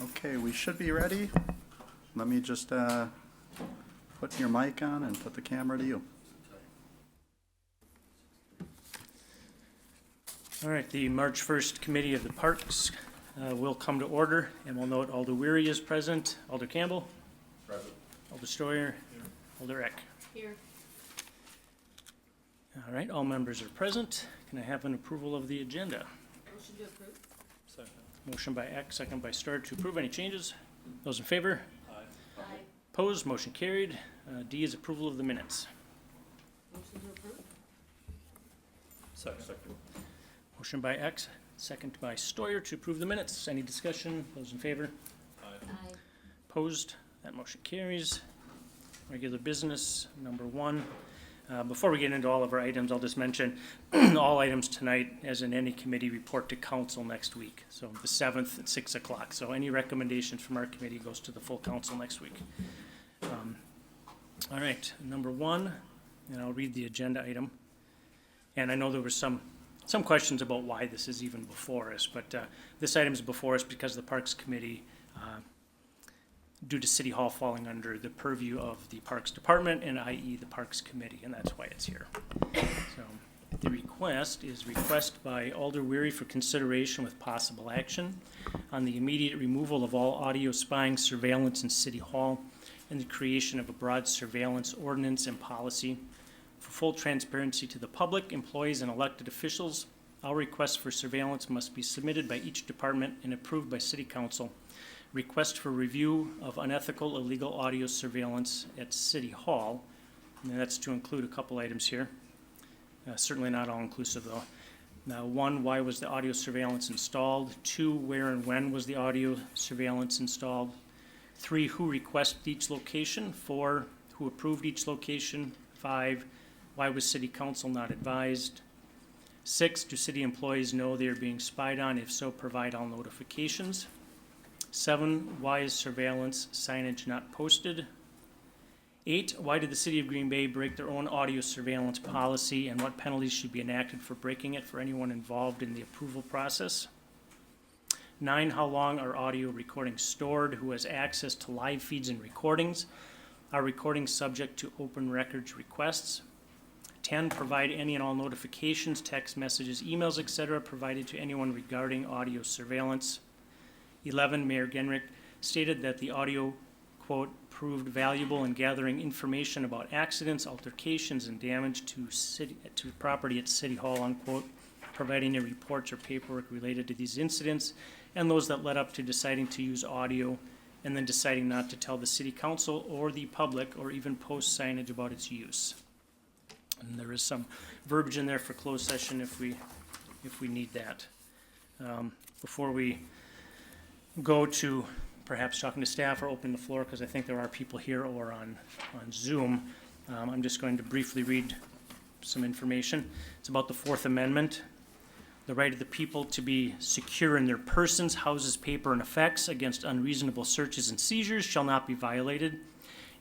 Okay, we should be ready. Let me just put your mic on and put the camera to you. All right, the March 1st Committee of the Parks will come to order, and we'll note Alder Weary is present, Alder Campbell. Present. Alder Stoyer. Here. Alder Eck. Here. All right, all members are present. Can I have an approval of the agenda? Motion to approve. Second. Motion by Eck, second by Stoyer to approve. Any changes? Those in favor? Aye. Opposed? Motion carried. D is approval of the minutes. Motion to approve. Second. Motion by Eck, second by Stoyer to approve the minutes. Any discussion? Those in favor? Aye. Opposed? That motion carries. Regular business, number 1. Before we get into all of our items, I'll just mention all items tonight, as in any committee, report to council next week. So the 7th at 6 o'clock. So any recommendations from our committee goes to the full council next week. All right, number 1, and I'll read the agenda item. And I know there were some questions about why this is even before us, but this item is before us because the Parks Committee, due to City Hall falling under the purview of the Parks Department and i.e. the Parks Committee, and that's why it's here. So the request is request by Alder Weary for consideration with possible action on the immediate removal of all audio spying surveillance in City Hall and the creation of a broad surveillance ordinance and policy. For full transparency to the public, employees, and elected officials, all requests for surveillance must be submitted by each department and approved by City Council. Request for review of unethical, illegal audio surveillance at City Hall, and that's to include a couple items here. Certainly not all inclusive though. Now, 1, why was the audio surveillance installed? 2, where and when was the audio surveillance installed? 3, who requested each location? 4, who approved each location? 5, why was City Council not advised? 6, do city employees know they are being spied on? If so, provide all notifications. 7, why is surveillance signage not posted? 8, why did the City of Green Bay break their own audio surveillance policy, and what penalties should be enacted for breaking it for anyone involved in the approval process? 9, how long are audio recordings stored? Who has access to live feeds and recordings? Are recordings subject to open records requests? 10, provide any and all notifications, text messages, emails, etc. provided to anyone regarding audio surveillance. 11, Mayor Genrich stated that the audio, quote, proved valuable in gathering information about accidents, altercations, and damage to property at City Hall, unquote, providing any reports or paperwork related to these incidents and those that led up to deciding to use audio and then deciding not to tell the City Council or the public or even post signage about its use. And there is some verbiage in there for closed session if we need that. Before we go to perhaps talking to staff or open the floor, because I think there are people here or on Zoom, I'm just going to briefly read some information. It's about the Fourth Amendment. The right of the people to be secure in their persons, houses, paper, and effects against unreasonable searches and seizures shall not be violated,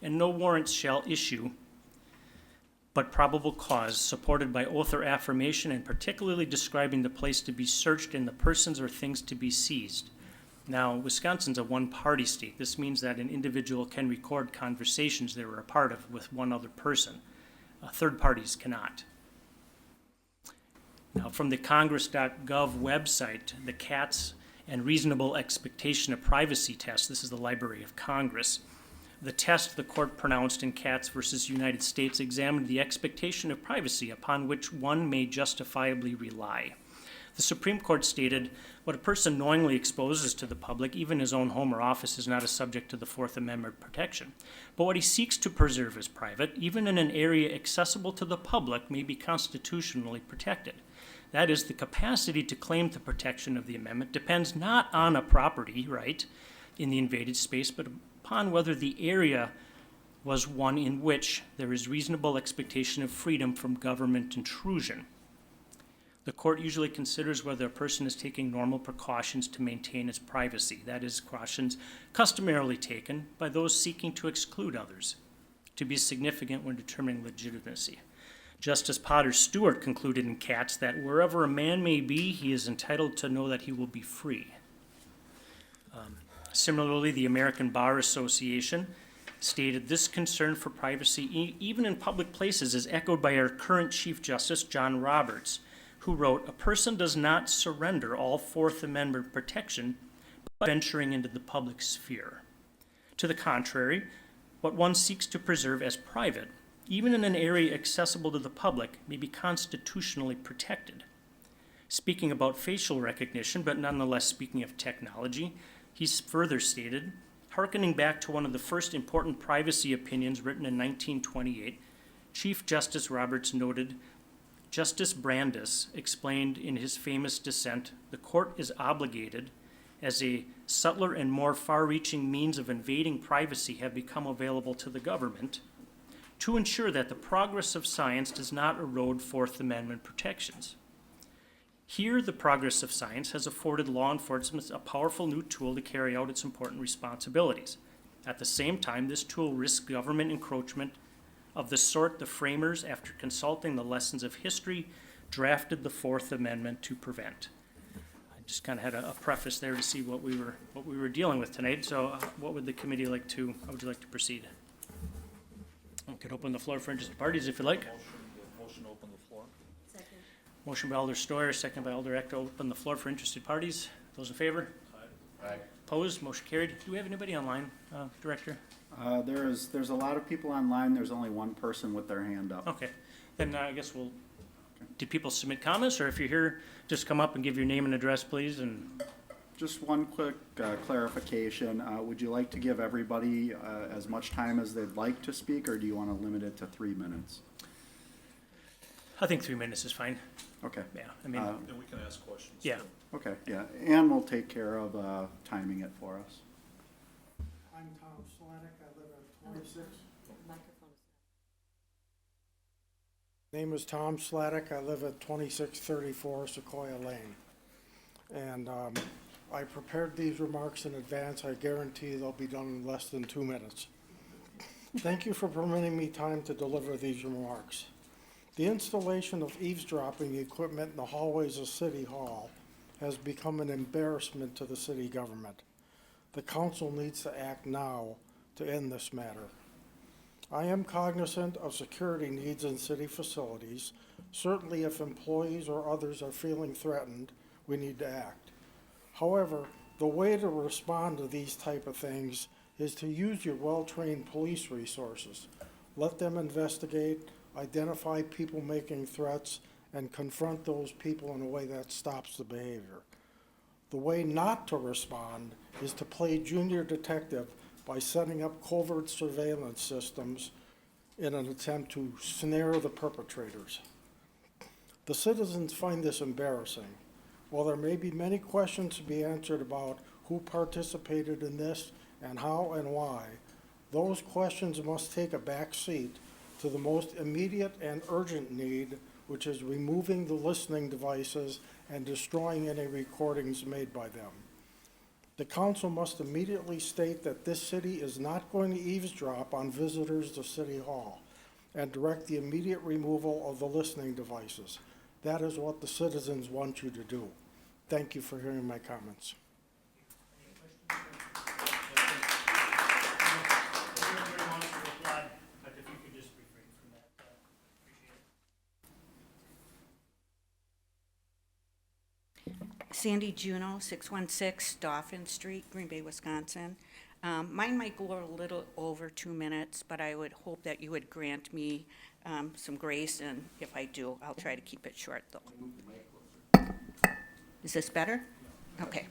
and no warrants shall issue but probable cause supported by oath or affirmation, and particularly describing the place to be searched and the persons or things to be seized. Now, Wisconsin's a one-party state. This means that an individual can record conversations they were a part of with one other person. Third parties cannot. Now, from the congress.gov website, the Katz and Reasonable Expectation of Privacy test, this is the Library of Congress. The test the court pronounced in Katz versus United States examined the expectation of privacy upon which one may justifiably rely. The Supreme Court stated, what a person knowingly exposes to the public, even his own home or office, is not a subject to the Fourth Amendment protection. But what he seeks to preserve as private, even in an area accessible to the public, may be constitutionally protected. That is, the capacity to claim the protection of the amendment depends not on a property right in the invaded space, but upon whether the area was one in which there is reasonable expectation of freedom from government intrusion. The court usually considers whether a person is taking normal precautions to maintain his privacy, that is, precautions customarily taken by those seeking to exclude others, to be significant when determining legitimacy. Justice Potter Stewart concluded in Katz that wherever a man may be, he is entitled to know that he will be free. Similarly, the American Bar Association stated this concern for privacy, even in public places, is echoed by our current Chief Justice, John Roberts, who wrote, "A person does not surrender all Fourth Amendment protection by venturing into the public sphere. To the contrary, what one seeks to preserve as private, even in an area accessible to the public, may be constitutionally protected." Speaking about facial recognition, but nonetheless speaking of technology, he's further stated, hearkening back to one of the first important privacy opinions written in 1928, Chief Justice Roberts noted, Justice Brandeis explained in his famous dissent, the court is obligated, as a subtler and more far-reaching means of invading privacy have become available to the government, to ensure that the progress of science does not erode Fourth Amendment protections. Here, the progress of science has afforded law enforcement a powerful new tool to carry out its important responsibilities. At the same time, this tool risks government encroachment of the sort the framers, after consulting the lessons of history, drafted the Fourth Amendment to prevent. I just kind of had a preface there to see what we were dealing with tonight. So, what would the committee like to? How would you like to proceed? I could open the floor for interested parties if you like. Motion to open the floor. Second. Motion by Alder Steuer, second by Alder Eck to open the floor for interested parties. Those in favor? Aye. Opposed? Motion carried. Do we have anybody online, Director? There's a lot of people online. There's only one person with their hand up. Okay, then I guess we'll, did people submit comments, or if you're here, just come up and give your name and address, please, and, Just one quick clarification. Would you like to give everybody as much time as they'd like to speak, or do you want to limit it to 3 minutes? I think 3 minutes is fine, Okay, yeah, I mean, And we can ask questions. yeah. too. okay, yeah. Ann will take care of timing it for us. I'm Tom Slanek, I live at 26. Microphone is Name is Tom Slanek, I live at 2634 Sequoia Lane. And I prepared these remarks in advance, I guarantee they'll be done in less than 2 minutes. Thank you for permitting me time to deliver these remarks. The installation of eavesdropping equipment in the hallways of City Hall has become an embarrassment to the city government. The council needs to act now to end this matter. I am cognizant of security needs in city facilities. Certainly if employees or others are feeling threatened, we need to act. However, the way to respond to these type of things is to use your well-trained police resources. Let them investigate, identify people making threats, and confront those people in a way that stops the behavior. The way not to respond is to play junior detective by setting up covert surveillance systems in an attempt to snare the perpetrators. The citizens find this embarrassing. While there may be many questions to be answered about who participated in this and how and why, those questions must take a back seat to the most immediate and urgent need, which is removing the listening devices and destroying any recordings made by them. The council must immediately state that this city is not going to eavesdrop on visitors to City Hall and direct the immediate removal of the listening devices. That is what the citizens want you to do. Thank you for hearing my comments. Everybody wants to applaud, but if you could just refrain from that, appreciate it. Sandy Juno, 616 Dauphin Street, Green Bay, Wisconsin. Mine might go a little over 2 minutes, but I would hope that you would grant me some grace, and if I do, I'll try to keep it short, though. Is this better? Okay.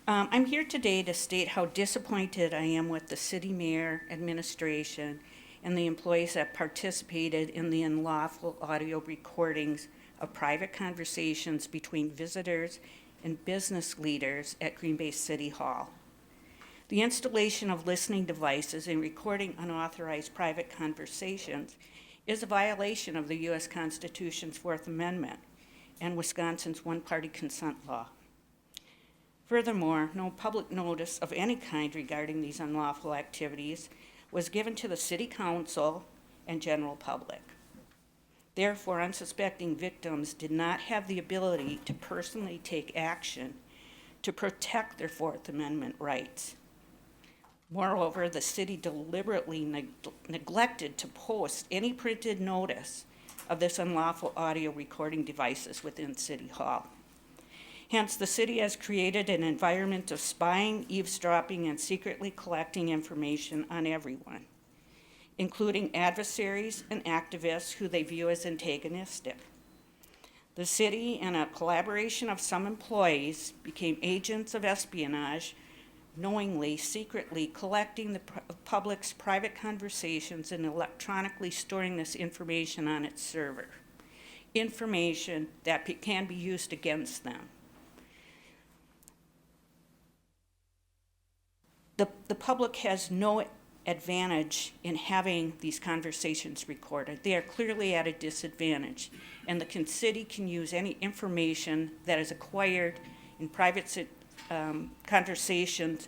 I'm here today to state how disappointed I am with the city mayor, administration, and the employees that participated in the unlawful audio recordings of private conversations between visitors and business leaders at Green Bay City Hall. The installation of listening devices and recording unauthorized private conversations is a violation of the U.S. Constitution's Fourth Amendment. and Wisconsin's one-party consent law. Furthermore, no public notice of any kind regarding these unlawful activities was given to the city council and general public. Therefore, unsuspecting victims did not have the ability to personally take action to protect their Fourth Amendment rights. Moreover, the city deliberately neglected to post any printed notice of this unlawful audio recording devices within City Hall. Hence, the city has created an environment of spying, eavesdropping, and secretly collecting information on everyone, including adversaries and activists who they view as antagonistic. The city, in a collaboration of some employees, became agents of espionage, knowingly, secretly collecting the public's private conversations and electronically storing this information on its server. Information that can be used against them. The public has no advantage in having these conversations recorded. They are clearly at a disadvantage, and the city can use any information that is acquired in private conversations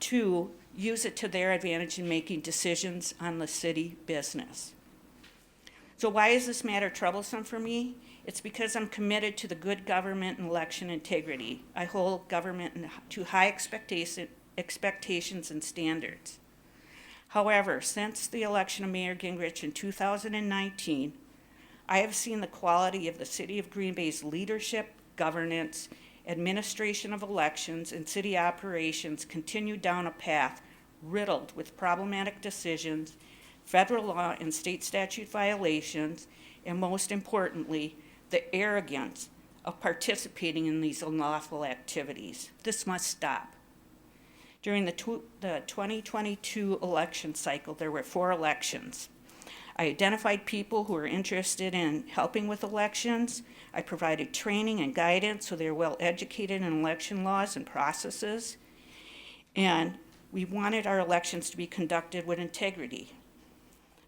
to use it to their advantage in making decisions on the city business. So why is this matter troublesome for me? It's because I'm committed to the good government and election integrity. I hold government to high expectations and standards. However, since the election of Mayor Gingrich in 2019, I have seen the quality of the City of Green Bay's leadership, governance, administration of elections, and city operations continue down a path riddled with problematic decisions, federal law and state statute violations, and most importantly, the arrogance of participating in these unlawful activities. This must stop. During the 2022 election cycle, there were 4 elections. I identified people who were interested in helping with elections. I provided training and guidance so they're well educated in election laws and processes. And we wanted our elections to be conducted with integrity.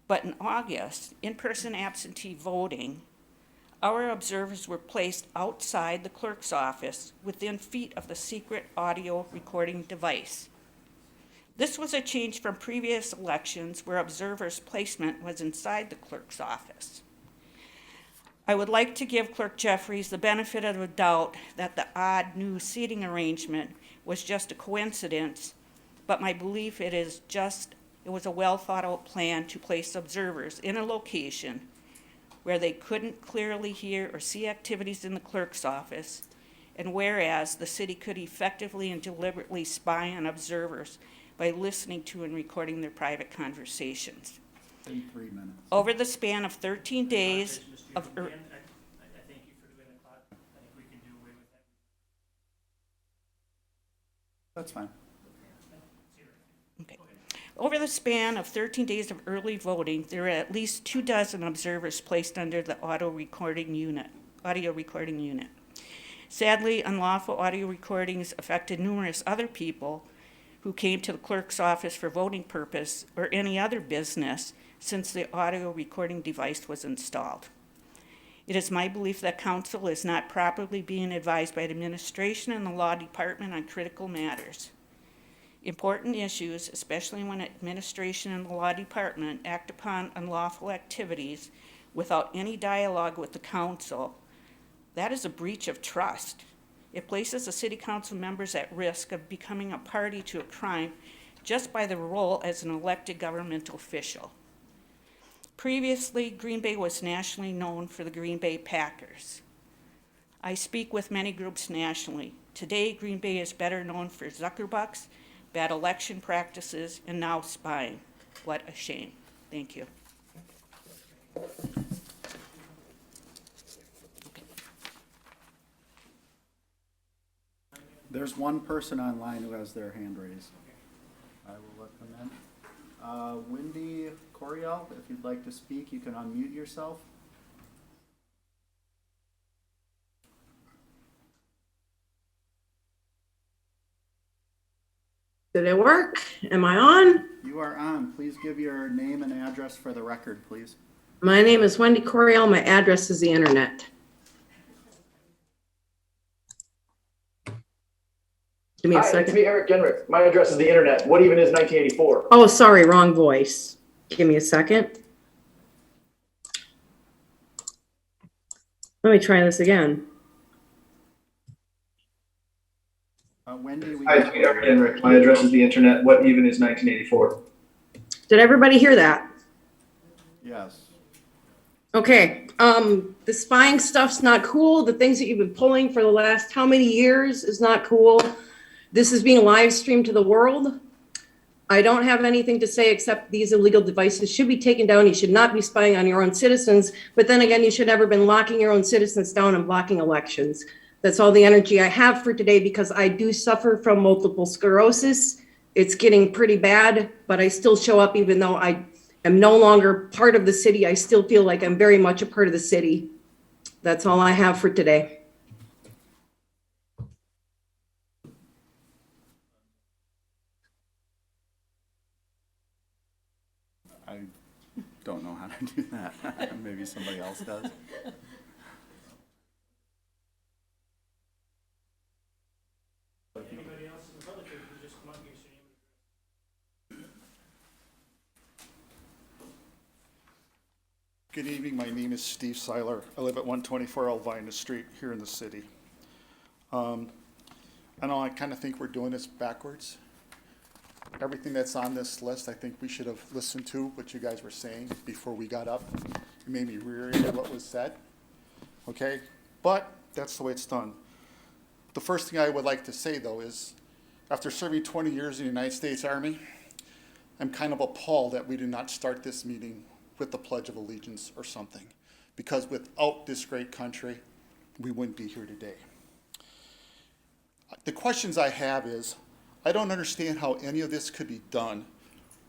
But in August, in-person absentee voting, our observers were placed outside the clerk's office within feet of the secret audio recording device. This was a change from previous elections where observers' placement was inside the clerk's office. I would like to give Clerk Jeffries the benefit of the doubt that the odd new seating arrangement was just a coincidence, but my belief it was a well-thought-out plan to place observers in a location where they couldn't clearly hear or see activities in the clerk's office, and whereas the city could effectively and deliberately spy on observers by listening to and recording their private conversations. In 3 minutes. Over the span of 13 days of... I thank you for doing the clock. I think we can do away with that. That's fine. Okay. Over the span of 13 days of early voting, there were at least 24 observers placed under the audio recording unit. Sadly, unlawful audio recordings affected numerous other people who came to the clerk's office for voting purpose or any other business since the audio recording device was installed. It is my belief that council is not properly being advised by the administration and the law department on critical matters. Important issues, especially when administration and the law department act upon unlawful activities without any dialogue with the council, that is a breach of trust. It places the city council members at risk of becoming a party to a crime just by their role as an elected governmental official. Previously, Green Bay was nationally known for the Green Bay Packers. I speak with many groups nationally. Today, Green Bay is better known for Zuckerbucks, bad election practices, and now spying. What a shame. Thank you. There's one person online who has their hand raised. I will let them in. Wendy Coriel, if you'd like to speak, you can unmute yourself. Did it work? Am I on? You are on. Please give your name and address for the record, please. My name is Wendy Coriel. My address is the internet. Give me a Hi, it's second. me, Eric Genrich. My address is the internet. What even is 1984? Oh, sorry, wrong voice. Give me a second. Let me try this again. Wendy, we Hi, it's me, Eric Genrich. My address is the internet. What even is 1984? Did everybody hear that? Yes. Okay, the spying stuff's not cool. The things that you've been pulling for the last how many years is not cool. This is being live streamed to the world. I don't have anything to say except these illegal devices should be taken down. You should not be spying on your own citizens. But then again, you should never been locking your own citizens down and blocking elections. That's all the energy I have for today because I do suffer from multiple sclerosis. It's getting pretty bad, but I still show up even though I am no longer part of the city. I still feel like I'm very much a part of the city. That's all I have for today. I don't know how to do that. Maybe somebody else does. Anybody else in the public, you can just come up here, so you Good evening, my name is Steve Seiler. I live at 124 Elvina Street here in the city. I know I kind of think we're doing this backwards. Everything that's on this list, I think we should have listened to what you guys were saying before we got up. It made me reread what was said, okay? But that's the way it's done. The first thing I would like to say, though, is after serving 20 years in the United States Army, I'm kind of appalled that we did not start this meeting with the Pledge of Allegiance or something, because without this great country, we wouldn't be here today. The questions I have is, I don't understand how any of this could be done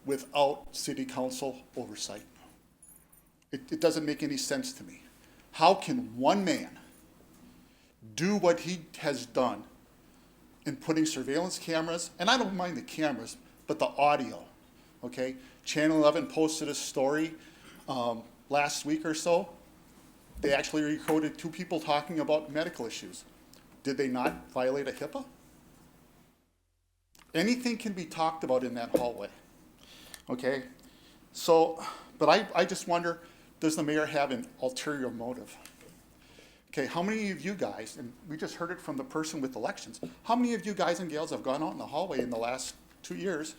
without city council oversight. It doesn't make any sense to me. How can one man do what he has done in putting surveillance cameras, and I don't mind the cameras, but the audio, okay? Channel 11 posted a story last week or so. They actually recorded two people talking about medical issues. Did they not violate a HIPAA? Anything can be talked about in that hallway, okay? So, but I just wonder, does the mayor have an ulterior motive? Okay, how many of you guys, and we just heard it from the person with elections, how many of you guys and gals have gone out in the hallway in the last 2 years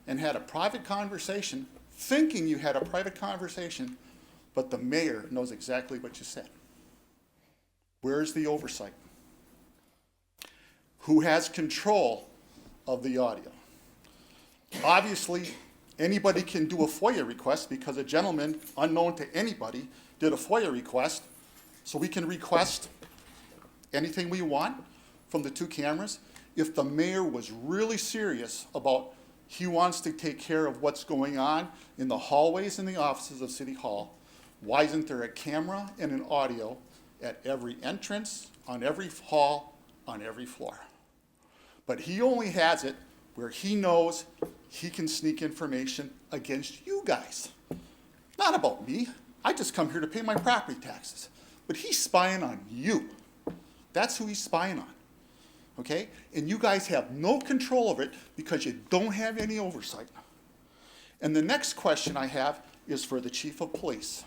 and had a private conversation, thinking you had a private conversation, but the mayor knows exactly what you said? Where's the oversight? Who has control of the audio? Obviously, anybody can do a FOIA request because a gentleman, unknown to anybody, did a FOIA request, so we can request anything we want from the two cameras. If the mayor was really serious about he wants to take care of what's going on in the hallways and the offices of City Hall, why isn't there a camera and an audio at every entrance, on every hall, on every floor? But he only has it where he knows he can sneak information against you guys. Not about me. I just come here to pay my property taxes. But he's spying on you. That's who he's spying on, okay? And you guys have no control over it because you don't have any oversight. And the next question I have is for the chief of police.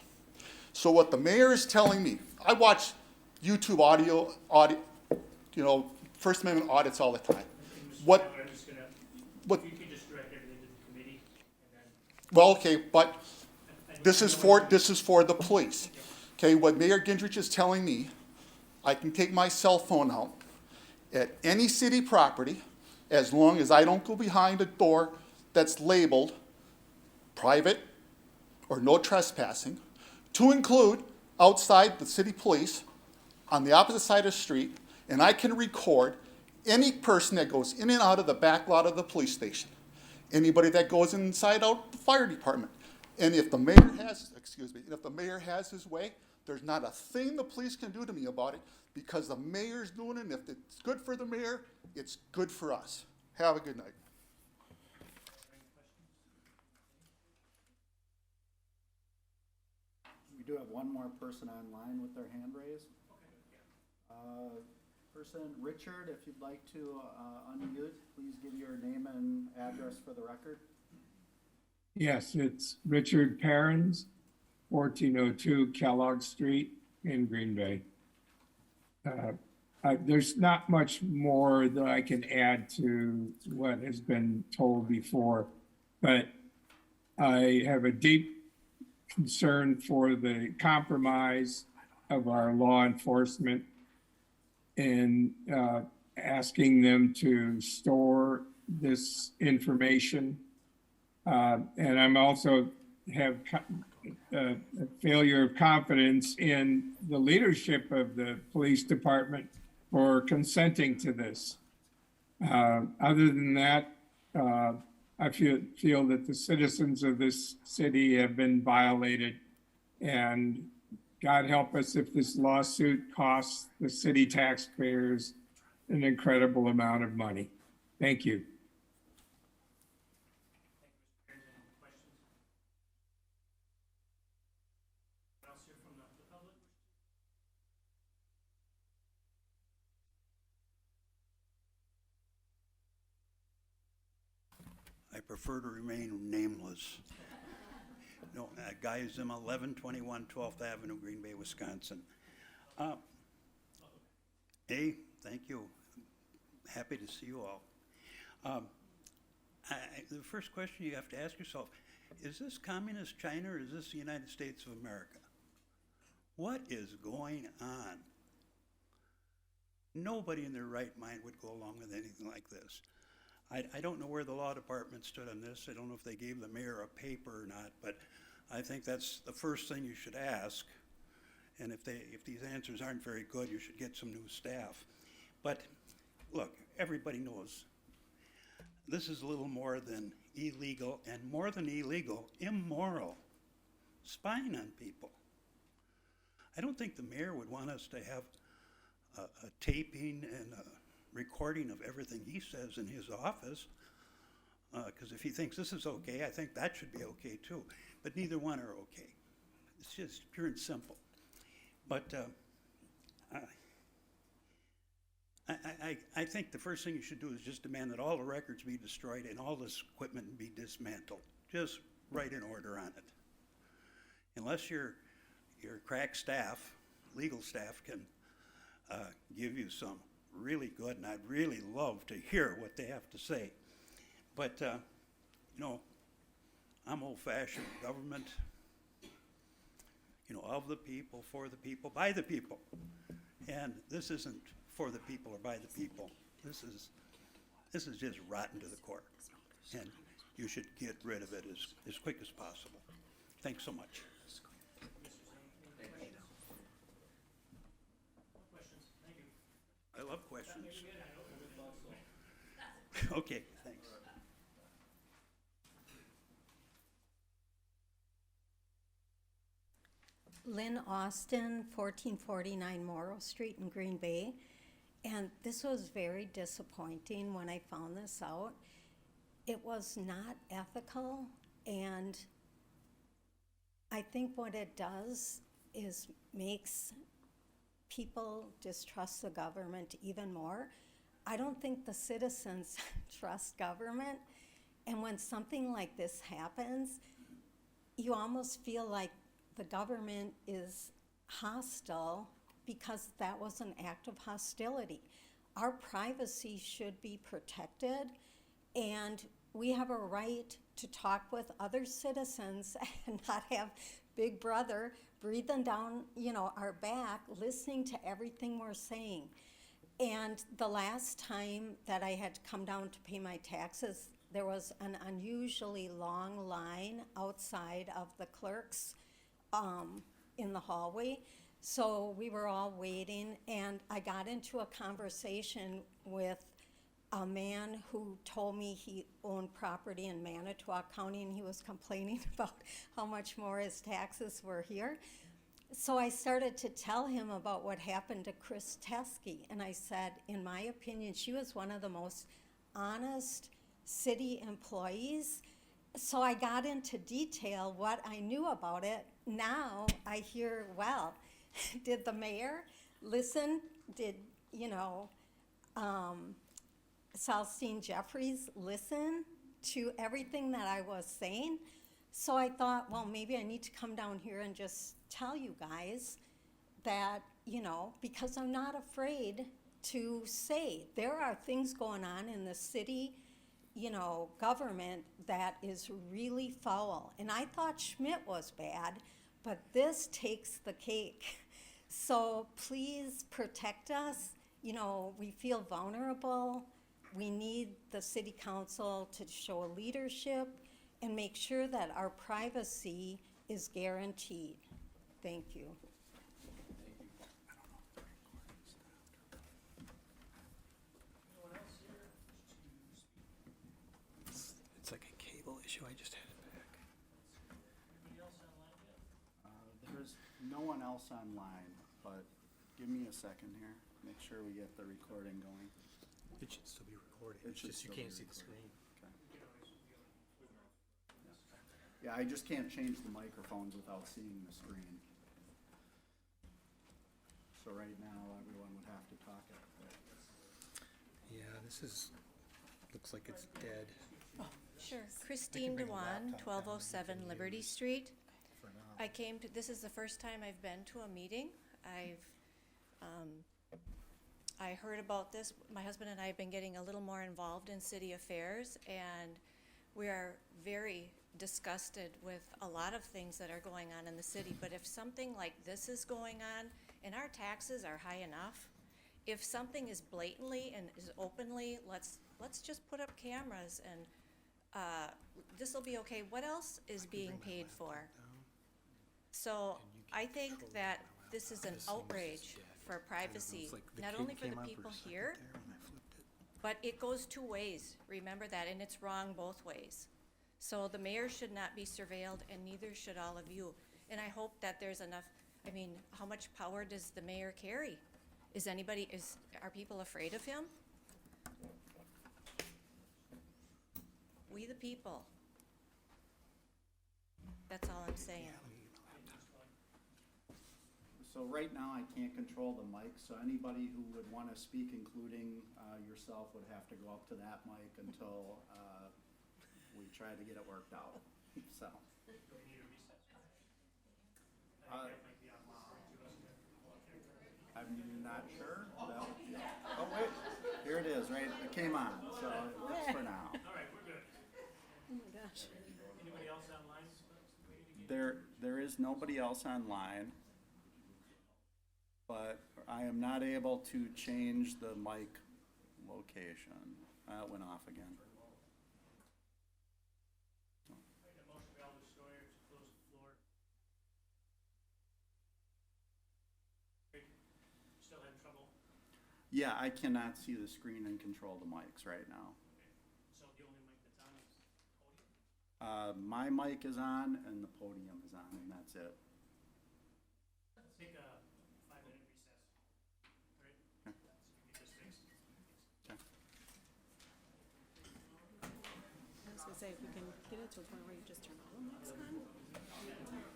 So what the mayor is telling me, I watch YouTube audio, you know, First Amendment audits all the time. What you could just direct everything to the committee, and then. Well, okay, but this is for the police. Okay, what Mayor Gingrich is telling me, I can take my cell phone out at any city property as long as I don't go behind a door that's labeled private or no trespassing, to include outside the city police on the opposite side of the street, and I can record any person that goes in and out of the back lot of the police station, anybody that goes inside out the fire department. And if the mayor has his way, there's not a thing the police can do to me about it because the mayor's doing it, and if it's good for the mayor, it's good for us. Have a good night. We do have one more person online with their hand raised. person. Richard, if you'd like to unmute, please give your name and address for the record. Yes, it's Richard Perrins, 1402 Kellogg Street in Green Bay. There's not much more that I can add to what has been told before, but I have a deep concern for the compromise of our law enforcement in asking them to store this information. And I'm also have a failure of confidence in the leadership of the police department for consenting to this. Other than that, I feel that the citizens of this city have been violated, and God help us if this lawsuit costs the city taxpayers an incredible amount of money. Thank you. I prefer to remain nameless. No, Guy Zima, 1121 12th Avenue, Green Bay, Wisconsin. Hey, thank you. Happy to see you all. The first question you have to ask yourself, is this communist China or is this the United States of America? What is going on? Nobody in their right mind would go along with anything like this. I don't know where the law department stood on this. I don't know if they gave the mayor a paper or not, but I think that's the first thing you should ask. And if these answers aren't very good, you should get some new staff. But look, everybody knows this is a little more than illegal, and more than illegal, immoral. Spying on people. I don't think the mayor would want us to have a taping and a recording of everything he says in his office, because if he thinks this is okay, I think that should be okay too. But neither one are okay. It's just pure and simple. But I think the first thing you should do is just demand that all the records be destroyed and all this equipment be dismantled. Just write an order on it. Unless your crack staff, legal staff, can give you some really good, and I'd really love to hear what they have to say. But, I'm old-fashioned government, of the people, for the people, by the people. And this isn't for the people or by the people. This is just rotten to the core. And you should get rid of it as quick as possible. Thanks so much. I love questions. Okay, thanks. Lynn Austin, 1449 Morrow Street in Green Bay. And this was very disappointing when I found this out. It was not ethical, and I think what it does is makes people distrust the government even more. I don't think the citizens trust government, and when something like this happens, you almost feel like the government is hostile because that was an act of hostility. Our privacy should be protected, and we have a right to talk with other citizens and not have Big Brother breathing down, our back, listening to everything we're saying. And the last time that I had to come down to pay my taxes, there was an unusually long line outside of the clerk's in the hallway. So we were all waiting, and I got into a conversation with a man who told me he owned property in Manitowoc County, and he was complaining about how much more his taxes were here. So I started to tell him about what happened to Chris Teskey, and I said, in my opinion, she was one of the most honest city employees. So I got into detail what I knew about it. Now I hear, well, did the mayor listen? Did you know, Salstein Jeffries listen to everything that I was saying. So I thought, well, maybe I need to come down here and just tell you guys that, you know, because I'm not afraid to say there are things going on in the city, you know, government that is really foul. And I thought Schmidt was bad, but this takes the cake. So please protect us. You know, we feel vulnerable. We need the city council to show leadership and make sure that our privacy is guaranteed. Thank you. It's like a cable issue, I just had it back. There's no one else online, but give me a second here. Make sure we get the recording going. It should still be recording, It it's should just you still can't be see the recording. screen. Okay. Yeah, I just can't change the microphones without seeing the screen. So right now, everyone would have to talk at it. Yeah, this is, looks like it's dead. Sure. Christine bring a Dewan, laptop down and 1207 we can Liberty use Street. For now. I came to, this is the first time I've been to a meeting. I heard about this. My husband and I have been getting a little more involved in city affairs, and we are very disgusted with a lot of things that are going on in the city. But if something like this is going on, and our taxes are high enough, if something is blatantly and is openly, let's just put up cameras and this'll be okay. What else is being paid for? So I think that this is an outrage for privacy, not only for the people here, but it goes two ways. Remember that, and it's wrong both ways. So the mayor should not be surveilled, and neither should all of you. And I hope that there's enough, I mean, how much power does the mayor carry? Are people afraid of him? We the people. That's all I'm saying. So right now, I can't control the mic, so anybody who would want to speak, including yourself, would have to go up to that mic until we try to get it worked out, so. I'm not sure. Oh, wait, here it is, right? It came on, so it works for now. All right, we're good. Oh my gosh. Anybody else online? There is nobody else online, but I am not able to change the mic location. It went off again. Motion by Alder Steuer to close the floor. Still having trouble? Yeah, I cannot see the screen and control the mics right now. So the only mic that's on is podium? My mic is on and the podium is on, and that's it. Take a 5-minute recess. All right? Okay. So we get this fixed. Okay. I was gonna say, if we can get it to a point where you just turn all the mics on,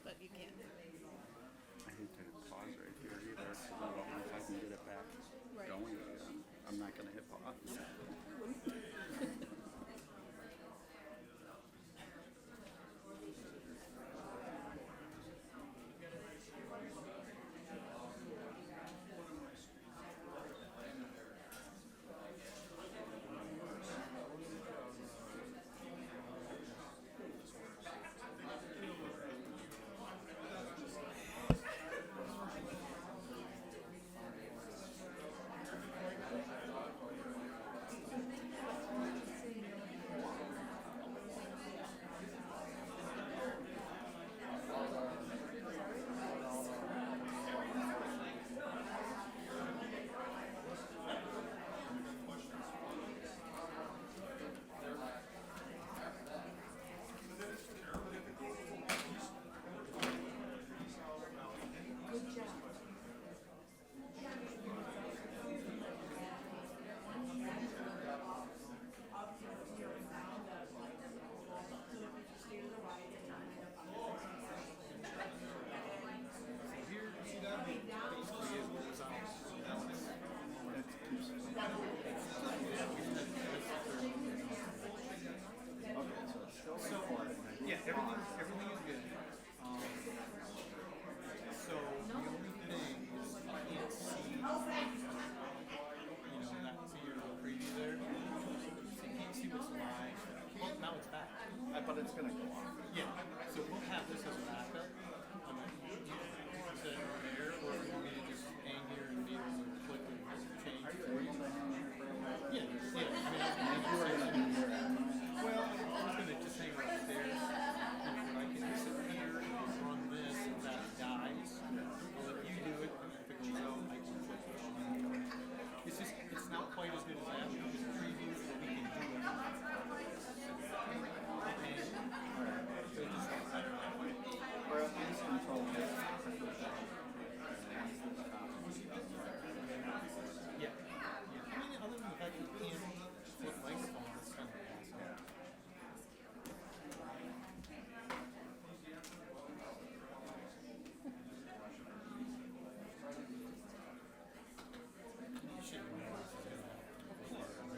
but you can't. I hate to pause right here either, because I don't know if I can get it back going again. I'm not gonna hit pause. but it's gonna go off. Yeah, so we'll have this as a backup. And then you want to set it on air, or you want me to just hang here and be able to click and change for you? Yeah, yeah. I mean, I can well, I was gonna just hang right there. And I can sit here and run this and that dies. Well, if you do it, and if it goes out, I can click it on. It's just, it's not quite as good as that. We just preview what we can do. Or at least control this. Yeah. I mean, other than the fact that you can't flip microphone, it's kind of awesome. You should realize it's gonna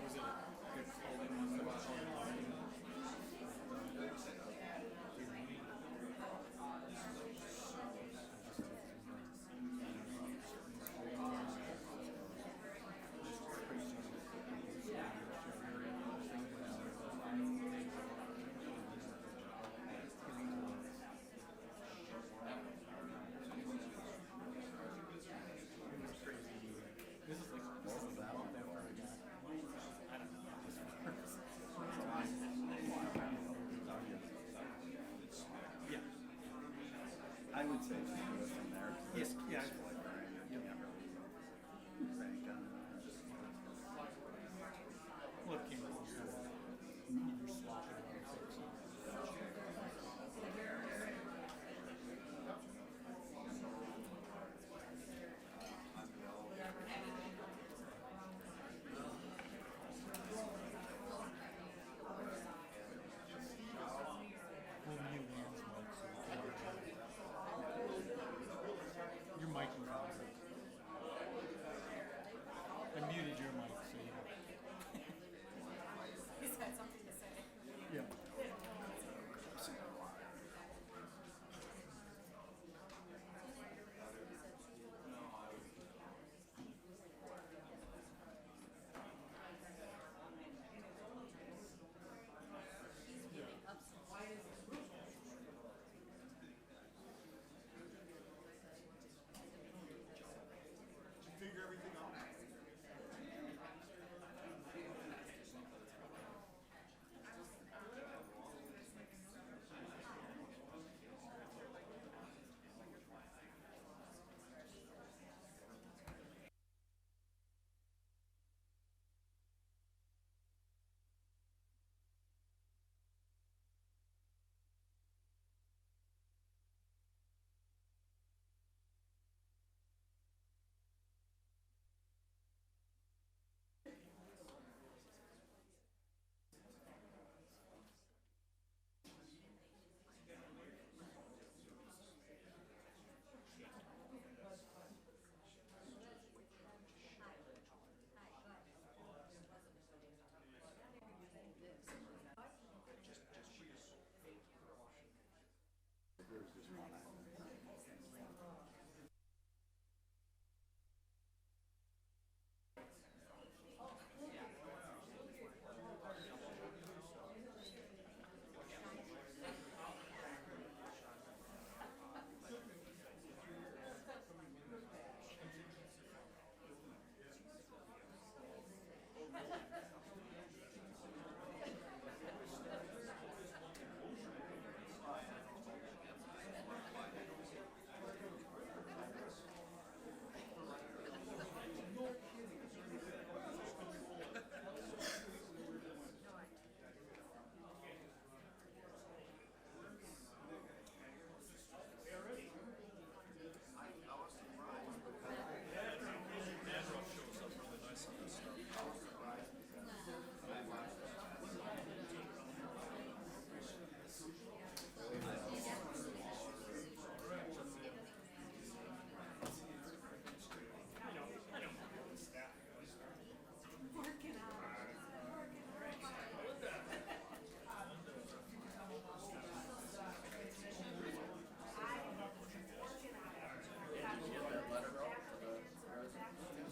was it a good folding one? This is like most of that one that where I got. I don't know. Yeah. I would say just do it from there. Yes, yeah. You can't really bank on it. Well, it came close to it. You're swapping it and fixing it. Well, you Dan's mic, so you can- your mic was on. I muted your mic, so you know. He's got something to say. Yeah.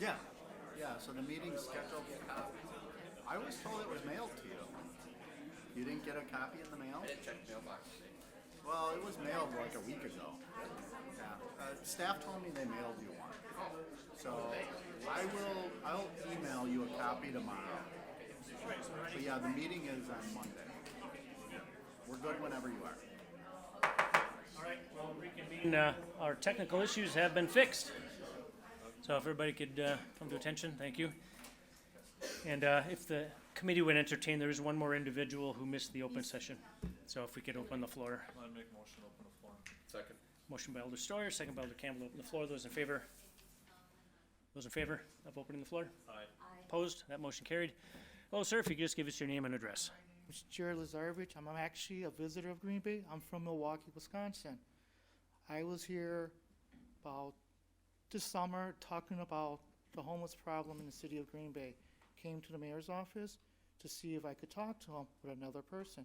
Yeah, Yeah, so the meeting's scheduled. I was told it was mailed to you. You didn't get a copy in the mail? I didn't check the mailbox. Well, it was mailed like a week ago. Yeah, staff told me they mailed you one. So I'll email you a copy tomorrow. But yeah, the meeting is on Monday. We're good whenever you are. All right, we'll reconvene. Our technical issues have been fixed. So if everybody could come to attention, thank you. And if the committee would entertain, there is one more individual who missed the open session. So if we could open the floor. I make a motion to open the floor. Second. Motion by Alder Steuer, second by Alder Campbell, open the floor. Those in favor? Those in favor of opening the floor? Aye. Opposed? That motion carried. Well, sir, if you could just give us your name and address. Mr. Jared Lazarevich. I'm actually a visitor of Green Bay. I'm from Milwaukee, Wisconsin. I was here about this summer talking about the homeless problem in the city of Green Bay. Came to the mayor's office to see if I could talk to him with another person.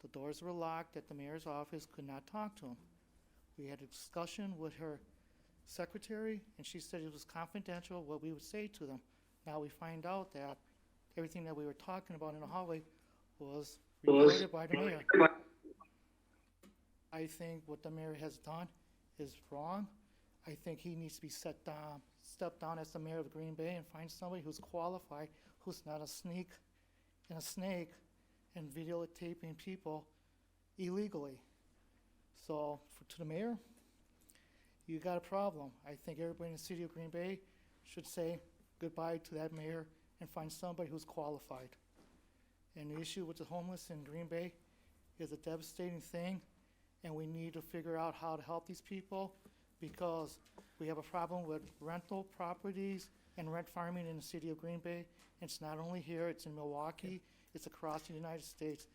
The doors were locked at the mayor's office, could not talk to him. We had a discussion with her secretary, and she said it was confidential what we would say to them. Now we find out that everything that we were talking about in the hallway was recorded by the mayor. I think what the mayor has done is wrong. I think he needs to be step down as the mayor of Green Bay and find somebody who's qualified, who's not a snake and videotaping people illegally. So to the mayor, you got a problem. I think everybody in the city of Green Bay should say goodbye to that mayor and find somebody who's qualified. And the issue with the homeless in Green Bay is a devastating thing, and we need to figure out how to help these people because we have a problem with rental properties and rent farming in the city of Green Bay. It's not only here, it's in Milwaukee, it's across the United States.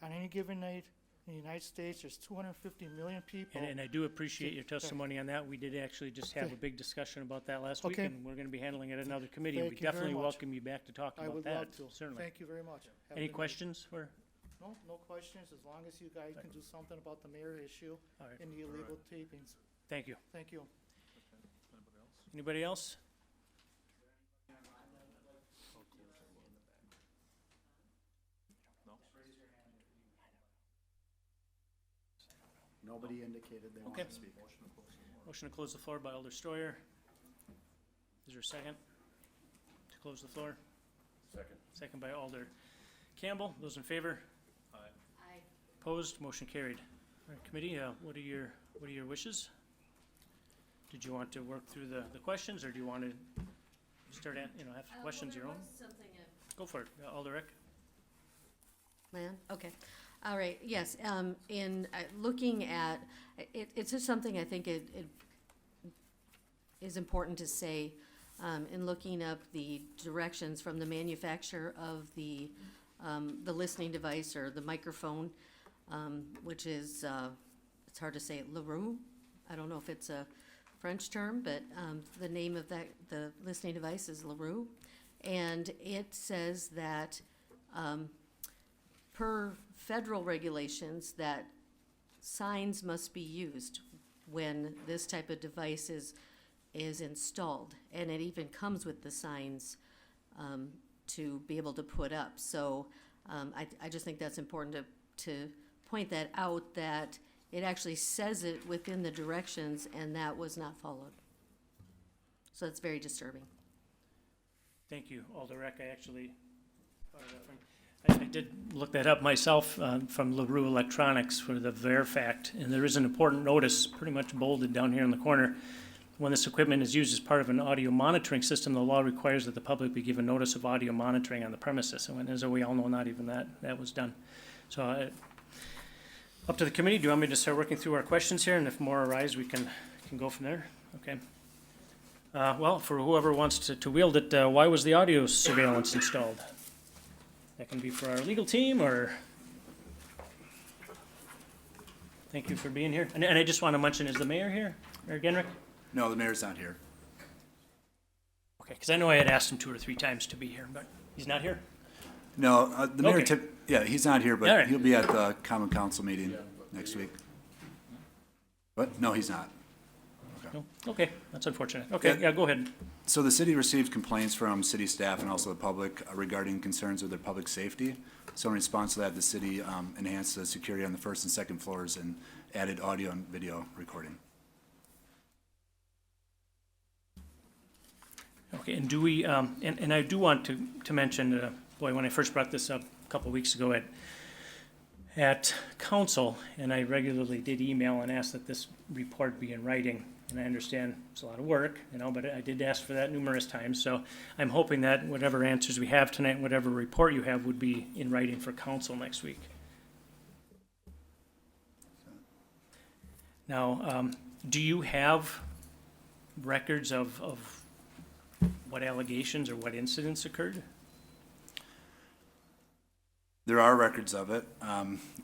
On any given night in the United States, there's 250 million people. And I do appreciate your testimony on that. We did actually just have a big discussion about that last week, Okay. and we're gonna be handling it at another committee. Thank We you very definitely much. welcome you back to talk I about would that, love to. certainly. Thank you very much. Have a Any good night. questions for? No, no questions, as long as you guys can do something about the mayor issue All right. and the illegal tapings. Thank you. Thank you. Anybody else? Nobody indicated they want Okay. to speak. Motion to close the floor by Alder Steuer. Is there a second to close the floor? Second. Second by Alder Campbell. Those in favor? Aye. Opposed? Motion carried. All right, committee, what are your wishes? Did you want to work through the questions, or do you want to start at, have questions your own? Go for it. Alder Eck. Man, okay. All right, yes, in looking at, it's just something I think it is important to say, in looking up the directions from the manufacturer of the listening device or the microphone, which is, it's hard to say, LaRue. I don't know if it's a French term, but the name of the listening device is LaRue. And it says that, per federal regulations, that signs must be used when this type of device is installed. And it even comes with the signs to be able to put up. So I just think that's important to point that out, that it actually says it within the directions, and that was not followed. So that's very disturbing. Thank you, Alder Eck. I did look that up myself from LaRue Electronics for the VeriFact, and there is an important notice, pretty much bolded down here in the corner. When this equipment is used as part of an audio monitoring system, the law requires that the public be given notice of audio monitoring on the premises. And as we all know, not even that was done. So up to the committee. Do you want me to start working through our questions here? And if more arise, we can go from there? Okay. Well, for whoever wants to wield it, why was the audio surveillance installed? That can be for our legal team, or... Thank you for being here. And I just want to mention, is the mayor here, Mayor Genrich? No, the mayor's not here. Okay, because I know I had asked him 2 or 3 times to be here, but he's not here? No, the mayor, Okay. he's not here, All but right. he'll be at the common council meeting next week. What? No, he's not. Okay. No? Okay, that's unfortunate. Okay, yeah, go ahead. So the city received complaints from city staff and also the public regarding concerns with their public safety. So in response to that, the city enhanced the security on the first and second floors and added audio and video recording. Okay, and do we, and I do want to mention, boy, when I first brought this up a couple weeks ago at council, and I regularly did email and ask that this report be in writing, and I understand it's a lot of work, but I did ask for that numerous times, so I'm hoping that whatever answers we have tonight, whatever report you have would be in writing for council next week. Now, do you have records of what allegations or what incidents occurred? There are records of it.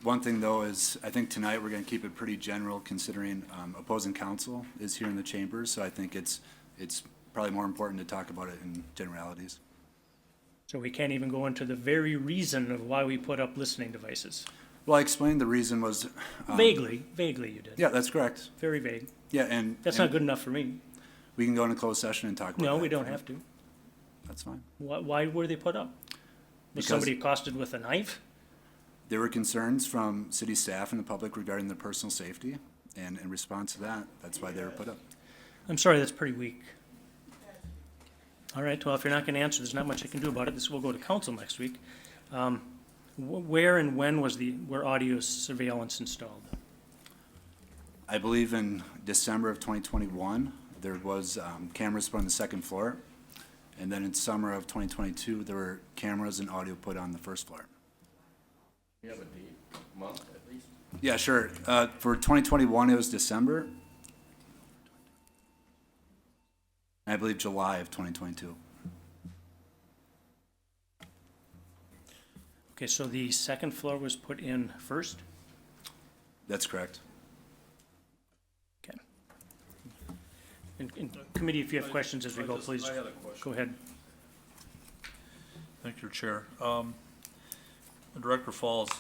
One thing though is, I think tonight we're gonna keep it pretty general considering opposing counsel is here in the chambers, so I think it's probably more important to talk about it in generalities. So we can't even go into the very reason of why we put up listening devices? Well, I explained the reason was. Vaguely you did. Yeah, that's correct. Very vague. Yeah, and. That's not good enough for me. We can go into closed session and talk about that. No, we don't have to. That's fine. Why were they put up? Was Because- somebody accosted with a knife? There were concerns from city staff and the public regarding their personal safety, and in response to that, that's why they were put up. I'm sorry, that's pretty weak. All right, well, if you're not gonna answer, there's not much I can do about it. This will go to council next week. Where and when were audio surveillance installed? I believe in December of 2021, there was cameras put on the second floor, and then in summer of 2022, there were cameras and audio put on the first floor. You have a date, month at least? Yeah, sure. For 2021, it was December. I believe July of 2022. Okay, so the second floor was put in first? That's correct. Okay. And committee, if you have questions as we go, please, I had a question. go ahead. Thank you, Chair. Director Falls,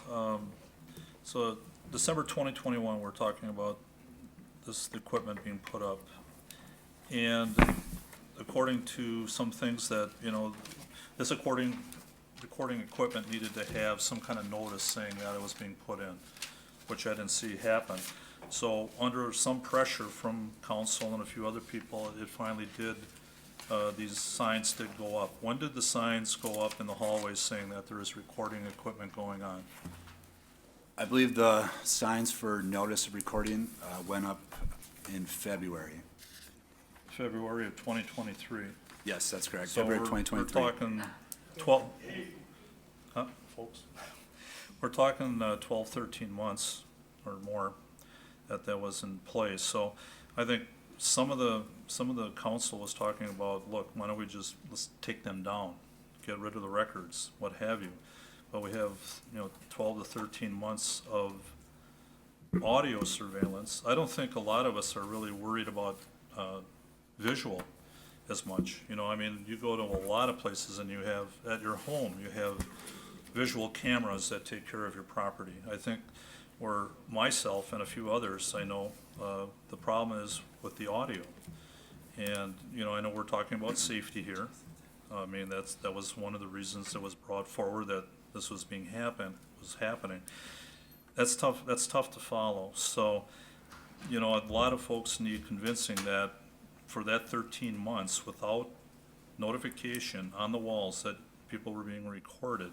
so December 2021, we're talking about this equipment being put up. And according to some things that, this recording equipment needed to have some kind of notice saying that it was being put in, which I didn't see happen. So under some pressure from council and a few other people, it finally did, these signs did go up. When did the signs go up in the hallways saying that there is recording equipment going on? I believe the signs for notice of recording went up in February. February of 2023. Yes, that's correct. So February we're 2023. talking 12, folks? We're talking 12, 13 months or more that was in place. So I think some of the council was talking about, look, why don't we let's take them down, get rid of the records, what have you. But we have, 12 to 13 months of audio surveillance. I don't think a lot of us are really worried about visual as much. You go to a lot of places and you have, at your home, you have visual cameras that take care of your property. I think where myself and a few others, I know, the problem is with the audio. And, I know we're talking about safety here. That was one of the reasons that was brought forward that this was happening. That's tough to follow. So, a lot of folks need convincing that for that 13 months without notification on the walls that people were being recorded.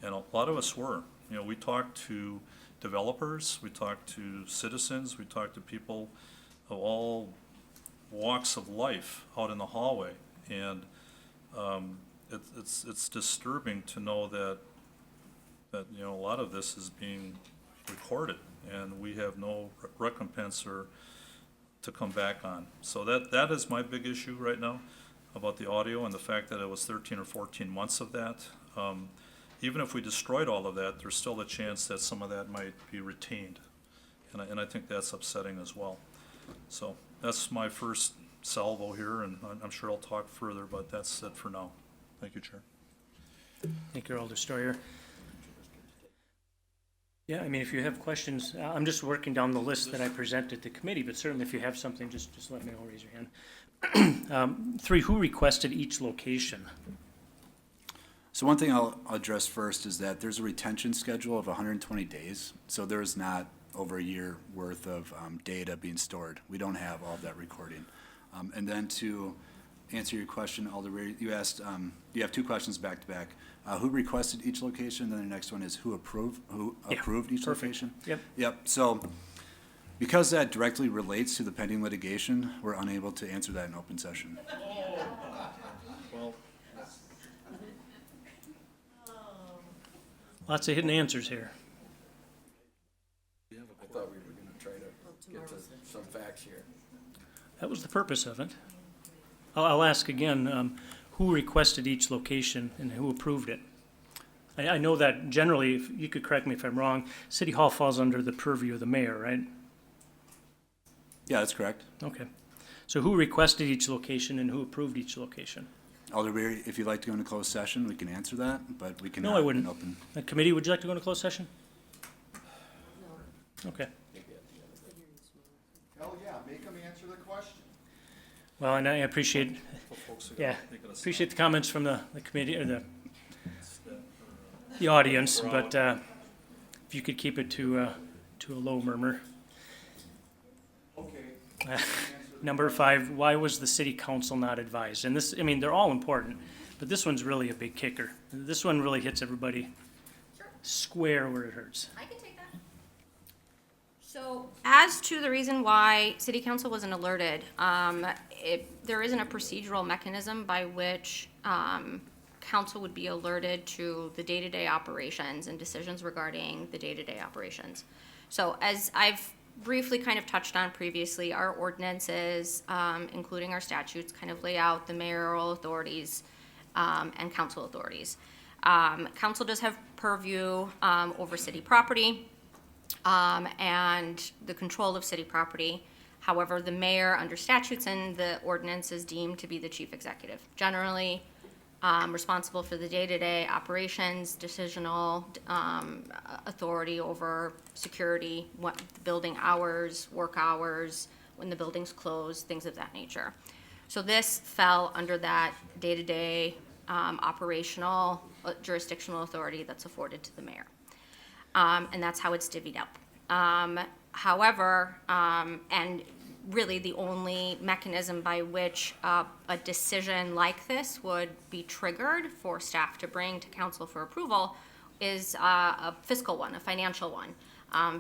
And a lot of us were. We talked to developers, we talked to citizens, we talked to people of all walks of life out in the hallway. And it's disturbing to know that a lot of this is being recorded and we have no recompense or to come back on. So that is my big issue right now about the audio and the fact that it was 13 or 14 months of that. Even if we destroyed all of that, there's still a chance that some of that might be retained. And I think that's upsetting as well. So that's my first salvo here, and I'm sure I'll talk further, but that's it for now. Thank you, Chair. Thank you, Alder Stoyer. Yeah, I mean, if you have questions, I'm just working down the list that I presented to committee, but certainly if you have something, just let me know, raise your hand. 3, who requested each location? So one thing I'll address first is that there's a retention schedule of 120 days. So there's not over a year worth of data being stored. We don't have all of that recording. And then to answer your question, Alder, you asked, you have 2 questions back to back. Who requested each location? Then the next one is who approved each perfect. location? Yep. Yep. So because that directly relates to the pending litigation, we're unable to answer that in open session. Well, Lots of hidden answers here. I thought we were gonna try to get to some facts here. That was the purpose of it. I'll ask again, who requested each location and who approved it? I know that generally, if you could correct me if I'm wrong, City Hall falls under the purview of the mayor, right? Yeah, that's correct. Okay. So who requested each location and who approved each location? Alderberry, if you'd like to go into closed session, we can answer that, but we cannot. No, I wouldn't. Open. Committee, would you like to go into closed session? Okay. Hell yeah, make them answer the question. Well, and I appreciate, yeah, appreciate the comments from the committee, or the audience, but if you could keep it to a low murmur. Okay. Number 5, why was the city council not advised? And this, I mean, they're all important, but this one's really a big kicker. This one really hits everybody square where it hurts. I can take that. So, as to the reason why city council wasn't alerted, there isn't a procedural mechanism by which council would be alerted to the day-to-day operations and decisions regarding the day-to-day operations. So, as I've briefly kind of touched on previously, our ordinances, including our statutes, kind of lay out the mayoral authorities and council authorities. Council does have purview over city property and the control of city property. However, the mayor, under statutes and the ordinance, is deemed to be the chief executive. Generally, responsible for the day-to-day operations, decisional authority over security, what the building hours, work hours, when the building's closed, things of that nature. So this fell under that day-to-day operational jurisdictional authority that's afforded to the mayor. And that's how it's divvied up. However, and really the only mechanism by which a decision like this would be triggered for staff to bring to council for approval is a fiscal one, a financial one,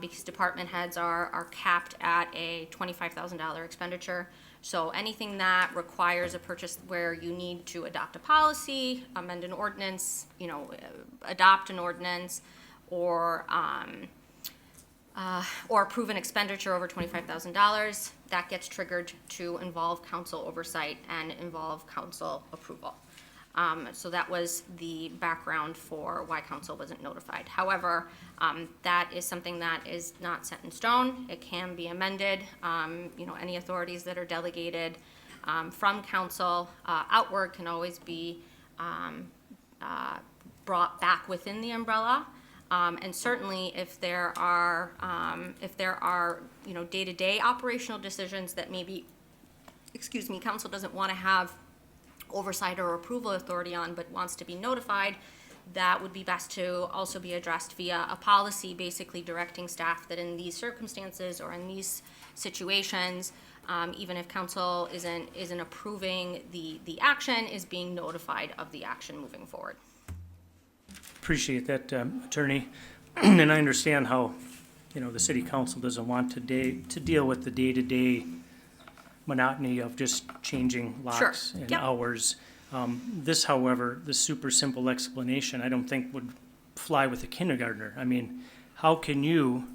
because department heads are capped at a $25,000 expenditure. So anything that requires a purchase where you need to adopt a policy, amend an ordinance, adopt an ordinance, or approve an expenditure over $25,000, that gets triggered to involve council oversight and involve council approval. So that was the background for why council wasn't notified. However, that is something that is not set in stone. It can be amended. Any authorities that are delegated from council outward can always be brought back within the umbrella. And certainly if there are day-to-day operational decisions that maybe, council doesn't want to have oversight or approval authority on, but wants to be notified, that would be best to also be addressed via a policy, basically directing staff that in these circumstances or in these situations, even if council isn't approving the action, is being notified of the action moving forward. Appreciate that, Attorney. And I understand how, the city council doesn't want to deal with the day-to-day monotony of just changing locks and hours. This, however, the super simple explanation, I don't think would fly with a kindergartner. I mean, how can you,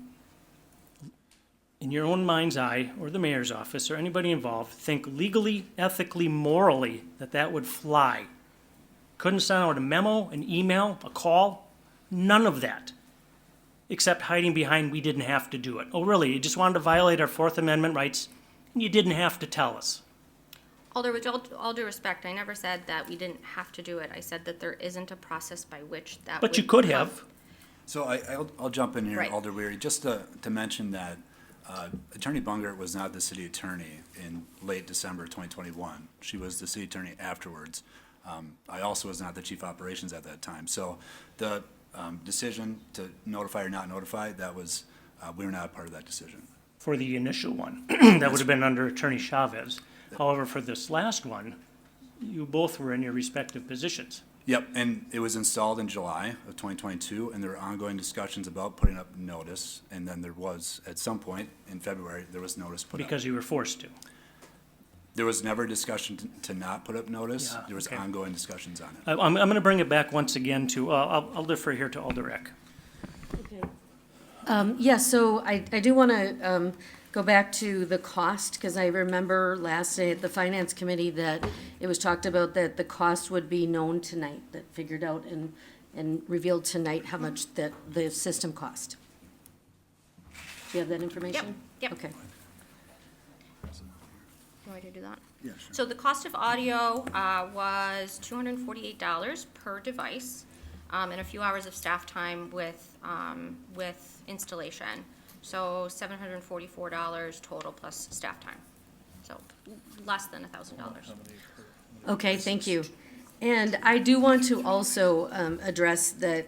in your own mind's eye, or the mayor's office, or anybody involved, think legally, ethically, morally that would fly? Couldn't send out a memo, an email, a call, none of that, except hiding behind we didn't have to do it. Oh, really? You just wanted to violate our Fourth Amendment rights, and you didn't have to tell us. Alder, with all due respect, I never said that we didn't have to do it. I said that there isn't a process by which that But would you could come. have. So I'll jump in here, Right. Alder Weary, just to mention that Attorney Bungert was not the city attorney in late December 2021. She was the city attorney afterwards. I also was not the chief operations at that time. So the decision to notify or not notify, that was, we were not a part of that decision. For the initial one, that would have been under Attorney Chavez. However, for this last one, you both were in your respective positions. Yep, and it was installed in July of 2022, and there were ongoing discussions about putting up notice, and then there was, at some point in February, there was notice put up. Because you were forced to. There was never a discussion to not put up notice. Yeah, There was okay. ongoing discussions on it. I'm going to bring it back once again to, I'll defer here to Alder Eck. Yeah, so I do want to go back to the cost, because I remember last night at the Finance Committee that it was talked about that the cost would be known tonight, that figured out and revealed tonight how much that the system cost. Do you have that information? Yep. Okay. You want me to do that? Yeah, sure. So the cost of audio was $248 per device, and a few hours of staff time with installation. So $744 total plus staff time. So less than $1,000. Okay, thank you. And I do want to also address that,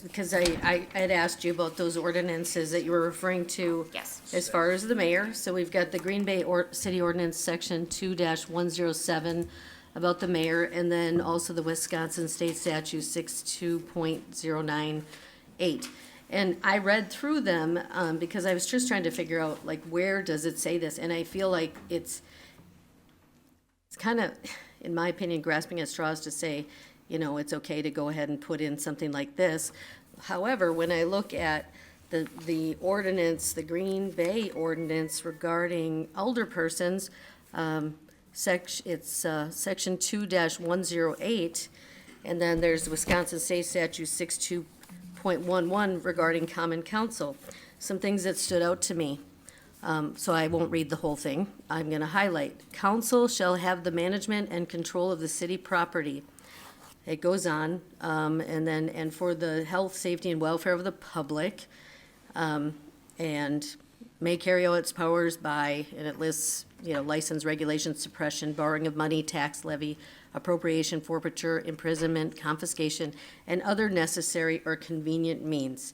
because I had asked you about those ordinances that you were referring to. Yes. As far as the mayor, so we've got the Green Bay City Ordinance, Section 2-107 about the mayor, and then also the Wisconsin State Statute 62.098. And I read through them because I was just trying to figure out, like, where does it say this? And I feel like it's kind of, in my opinion, grasping at straws to say, you know, it's okay to go ahead and put in something like this. However, when I look at the ordinance, the Green Bay ordinance regarding elder persons, it's section 2-108, and then there's Wisconsin State Statute 62.11 regarding common council. Some things that stood out to me. So I won't read the whole thing. I'm going to highlight. Council shall have the management and control of the city property. It goes on, and for the health, safety, and welfare of the public, and may carry out its powers by, and it lists, you know, license, regulation, suppression, borrowing of money, tax levy, appropriation, forfeiture, imprisonment, confiscation, and other necessary or convenient means.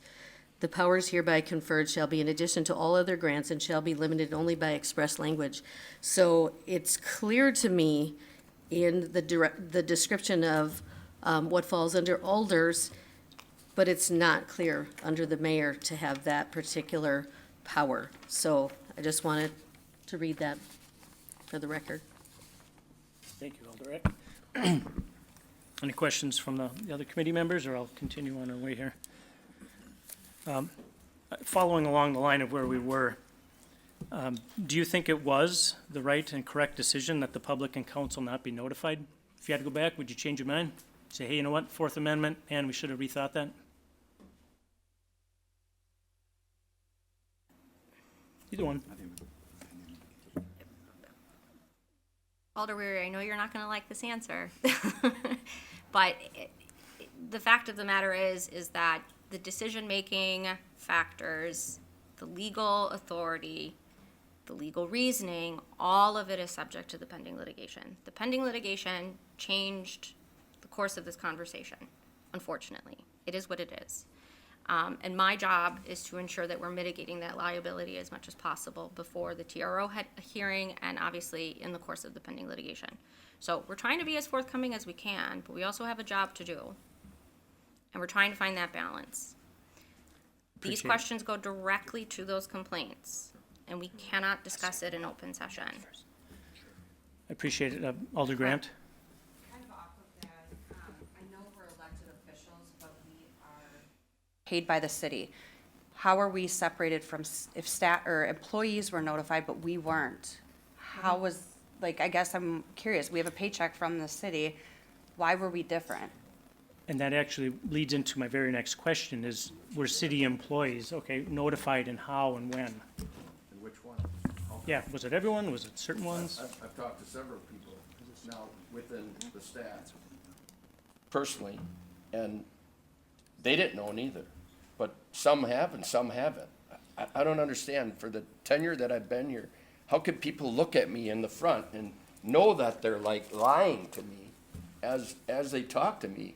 The powers hereby conferred shall be in addition to all other grants and shall be limited only by express language. So it's clear to me in the description of what falls under alders, but it's not clear under the mayor to have that particular power. So I just wanted to read that for the record. Thank you, Alder Eck. Any questions from the other committee members, or I'll continue on our way here? Following along the line of where we were, do you think it was the right and correct decision that the public and council not be notified? If you had to go back, would you change your mind? Say, hey, you know what, Fourth Amendment, and we should have rethought that? Either one. Alder Weary, I know you're not going to like this answer, but the fact of the matter is that the decision-making factors, the legal authority, the legal reasoning, all of it is subject to the pending litigation. The pending litigation changed the course of this conversation, unfortunately. It is what it is. And my job is to ensure that we're mitigating that liability as much as possible before the TRO hearing and obviously in the course of the pending litigation. So we're trying to be as forthcoming as we can, but we also have a job to do. And we're trying to find that balance. These questions go directly to those complaints, and we cannot discuss it in open session. I appreciate it. Alder Grant? Kind of off of that, I know we're elected officials, but we are paid by the city. How are we separated from, if staff or employees were notified, but we weren't? How was, like, I guess I'm curious, we have a paycheck from the city, why were we different? And that actually leads into my very next question is, were city employees, okay, notified and how and when? And which one? Yeah, was it everyone? Was it certain ones? I've talked to several people now within the staff personally, and they didn't know neither. but some have and some haven't. I don't understand, for the tenure that I've been here, how could people look at me in the front and know that they're like lying to me as they talk to me?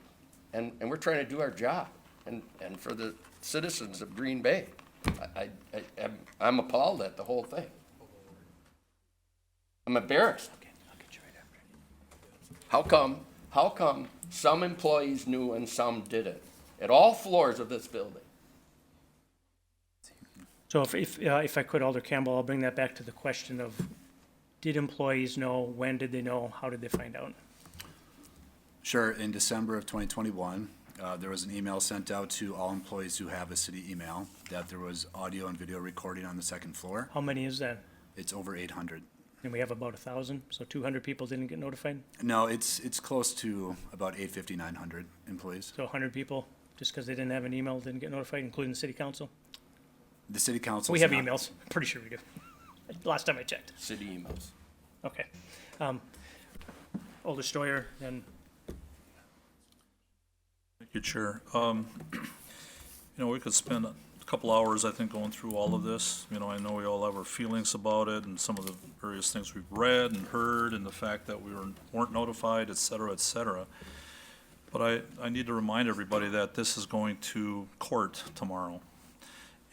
And we're trying to do our job, and for the citizens of Green Bay. I'm appalled at the whole thing. I'm embarrassed. How come some employees knew and some didn't? At all floors of this building. So if I could, Alder Campbell, I'll bring that back to the question of, did employees know, when did they know, how did they find out? Sure, in December of 2021, there was an email sent out to all employees who have a city email that there was audio and video recording on the second floor. How many is that? It's over 800. And we have about 1,000, so 200 people didn't get notified? No, it's close to about 850, 900 employees. So 100 people, just because they didn't have an email, didn't get notified, including the city council? The city council. We have emails, pretty sure we do. Last time I checked. City emails. Okay. Alder Steuer, then Thank you, Chair. We could spend a couple hours, I think, going through all of this. I know we all have our feelings about it and some of the various things we've read and heard and the fact that we weren't notified, et cetera, et cetera. But I need to remind everybody that this is going to court tomorrow.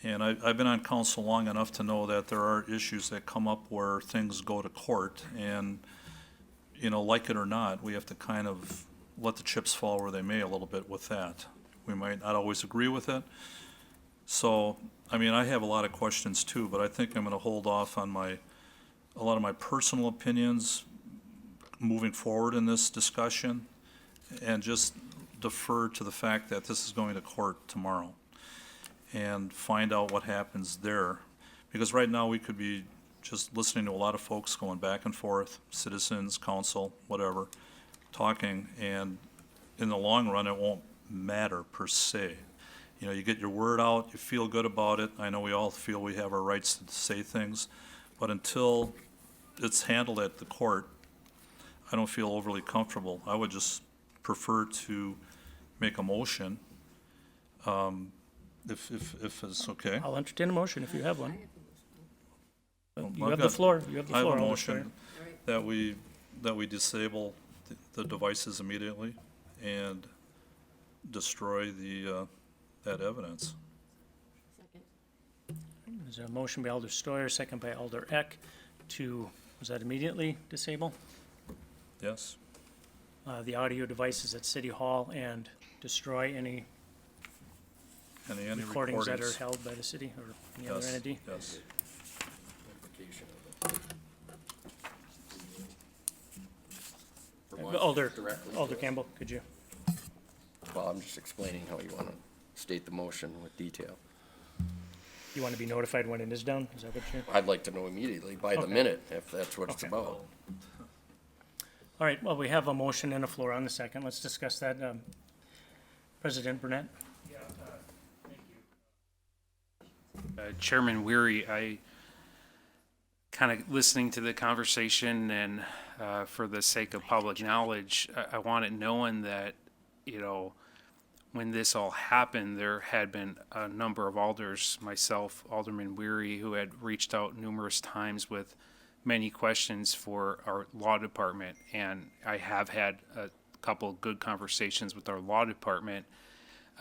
And I've been on council long enough to know that there are issues that come up where things go to court, and, like it or not, we have to kind of let the chips fall where they may a little bit with that. We might not always agree with it. So, I have a lot of questions too, but I think I'm gonna hold off on a lot of my personal opinions moving forward in this discussion, and just defer to the fact that this is going to court tomorrow, and find out what happens there. Because right now, we could be just listening to a lot of folks going back and forth, citizens, council, whatever, talking, and in the long run, it won't matter per se. You get your word out, you feel good about it. I know we all feel we have our rights to say things, but until it's handled at the court, I don't feel overly comfortable. I would just prefer to make a motion, if it's okay. I'll entertain a motion if you have one. You I've have the got- floor. You have the I have floor, a Alder motion that we disable the devices immediately and destroy that evidence. There's a motion by Alder Steuer, second by Alder Eck to, was that immediately disable? Yes. The audio devices at City Hall and destroy any Any recordings that are held by the city or any other Yes, entity? Yes. Alder Directly to us. Campbell, could you? Well, I'm just explaining how you wanna state the motion with detail. You want to be notified when it is done? Is that what you're? I'd like to know immediately, by the Okay. minute, if that's what it's Okay. about. All right, well, we have a motion and a floor on the second. Let's discuss that. President Burnett? Chairman Weary, I kind of listening to the conversation, and for the sake of public knowledge, I want it known that, when this all happened, there had been a number of alders, myself, Alderman Weary, who had reached out numerous times with many questions for our law department. And I have had a couple of good conversations with our law department.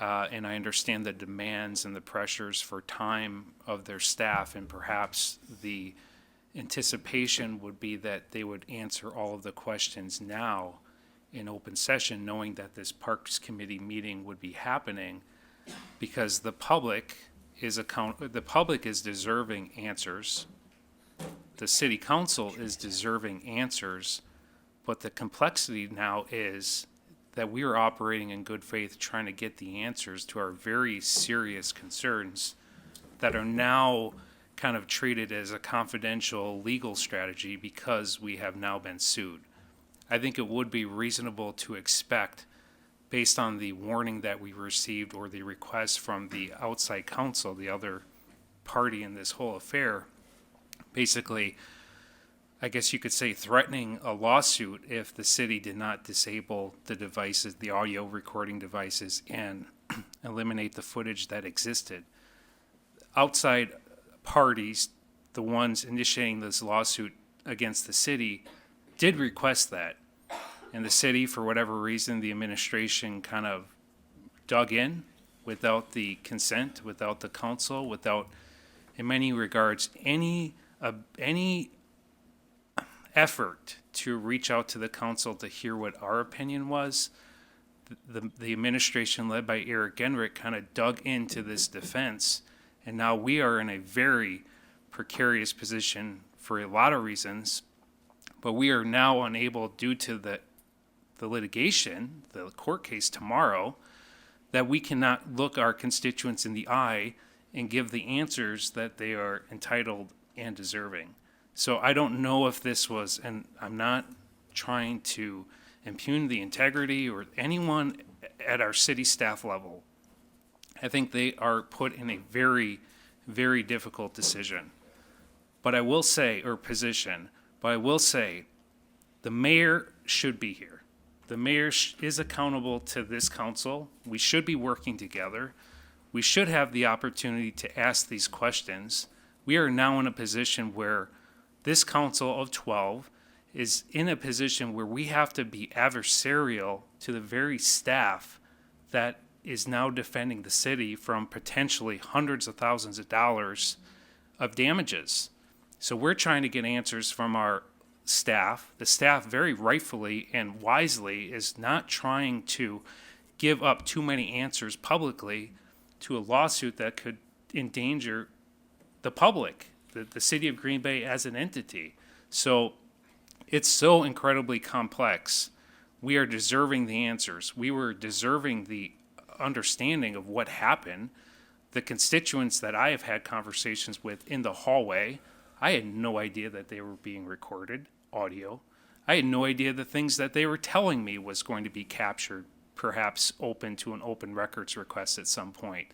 And I understand the demands and the pressures for time of their staff, and perhaps the anticipation would be that they would answer all of the questions now in open session, knowing that this Parks Committee meeting would be happening, because the public is deserving answers. The city council is deserving answers, but the complexity now is that we are operating in good faith, trying to get the answers to our very serious concerns that are now kind of treated as a confidential legal strategy because we have now been sued. I think it would be reasonable to expect, based on the warning that we received or the request from the outside counsel, the other party in this whole affair, basically, I guess you could say threatening a lawsuit if the city did not disable the devices, the audio recording devices, and eliminate the footage that existed. Outside parties, the ones initiating this lawsuit against the city, did request that. And the city, for whatever reason, the administration kind of dug in without the consent, without the council, without, in many regards, any effort to reach out to the council to hear what our opinion was. The administration led by Eric Genrich kind of dug into this defense, and now we are in a very precarious position for a lot of reasons, but we are now unable, due to the litigation, the court case tomorrow, that we cannot look our constituents in the eye and give the answers that they are entitled and deserving. So I don't know if this was, and I'm not trying to impugn the integrity or anyone at our city staff level. I think they are put in a very, very difficult decision. But I will say, or position, but I will say, the mayor should be here. The mayor is accountable to this council. We should be working together. We should have the opportunity to ask these questions. We are now in a position where this council of 12 is in a position where we have to be adversarial to the very staff that is now defending the city from potentially hundreds of thousands of dollars of damages. So we're trying to get answers from our staff. The staff very rightfully and wisely is not trying to give up too many answers publicly to a lawsuit that could endanger the public, the city of Green Bay as an entity. So it's so incredibly complex. We are deserving the answers. We were deserving the understanding of what happened. The constituents that I have had conversations with in the hallway, I had no idea that they were being recorded, audio. I had no idea the things that they were telling me was going to be captured, perhaps open to an open records request at some point.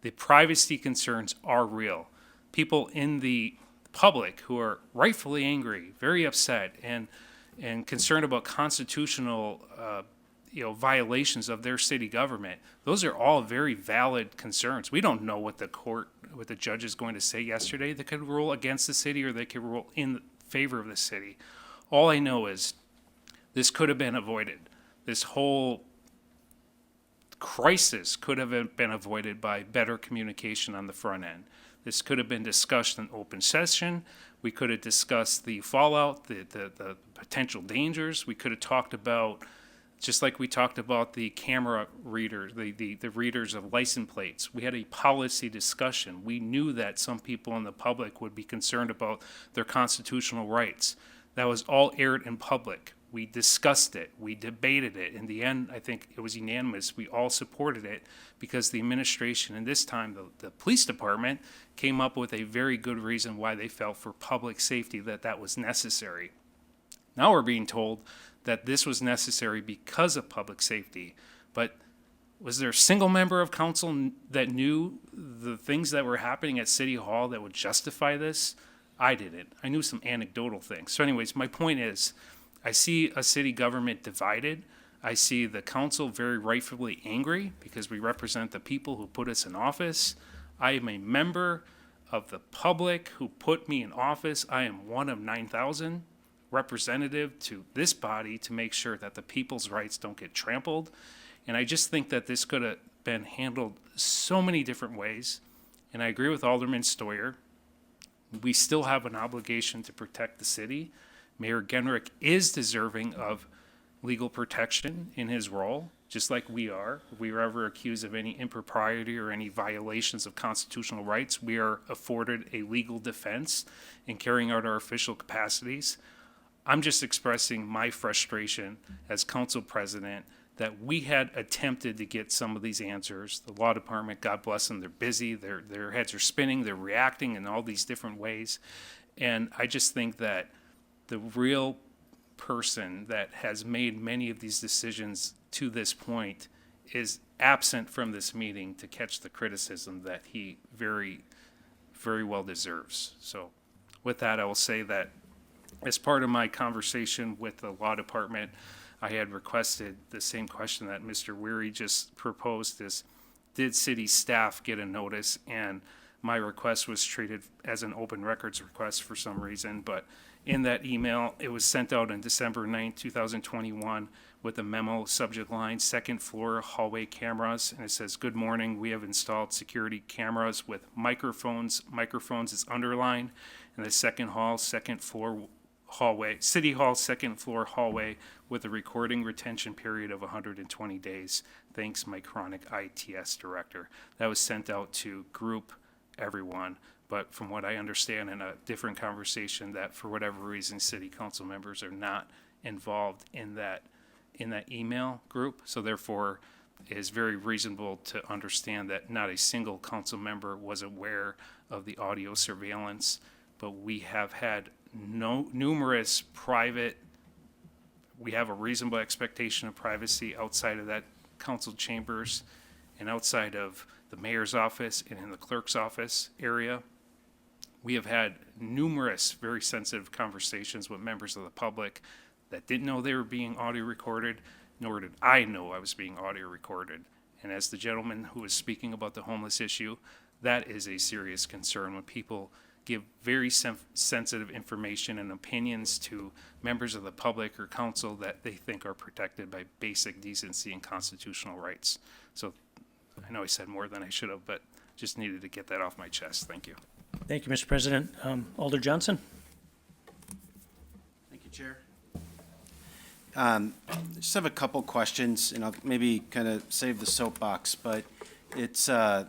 The privacy concerns are real. People in the public who are rightfully angry, very upset, and concerned about constitutional violations of their city government. Those are all very valid concerns. We don't know what the judge is going to say yesterday. They could rule against the city or they could rule in favor of the city. All I know is this could have been avoided. This whole crisis could have been avoided by better communication on the front end. This could have been discussed in open session. We could have discussed the fallout, the potential dangers. We could have talked about, just like we talked about the camera readers, the readers of license plates. We had a policy discussion. We knew that some people in the public would be concerned about their constitutional rights. That was all aired in public. We discussed it. We debated it. In the end, I think it was unanimous. We all supported it because the administration, and this time the police department, came up with a very good reason why they felt for public safety that was necessary. Now we're being told that this was necessary because of public safety. But was there a single member of council that knew the things that were happening at City Hall that would justify this? I didn't. I knew some anecdotal things. So anyways, my point is, I see a city government divided. I see the council very rightfully angry because we represent the people who put us in office. I am a member of the public who put me in office. I am one of 9,000 representative to this body to make sure that the people's rights don't get trampled. And I just think that this could have been handled so many different ways. And I agree with Alderman Stoyer. We still have an obligation to protect the city. Mayor Genrich is deserving of legal protection in his role, just like we are. If we are ever accused of any impropriety or any violations of constitutional rights, we are afforded a legal defense in carrying out our official capacities. I'm just expressing my frustration as council president that we had attempted to get some of these answers. The law department, God bless them, they're busy, their heads are spinning, they're reacting in all these different ways. And I just think that the real person that has made many of these decisions to this point is absent from this meeting to catch the criticism that he very, very well deserves. So with that, I will say that as part of my conversation with the law department, I had requested the same question that Mr. Weary just proposed, is did city staff get a notice? And my request was treated as an open records request for some reason, but in that email, it was sent out on December 9th, 2021, with a memo subject line, second floor hallway cameras, and it says, "Good morning, we have installed security cameras with microphones." Microphones is underlined, and the second floor hallway, City Hall second floor hallway with a recording retention period of 120 days. Thanks, my chronic ITS director. That was sent out to group everyone, but from what I understand in a different conversation, that for whatever reason, city council members are not involved in that email group. So therefore, it is very reasonable to understand that not a single council member was aware of the audio surveillance, but we have had numerous private, we have a reasonable expectation of privacy outside of that council chambers and outside of the mayor's office and in the clerk's office area. We have had numerous very sensitive conversations with members of the public that didn't know they were being audio recorded, nor did I know I was being audio recorded. And as the gentleman who was speaking about the homeless issue, that is a serious concern when people give very sensitive information and opinions to members of the public or council that they think are protected by basic decency and constitutional rights. So I know I said more than I should have, but just needed to get that off my chest. Thank you. Thank you, Mr. President. Alder Johnson? Thank you, Chair. Just have a couple questions, and I'll maybe kind of save the soapbox, but it's, and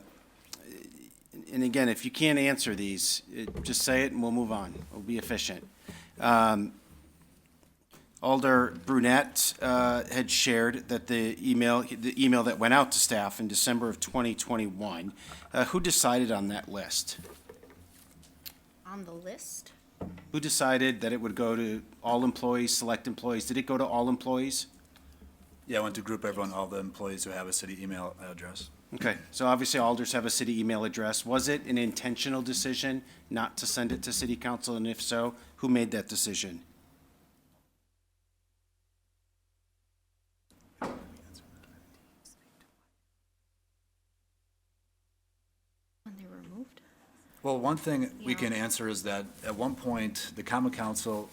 again, if you can't answer these, just say it and we'll move on. We'll be efficient. Alder Brunette had shared that the email that went out to staff in December of 2021, who decided on that list? On the list? Who decided that it would go to all employees, select employees? Did it go to all employees? Yeah, I went to group everyone, all the employees who have a city email address. Okay, so obviously alders have a city email address. Was it an intentional decision not to send it to city council? And if so, who made that decision? When they were removed? Well, one thing we can answer is that at one point, the common council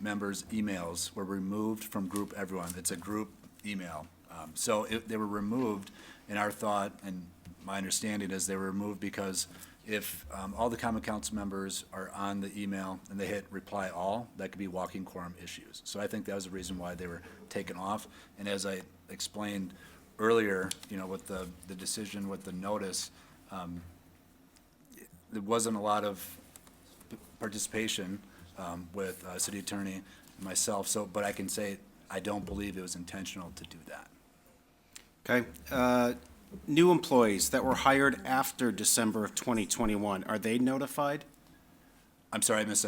members' emails were removed from group everyone. It's a group email. So they were removed, and our thought and my understanding is they were removed because if all the common council members are on the email and they hit reply all, that could be walking quorum issues. So I think that was the reason why they were taken off. And as I explained earlier, you know, with the decision with the notice, there wasn't a lot of participation with city attorney and myself. So, but I can say I don't believe it was intentional to do that. Okay. New employees that were hired after December of 2021, are they notified? I'm sorry, I missed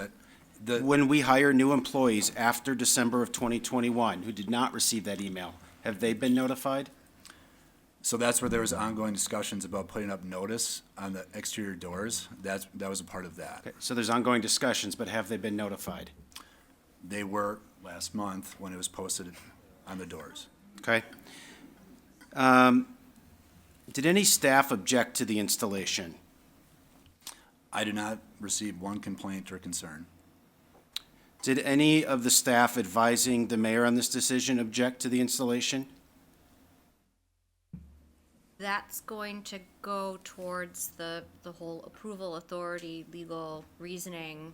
that. When we hire new employees after December of 2021 who did not receive that email, have they been notified? So that's where there was ongoing discussions about putting up notice on the exterior doors. That was a part of that. Okay, so there's ongoing discussions, but have they been notified? They were last month when it was posted on the doors. Okay. Did any staff object to the installation? I did not receive one complaint or concern. Did any of the staff advising the mayor on this decision object to the installation? That's going to go towards the whole approval authority, legal reasoning,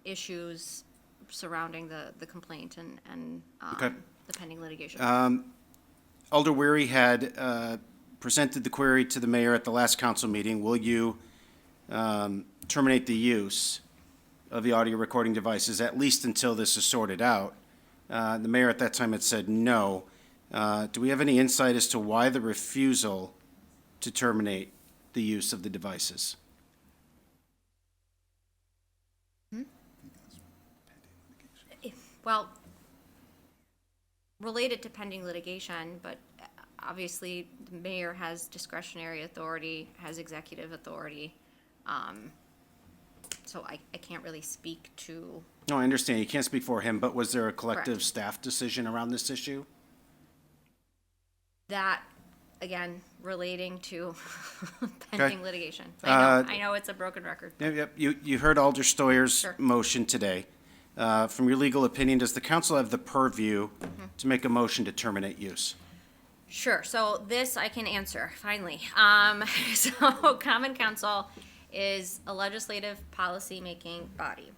issues surrounding the complaint and Okay. the pending litigation. Alder Weary had presented the query to the mayor at the last council meeting. Will you terminate the use of the audio recording devices, at least until this is sorted out? The mayor at that time had said no. Do we have any insight as to why the refusal to terminate the use of the devices? Well, related to pending litigation, but obviously the mayor has discretionary authority, has executive authority. So I can't really speak to. No, I understand. You can't speak for him, but was there a collective Correct. staff decision around this issue? That again, relating to pending litigation. I know it's a broken record. Yep, you heard Alder Steuer's Sure. motion today. From your legal opinion, does the council have the purview to make a motion to terminate use? Sure, so this I can answer, finally. So Common Council is a legislative policy-making body.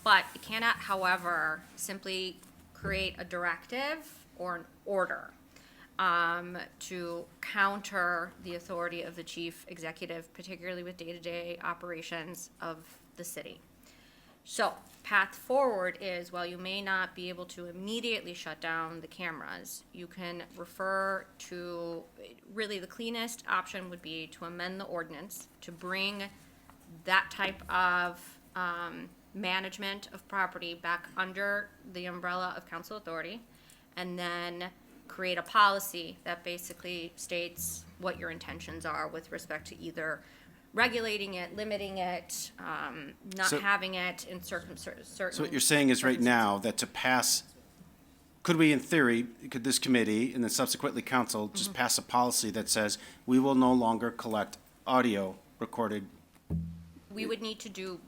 But it cannot, however, simply create a directive or an order to counter the authority of the chief executive, particularly with day-to-day operations of the city. So, path forward is, while you may not be able to immediately shut down the cameras, you can refer to, really the cleanest option would be to amend the ordinance to bring that type of management of property back under the umbrella of council authority, and then create a policy that basically states what your intentions are with respect to either regulating it, limiting it, not So- having it in certain. So what you're saying is right now that to pass, could we in theory, could this committee and then subsequently council just pass a policy that says we will no longer collect audio recorded? We would need to do,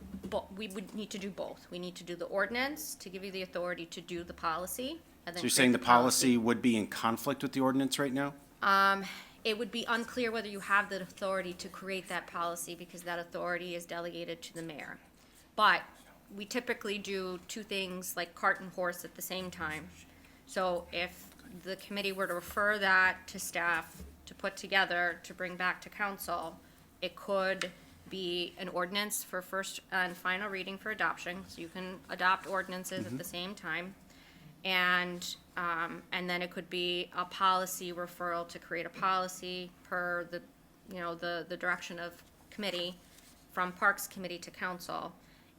we would need to do both. We need to do the ordinance to give you the authority to do the policy, and then So you're create saying the policy would be in conflict with the ordinance right now? It would be unclear whether you have the authority to create that policy, because that authority is delegated to the mayor. But we typically do two things like cart and horse at the same time. So if the committee were to refer that to staff to put together, to bring back to council, it could be an ordinance for first and final reading for adoption, so you can adopt ordinances at the same time. And then it could be a policy referral to create a policy per the, the direction of committee, from Parks Committee to council.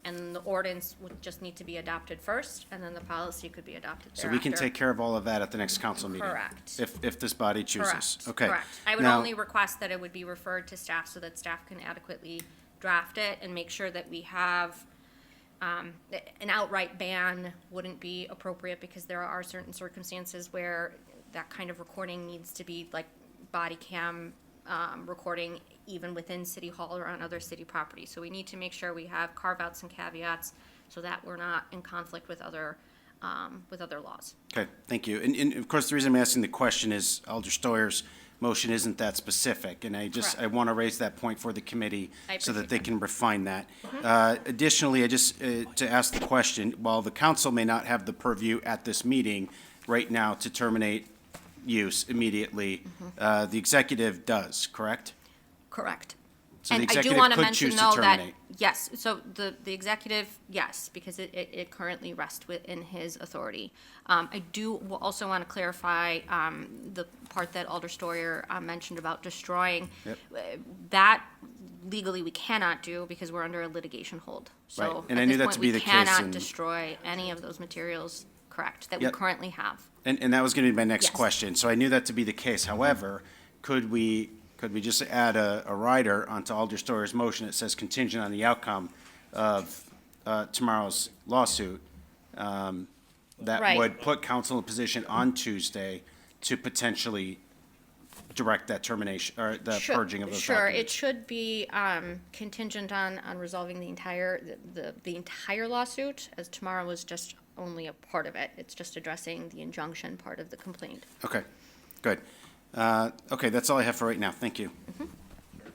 And the ordinance would just need to be adopted first, and then the policy could be adopted So thereafter. we can take care of all of that at the next council meeting? Correct. If this body chooses? Correct. Okay. Correct. I would Now- only request that it would be referred to staff so that staff can adequately draft it and make sure that we have, an outright ban wouldn't be appropriate, because there are certain circumstances where that kind of recording needs to be like body cam, recording even within City Hall or on other city property. So we need to make sure we have carve-outs and caveats so that we're not in conflict with other laws. Okay, thank you. And of course, the reason I'm asking the question is Alder Steuer's motion isn't that specific, and I want to raise that point for the committee I so that appreciate they can refine that. Additionally, to ask the question, while the council may not have the purview at this meeting right now to terminate use immediately, the executive does, correct? Correct. So the And I do executive want to could mention choose to though that, terminate. yes, so the executive, yes, because it currently rests within his authority. I do also want to clarify, the part that Alder Steuer mentioned about destroying. Yep. That legally we cannot do because we're under a litigation hold. Right, So and at I knew this that point, to be we the case cannot and- destroy any of those materials, correct, that we Yep. currently have. And that was going to be my next Yes. question. So I knew that to be the case. However, could we just add a rider onto Alder Steuer's motion that says contingent on the outcome of tomorrow's lawsuit? That Right. would put council in a position on Tuesday to potentially direct that termination, or the Sure- purging of those Sure, it documents. should be contingent on resolving the entire lawsuit, as tomorrow was just only a part of it. It's just addressing the injunction part of the complaint. Okay, good. Okay, that's all I have for right now. Thank you.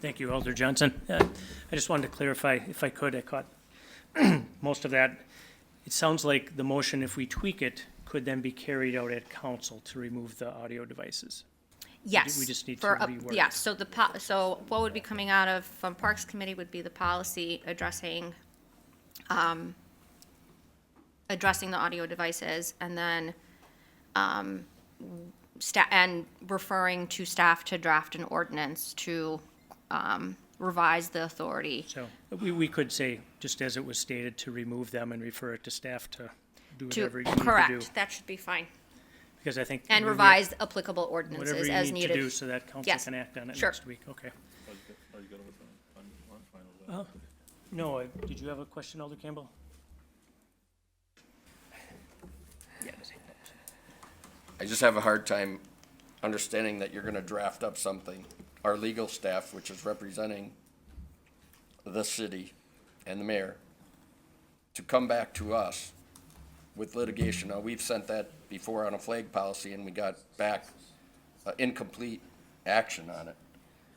Thank you, Alder Johnson. I just wanted to clarify, if I could, I caught most of that. It sounds like the motion, if we tweak it, could then be carried out at council to remove the audio devices. Yes. We just need to for reword it. yes, so so what would be coming out of, from Parks Committee would be the policy addressing, addressing the audio devices, and then, and referring to staff to draft an ordinance to, revise the authority. So we could say, just as it was stated, to remove them and refer it to staff to do To, whatever you need to do. correct, that should be fine. Because I think. And we- revise applicable ordinances Whatever as you need needed. to do so that council Yes. can act on it Sure. next week, okay. No, did you have a question, Alder Campbell? I just have a hard time understanding that you're gonna draft up something, our legal staff, which is representing the city and the mayor, to come back to us with litigation. Now, we've sent that before on a flag policy, and we got back incomplete action on it.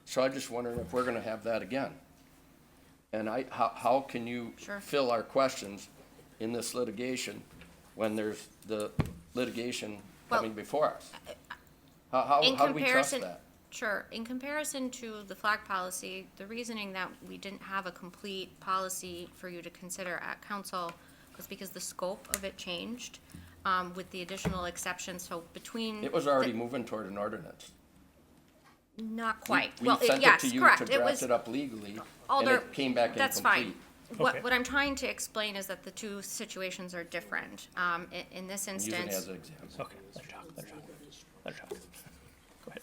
So I just wondering if we're gonna have that again. And how can you fill our questions in this litigation when there's the litigation coming before us? How do we trust that? Sure. In comparison to the flag policy, the reasoning that we didn't have a complete policy for you to consider at council was because the scope of it changed, with the additional exceptions, so between. It was already moving toward an ordinance. Not quite. We Well, sent it yes, to you correct. to It draft was, it up legally, and Alder, it came back incomplete. that's fine. Okay. What I'm trying to explain is that the two situations are different. In this I'm using it instance. as an example. Okay, let her talk, let her talk, let her talk. Go ahead.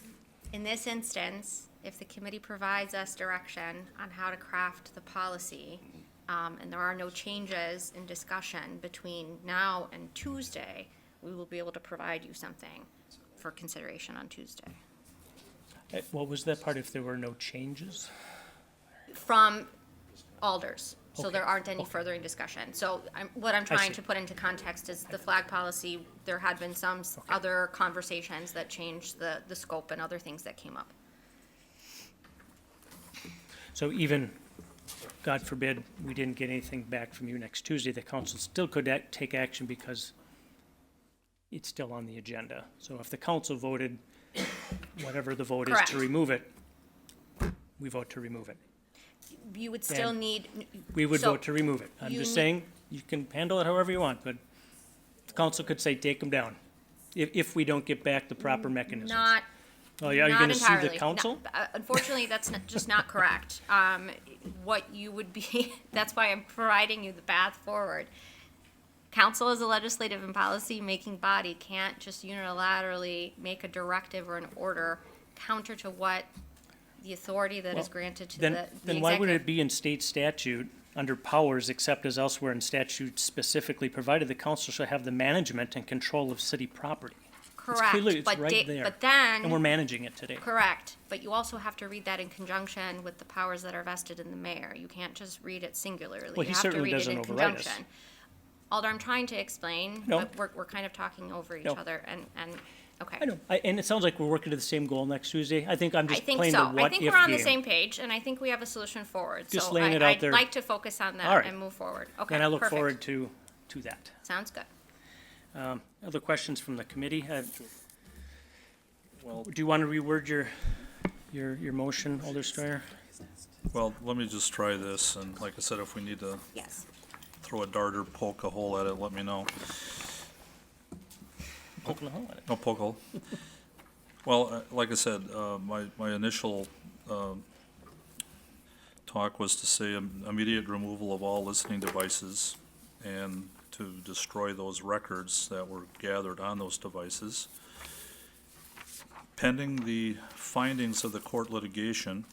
In this instance, if the committee provides us direction on how to craft the policy, and there are no changes in discussion between now and Tuesday, we will be able to provide you something for consideration on Tuesday. What was that part, if there were no changes? From alders, so Okay. there aren't any furthering discussion. So what I'm I trying see. to put into context is the flag policy, there had been some other conversations that changed the scope and other things that came up. So even, God forbid, we didn't get anything back from you next Tuesday, the council still could take action because it's still on the agenda. So if the council voted, whatever the vote is Correct. to remove it, we vote to remove it. You would still And need. We would so vote to remove it. I'm you just need- saying, you can handle it however you want, but the council could say, take them down, if we don't get back the proper mechanisms. Not. Oh, yeah, are you not gonna sue the entirely. No, council? Unfortunately, that's just not correct. What you would be, that's why I'm providing you the path forward. Council as a legislative and policy-making body can't just unilaterally make a directive or an order counter to what the authority that is Well, granted to Then, the then why would executive. it be in state statute, under powers, except as elsewhere in statute specifically provided, the council shall have the management and control of city property? It's Correct, clearly- it's but right there. but then. And we're managing it today. Correct, but you also have to read that in conjunction with the powers that are vested in the mayor. You can't just read it singularly. Well, he You have to certainly read it doesn't in override us. conjunction. Alder, I'm trying to explain, No. but we're kind of talking over each No. other and, okay. I know, and it sounds like we're working to the same goal next Tuesday. I think I'm I just think playing the so. I what think if we're on the game. same page, and I think we have a solution forward. Just So laying it out I'd there. like to focus on All that right. and move forward. Okay, And I look perfect. forward to that. Sounds good. Other questions from the committee? Well, Do you want to reword your motion, Alder Steuer? well, let me just try this, and like I said, if we need to Yes. throw a dart or poke a hole at it, let me know. Poking a hole at it. No poke hole. Well, like I said, my initial talk was to say immediate removal of all listening devices and to destroy those records that were gathered on those devices. Pending the findings of the court litigation,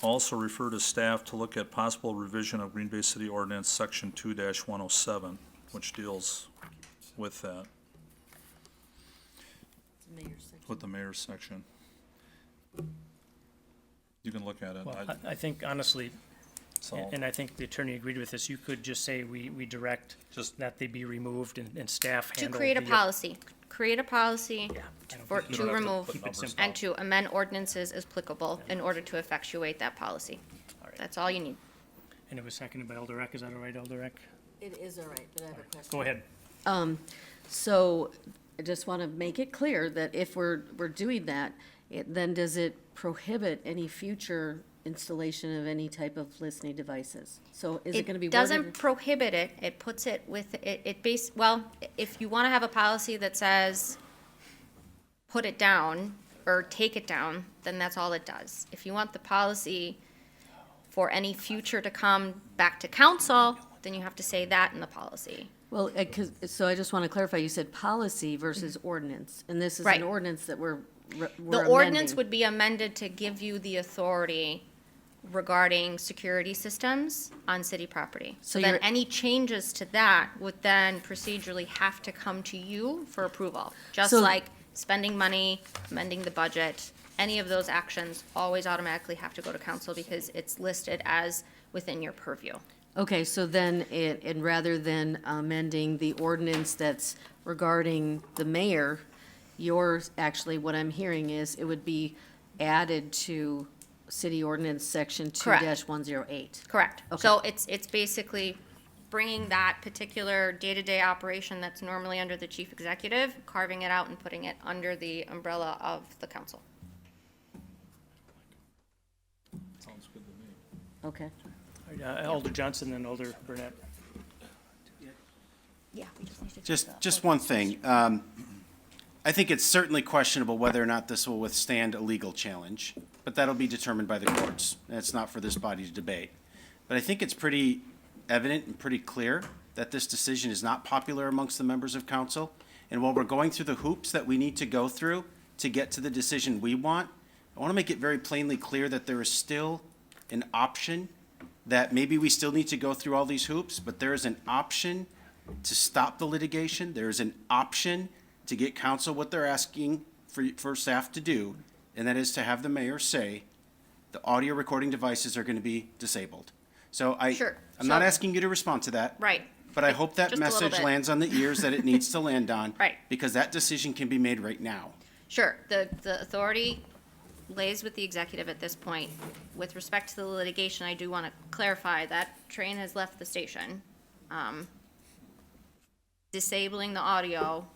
also refer to staff to look at possible revision of Green Bay City Ordinance Section 2-107, which deals with that, with the mayor's section. You can look at it. Well, I think honestly, So- and I think the attorney agreed with this, you could just say we direct Just- that they be removed and staff To handle create a the- policy, create a policy for, You to don't have to remove put numbers and to amend ordinances as applicable in order to effectuate that policy. That's all you need. And it was seconded by Alder Eck. Is that all right, Alder Eck? It is all right, but I have a question. Go ahead. So I just want to make it clear that if we're doing that, then does it prohibit any future installation of any type of listening devices? So is it going to be It doesn't worded? prohibit it, it puts it with, well, if you want to have a policy that says, put it down, or take it down, then that's all it does. If you want the policy for any future to come back to council, then you have to say that in the policy. Well, so I just want to clarify, you said policy versus ordinance, and this is Right. an ordinance that we're The ordinance amending. would be amended to give you the authority regarding security systems on city property. So So then you're- any changes to that would then procedurally have to come to you for approval, just So- like spending money, amending the budget, any of those actions always automatically have to go to council because it's listed as within your purview. Okay, so then, and rather than amending the ordinance that's regarding the mayor, yours, actually, what I'm hearing is it would be added to city ordinance section Correct. 2-108. Correct. Okay. So it's basically bringing that particular day-to-day operation that's normally under the chief executive, carving it out and putting it under the umbrella of the council. Sounds good to me. Okay. Alder Johnson, then Alder Burnett. Yeah, we just need to. do the Just one thing. I think it's certainly questionable whether or not this will withstand a legal challenge, but that'll be determined by the courts. And it's not for this body to debate. But I think it's pretty evident and pretty clear that this decision is not popular amongst the members of council. And while we're going through the hoops that we need to go through to get to the decision we want, I want to make it very plainly clear that there is still an option, that maybe we still need to go through all these hoops, but there is an option to stop the litigation. There is an option to get council what they're asking for staff to do, and that is to have the mayor say the audio recording devices are going to be disabled. So Sure. I'm not So- asking you to respond to that. Right. But I hope that Just a little message bit. lands on the ears that it needs to land on. Right. Because that decision can be made right now. Sure, the authority lays with the executive at this point. With respect to the litigation, I do want to clarify that train has left the station. Disabling the audio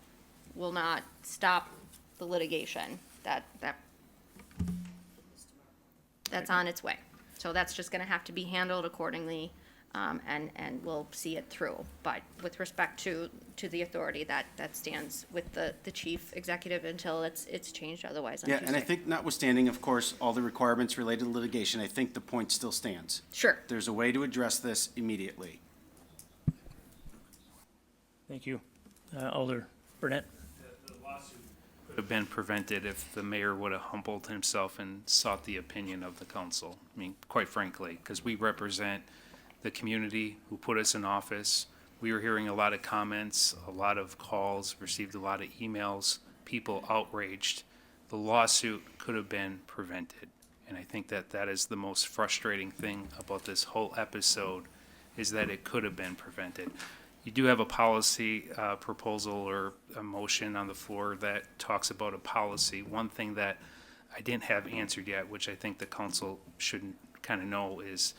will not stop the litigation. That's on its way. So that's just gonna have to be handled accordingly, and we'll see it through. But with respect to the authority, that stands with the chief executive until it's changed otherwise on Yeah, Tuesday. and I think notwithstanding, of course, all the requirements related to litigation, I think the point still stands. Sure. There's a way to address this immediately. Thank you. Alder Burnett. Could have been prevented if the mayor would have humbled himself and sought the opinion of the council. I mean, quite frankly, because we represent the community who put us in office. We were hearing a lot of comments, a lot of calls, received a lot of emails, people outraged. The lawsuit could have been prevented. And I think that that is the most frustrating thing about this whole episode, is that it could have been prevented. You do have a policy proposal or a motion on the floor that talks about a policy. One thing that I didn't have answered yet, which I think the council should kind of know, is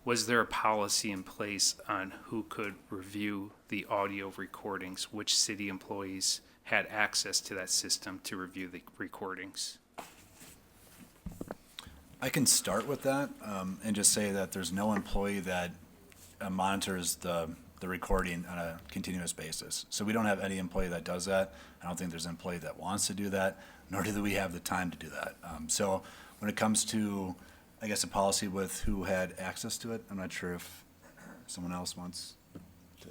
was there a policy in place on who could review the audio recordings? Which city employees had access to that system to review the recordings? I can start with that and just say that there's no employee that monitors the recording on a continuous basis. So we don't have any employee that does that. I don't think there's an employee that wants to do that, nor do we have the time to do that. So when it comes to, I guess, a policy with who had access to it, I'm not sure if someone else wants to.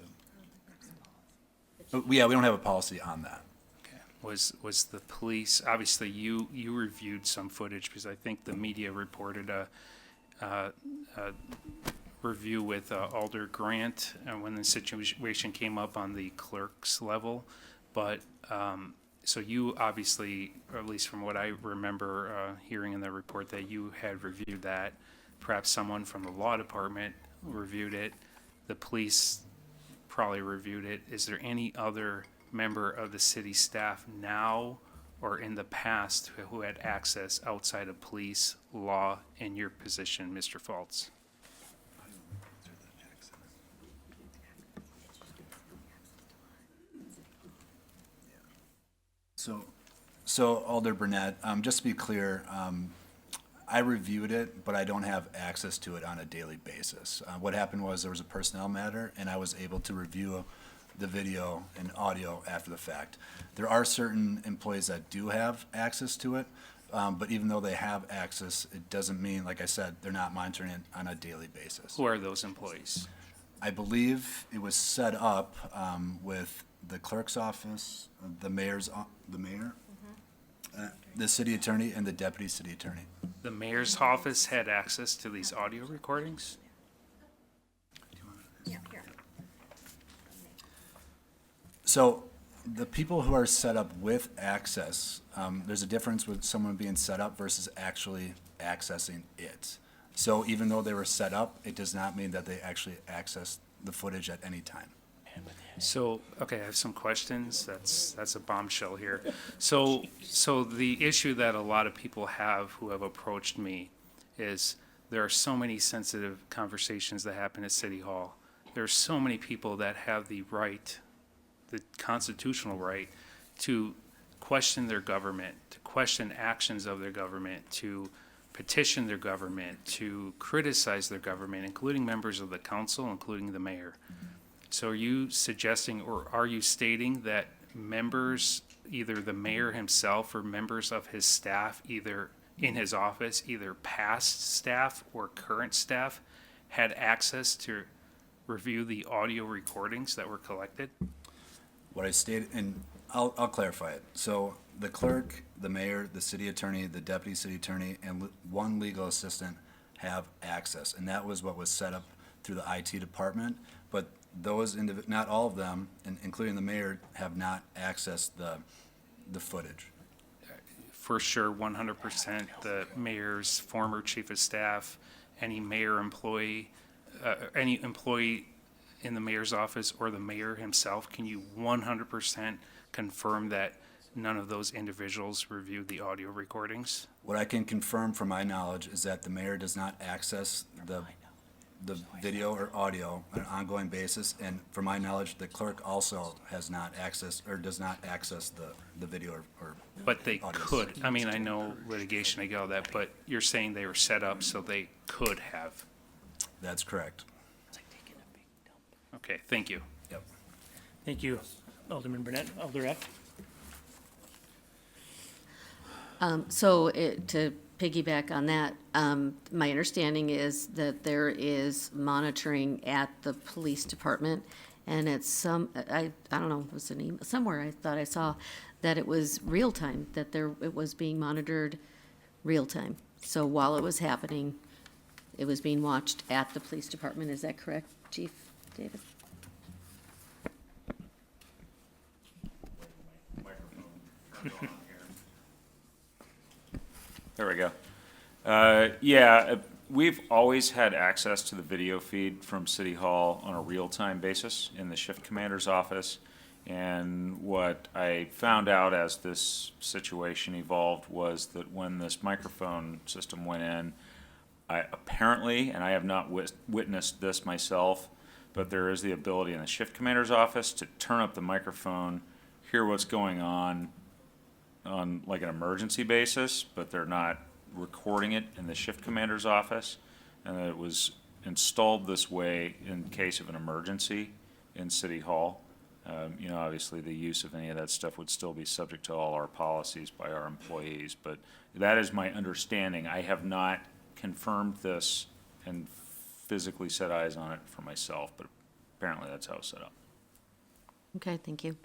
Yeah, we don't have a policy on that. Was the police, obviously you reviewed some footage, because I think the media reported a review with Alder Grant when the situation came up on the clerk's level. But, so you obviously, or at least from what I remember hearing in the report, that you had reviewed that. Perhaps someone from the law department reviewed it. The police probably reviewed it. Is there any other member of the city staff now or in the past who had access outside of police, law, in your position, Mr. Fultz? So Alder Burnett, just to be clear, I reviewed it, but I don't have access to it on a daily basis. What happened was there was a personnel matter, and I was able to review the video and audio after the fact. There are certain employees that do have access to it, but even though they have access, it doesn't mean, like I said, they're not monitoring it on a daily basis. Who are those employees? I believe it was set up with the clerk's office, the mayor, the city attorney, and the deputy city attorney. The mayor's office had access to these audio recordings? Yeah, here. So The people who are set up with access, there's a difference with someone being set up versus actually accessing it. So even though they were set up, it does not mean that they actually access the footage at any time. So, okay, I have some questions. That's a bombshell here. So the issue that a lot of people have who have approached me is there are so many sensitive conversations that happen at City Hall. There are so many people that have the right, the constitutional right, to question their government, to question actions of their government, to petition their government, to criticize their government, including members of the council, including the mayor. So are you suggesting, or are you stating that members, either the mayor himself or members of his staff, either in his office, either past staff or current staff, had access to review the audio recordings that were collected? What I stated, and I'll clarify it. So the clerk, the mayor, the city attorney, the deputy city attorney, and one legal assistant have access. And that was what was set up through the IT department. But those, not all of them, and including the mayor, have not accessed the footage. For sure, 100%, the mayor's former chief of staff, any mayor employee, any employee in the mayor's office or the mayor himself, can you 100% confirm that none of those individuals reviewed the audio recordings? What I can confirm from my knowledge is that the mayor does not access the video or audio on an ongoing basis, and from my knowledge, the clerk also has not accessed, or does not access the video or But they audios. could. I mean, I know litigation, I get all that, but you're saying they were set up so they could have. That's correct. Okay, thank you. Yep. Thank you, Alderman Burnett. Alder Eck? To piggyback on that, my understanding is that there is monitoring at the police department, and it's I don't know, it was an email, somewhere I thought I saw that it was real time, that it was being monitored real time. So while it was happening, it was being watched at the police department. Is that correct, Chief David? There we go. Yeah, we've always had access to the video feed from City Hall on a real-time basis in the shift commander's office. And what I found out as this situation evolved was that when this microphone system went in, apparently, and I have not witnessed this myself, but there is the ability in the shift commander's office to turn up the microphone, hear what's going on like an emergency basis, but they're not recording it in the shift commander's office. And it was installed this way in case of an emergency in City Hall. You know, obviously the use of any of that stuff would still be subject to all our policies by our employees, but that is my understanding. I have not confirmed this and physically set eyes on it for myself, but apparently that's how it's set up. Okay, thank you.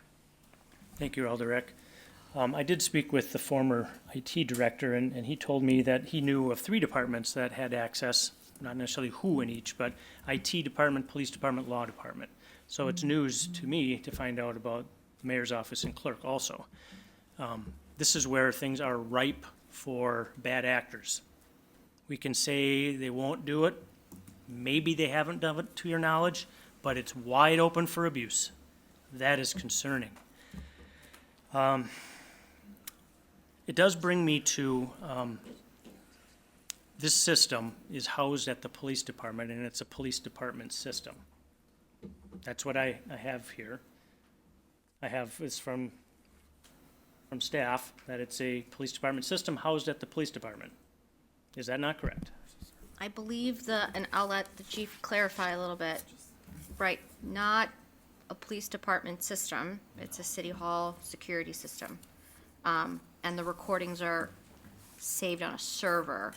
Thank you, Alder Eck. I did speak with the former IT director, and he told me that he knew of 3 departments that had access, not necessarily who in each, but IT department, police department, law department. So it's news to me to find out about the mayor's office and clerk also. This is where things are ripe for bad actors. We can say they won't do it. Maybe they haven't done it to your knowledge, but it's wide open for abuse. That is concerning. It does bring me to, this system is housed at the police department, and it's a police department system. That's what I have here. I have this from staff, that it's a police department system housed at the police department. Is that not correct? I believe and I'll let the chief clarify a little bit. Right, not a police department system, it's a city hall security system. And the recordings are saved on a server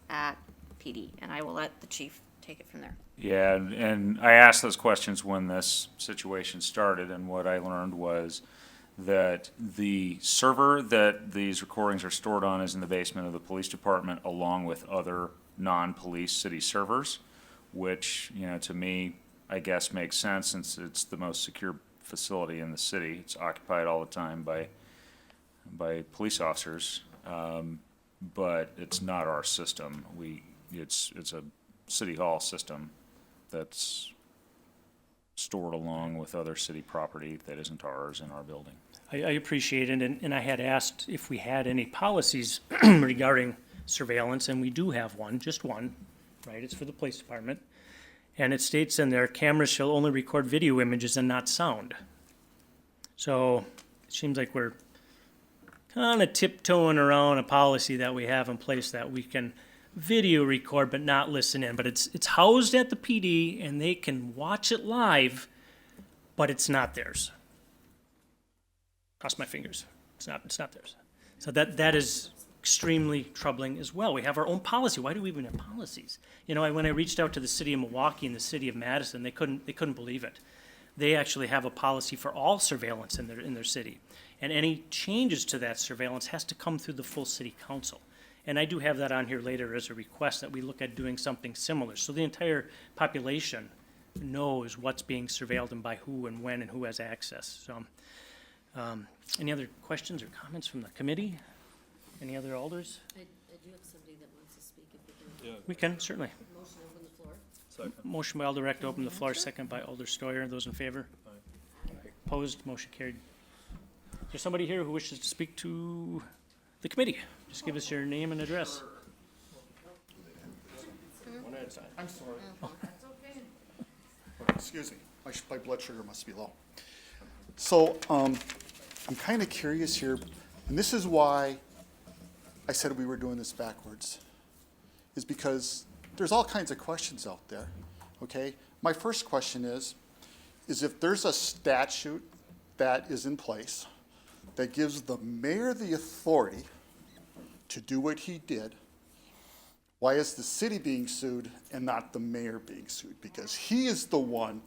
at PD, and I will let the chief take it from there. Yeah, and I asked those questions when this situation started, and what I learned was that the server that these recordings are stored on is in the basement of the police department, along with other non-police city servers, which, you know, to me, I guess makes sense since it's the most secure facility in the city. It's occupied all the time by police officers, but it's not our system. It's a city hall system that's stored along with other city property that isn't ours in our building. I appreciate it, and I had asked if we had any policies regarding surveillance, and we do have one, just one, right? It's for the police department. And it states in there, cameras shall only record video images and not sound. So it seems like we're kind of tiptoeing around a policy that we have in place that we can video record but not listen in. But it's housed at the PD and they can watch it live, but it's not theirs. Cross my fingers. It's not theirs. So that is extremely troubling as well. We have our own policy. Why do we even have policies? You know, when I reached out to the city of Milwaukee and the city of Madison, they couldn't believe it. They actually have a policy for all surveillance in their city. And any changes to that surveillance has to come through the full city council. And I do have that on here later as a request that we look at doing something similar. So the entire population knows what's being surveilled and by who and when and who has access. So, any other questions or comments from the committee? Any other alders? I do have somebody that wants to speak if we can. We can, certainly. Motion to open the floor. Second. Motion by Alder Reck to open the floor, second by Alder Stoyer. Those in favor? Opposed? Motion carried. Is there somebody here who wishes to speak to the committee? Just give us your name and address. One at a time. I'm sorry. Excuse me, my blood sugar must be low. So, I'm kind of curious here, and this is why I said we were doing this backwards, is because there's all kinds of questions out there, okay? My first question is if there's a statute that is in place that gives the mayor the authority to do what he did, why is the city being sued and not the mayor being sued? Because he is the one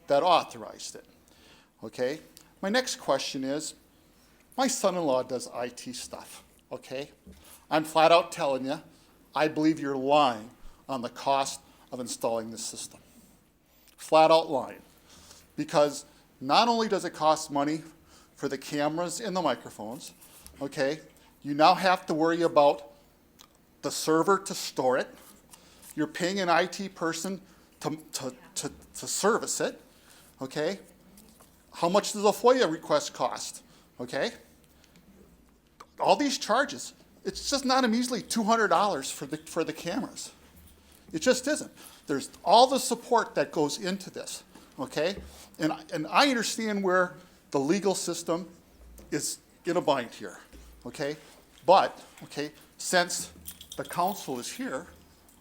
that authorized it, okay? My next question is, my son-in-law does IT stuff, okay? I'm flat out telling you, I believe you're lying on the cost of installing this system. Flat out lying. Because not only does it cost money for the cameras and the microphones, okay? You now have to worry about the server to store it. You're paying an IT person to service it, okay? How much does a FOIA request cost, okay? All these charges, it's just not a measly $200 for the cameras. It just isn't. There's all the support that goes into this, okay? And I understand where the legal system is in a bind here, okay? But, okay, since the council is here,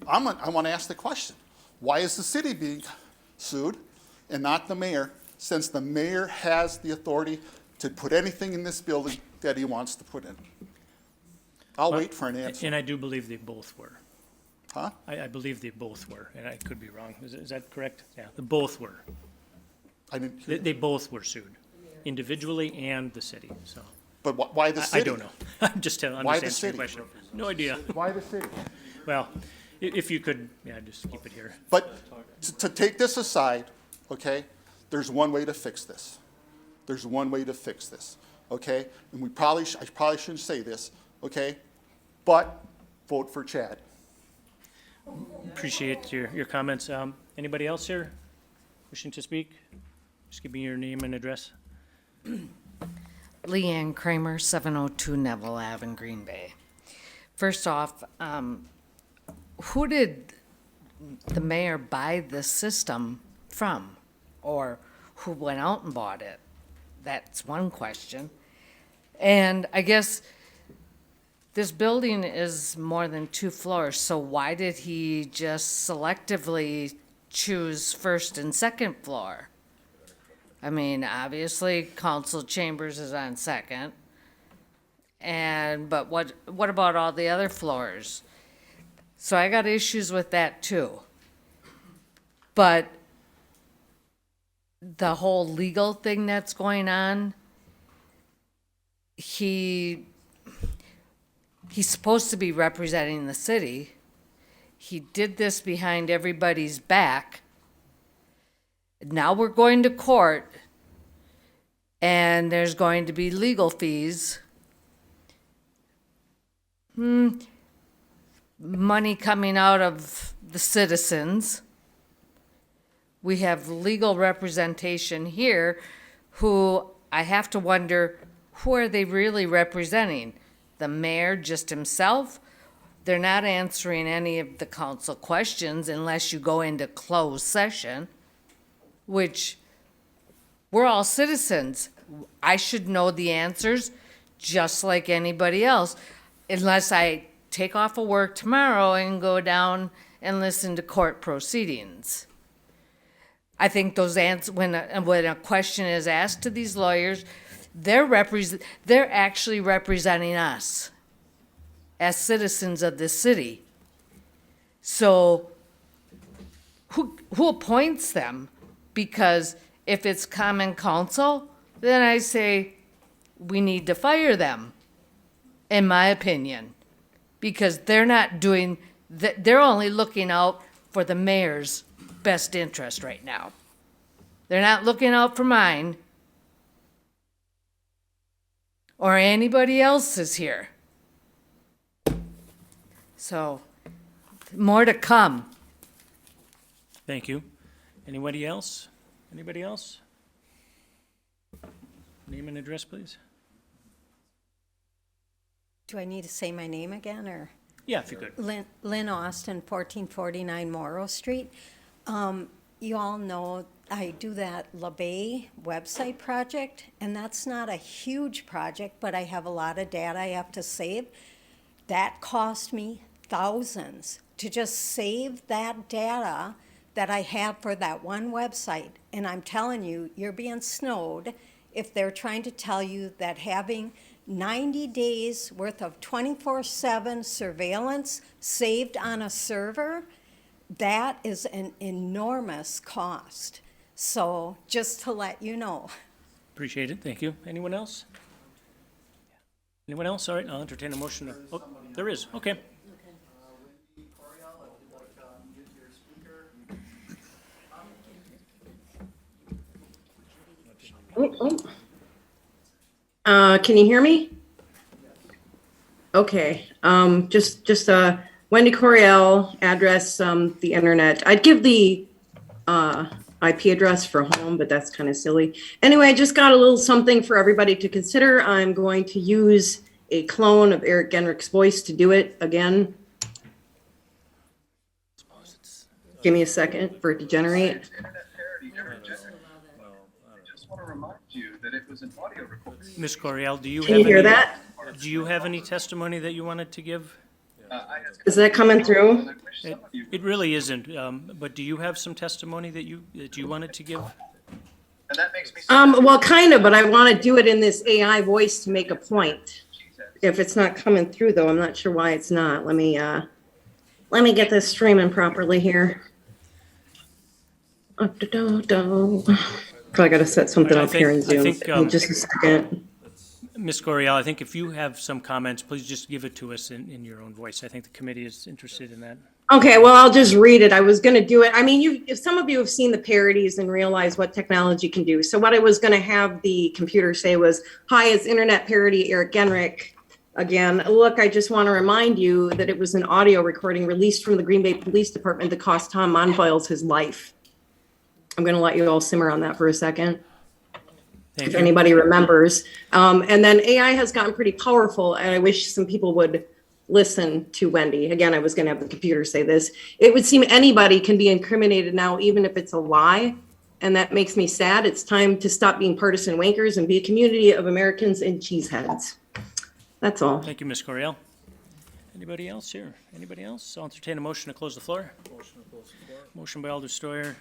I want to ask the question. Why is the city being sued and not the mayor, since the mayor has the authority to put anything in this building that he wants to put in? I'll wait for an answer. And I do believe they both were. Huh? I believe they both were, and I could be wrong. Is that correct? Yeah, they both were. I didn't hear. They both were sued, individually and the city, so. But why the city? I don't know. I'm just telling, I'm Why just the answering your city? question. No idea. Why the city? Well, if you could, yeah, just keep it here. But to take this aside, okay, there's one way to fix this. There's one way to fix this, okay? And I probably shouldn't say this, okay? But vote for Chad. Appreciate your comments. Anybody else here wishing to speak? Just give me your name and address. Leanne Kramer, 702 Neville Ave in Green Bay. First off, who did the mayor buy this system from? Or who went out and bought it? That's one question. And I guess this building is more than 2 floors, so why did he just selectively choose first and second floor? I mean, obviously, council chambers is on second. But what about all the other floors? So I got issues with that too. But the whole legal thing that's going on, he's supposed to be representing the city. He did this behind everybody's back. Now we're going to court, and there's going to be legal fees. Money coming out of the citizens. We have legal representation here who I have to wonder, who are they really representing? The mayor just himself? They're not answering any of the council questions unless you go into closed session, which we're all citizens. I should know the answers just like anybody else, unless I take off of work tomorrow and go down and listen to court proceedings. I think those answers, when a question is asked to these lawyers, they're actually representing us as citizens of this city. So who appoints them? Because if it's common council, then I say we need to fire them, in my opinion, because they're not doing, they're only looking out for the mayor's best interest right now. They're not looking out for mine or anybody else's here. So, more to come. Thank you. Anybody else? Anybody else? Name and address, please. Do I need to say my name again, or? Yeah, if you could. Lynn Austin, 1449 Morrow Street. You all know I do that LeBay website project, and that's not a huge project, but I have a lot of data I have to save. That cost me thousands to just save that data that I have for that one website. And I'm telling you, you're being snowed if they're trying to tell you that having 90 days worth of 24/7 surveillance saved on a server, that is an enormous cost. So just to let you know. Appreciate it. Thank you. Anyone else? Anyone else? All right, I'll entertain a motion to, oh, there is, okay. Can you hear me? Okay, just Wendy Coriel, address, the internet. I'd give the, IP address for home, but that's kind of silly. Anyway, I just got a little something for everybody to consider. I'm going to use a clone of Eric Genrich's voice to do it again. Give me a second for it to generate. Ms. Coriel, do you have Can you hear any- that? Do you have any testimony that you wanted to give? Is that coming through? It really isn't, but do you have some testimony that you wanted to give? Well, kind of, but I want to do it in this AI voice to make a point. If it's not coming through, though, I'm not sure why it's not. Let me get this streaming properly here. I got to set something up here in Zoom. Give me just a second. Ms. Coriel, I think if you have some comments, please just give it to us in your own voice. I think the committee is interested in that. Okay, well, I'll just read it. I was going to do it. I mean, if some of you have seen the parodies and realize what technology can do. So what I was going to have the computer say was, "Hi, it's internet parody Eric Genrich again. Look, I just want to remind you that it was an audio recording released from the Green Bay Police Department that cost Tom Monfiles his life." I'm going to let you all simmer on that for a second. If anybody remembers. And then AI has gotten pretty powerful, and I wish some people would listen to Wendy. Again, I was going to have the computer say this. It would seem anybody can be incriminated now, even if it's a lie. And that makes me sad. It's time to stop being partisan wankers and be a community of Americans and cheeseheads. That's all. Thank you, Ms. Coriel. Anybody else here? Anybody else? I'll entertain a motion to close the floor. Motion by Alder Steuer.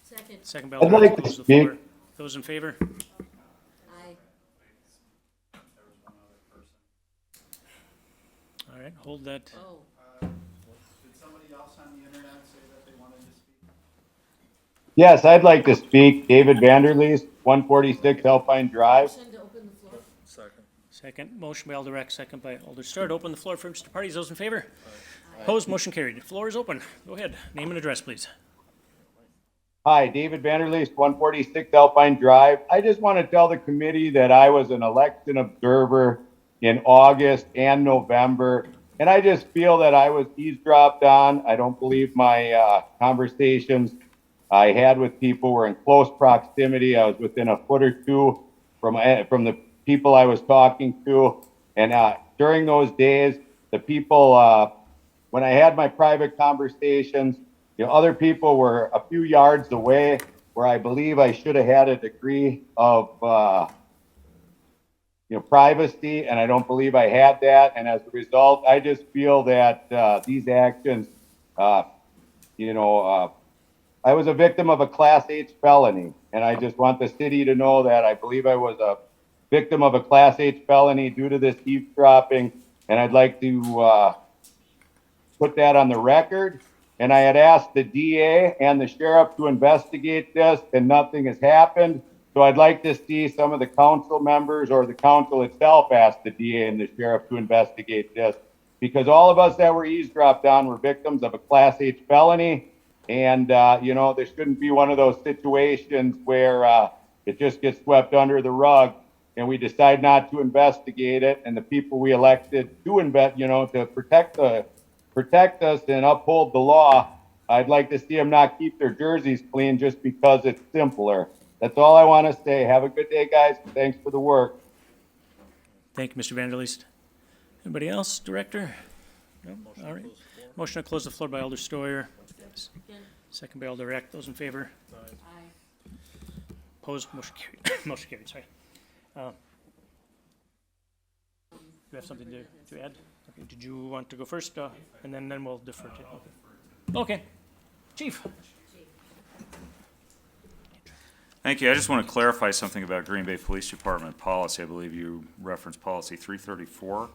Second. Second by I'd Alder like to to close the speak. floor. Those in favor? Aye. All right, hold that. Oh. Did somebody else on the internet say that they wanted to speak? Yes, I'd like to speak. David Vanderleest, 146 Alpine Drive. Motion to open the floor. Second. Second, motion by Alder Rex, second by Alder Steuer. To open the floor for interested parties. Those in favor? Opposed, motion carried. The floor is open. Go ahead. Name and address, please. Hi, David Vanderleest, 146 Alpine Drive. I just want to tell the committee that I was an election observer in August and November, and I just feel that I was eavesdropped on. I don't believe my conversations I had with people were in close proximity. I was within a foot or two from the people I was talking to, and during those days, the people when I had my private conversations, other people were a few yards away where I believe I should have had a degree of, privacy, and I don't believe I had that. And as a result, I just feel that these actions, I was a victim of a Class H felony, and I just want the city to know that I believe I was a victim of a Class H felony due to this eavesdropping, and I'd like to put that on the record. And I had asked the DA and the sheriff to investigate this, and nothing has happened. So I'd like to see some of the council members or the council itself ask the DA and the sheriff to investigate this, because all of us that were eavesdropped on were victims of a Class H felony. And, there shouldn't be one of those situations where it just gets swept under the rug and we decide not to investigate it. And the people we elected to to protect us and uphold the law, I'd like to see them not keep their jerseys clean just because it's simpler. That's all I want to say. Have a good day, guys. Thanks for the work. Thank you, Mr. Vanderleest. Anybody else, Director? No? All right. Motion to close the floor by Alder Stoyer. Second by Alder Eck. Those in favor? Aye. Opposed? Motion carried. Motion carried, sorry. Do you have something to add? Okay, did you want to go first, and then we'll defer to you? Okay. Chief? Thank you. I just want to clarify something about Green Bay Police Department policy. I believe you referenced policy 334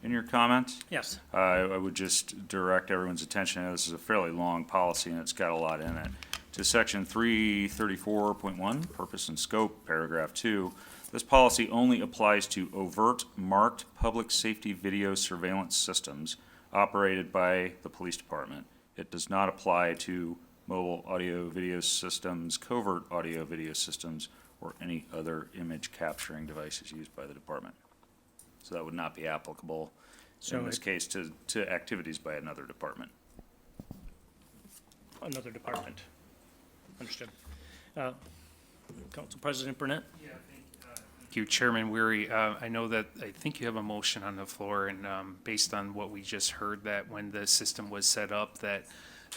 in your comments. Yes. I would just direct everyone's attention, this is a fairly long policy and it's got a lot in it, to section 334.1, purpose and scope, paragraph 2. This policy only applies to overt marked public safety video surveillance systems operated by the police department. It does not apply to mobile audio video systems, covert audio video systems, or any other image capturing devices used by the department. So that would not be applicable in this case to activities by another department. Another department. Understood. Council President Burnett? Yeah, thank you, Chairman Weary. I know that, I think you have a motion on the floor, and based on what we just heard, that when the system was set up, that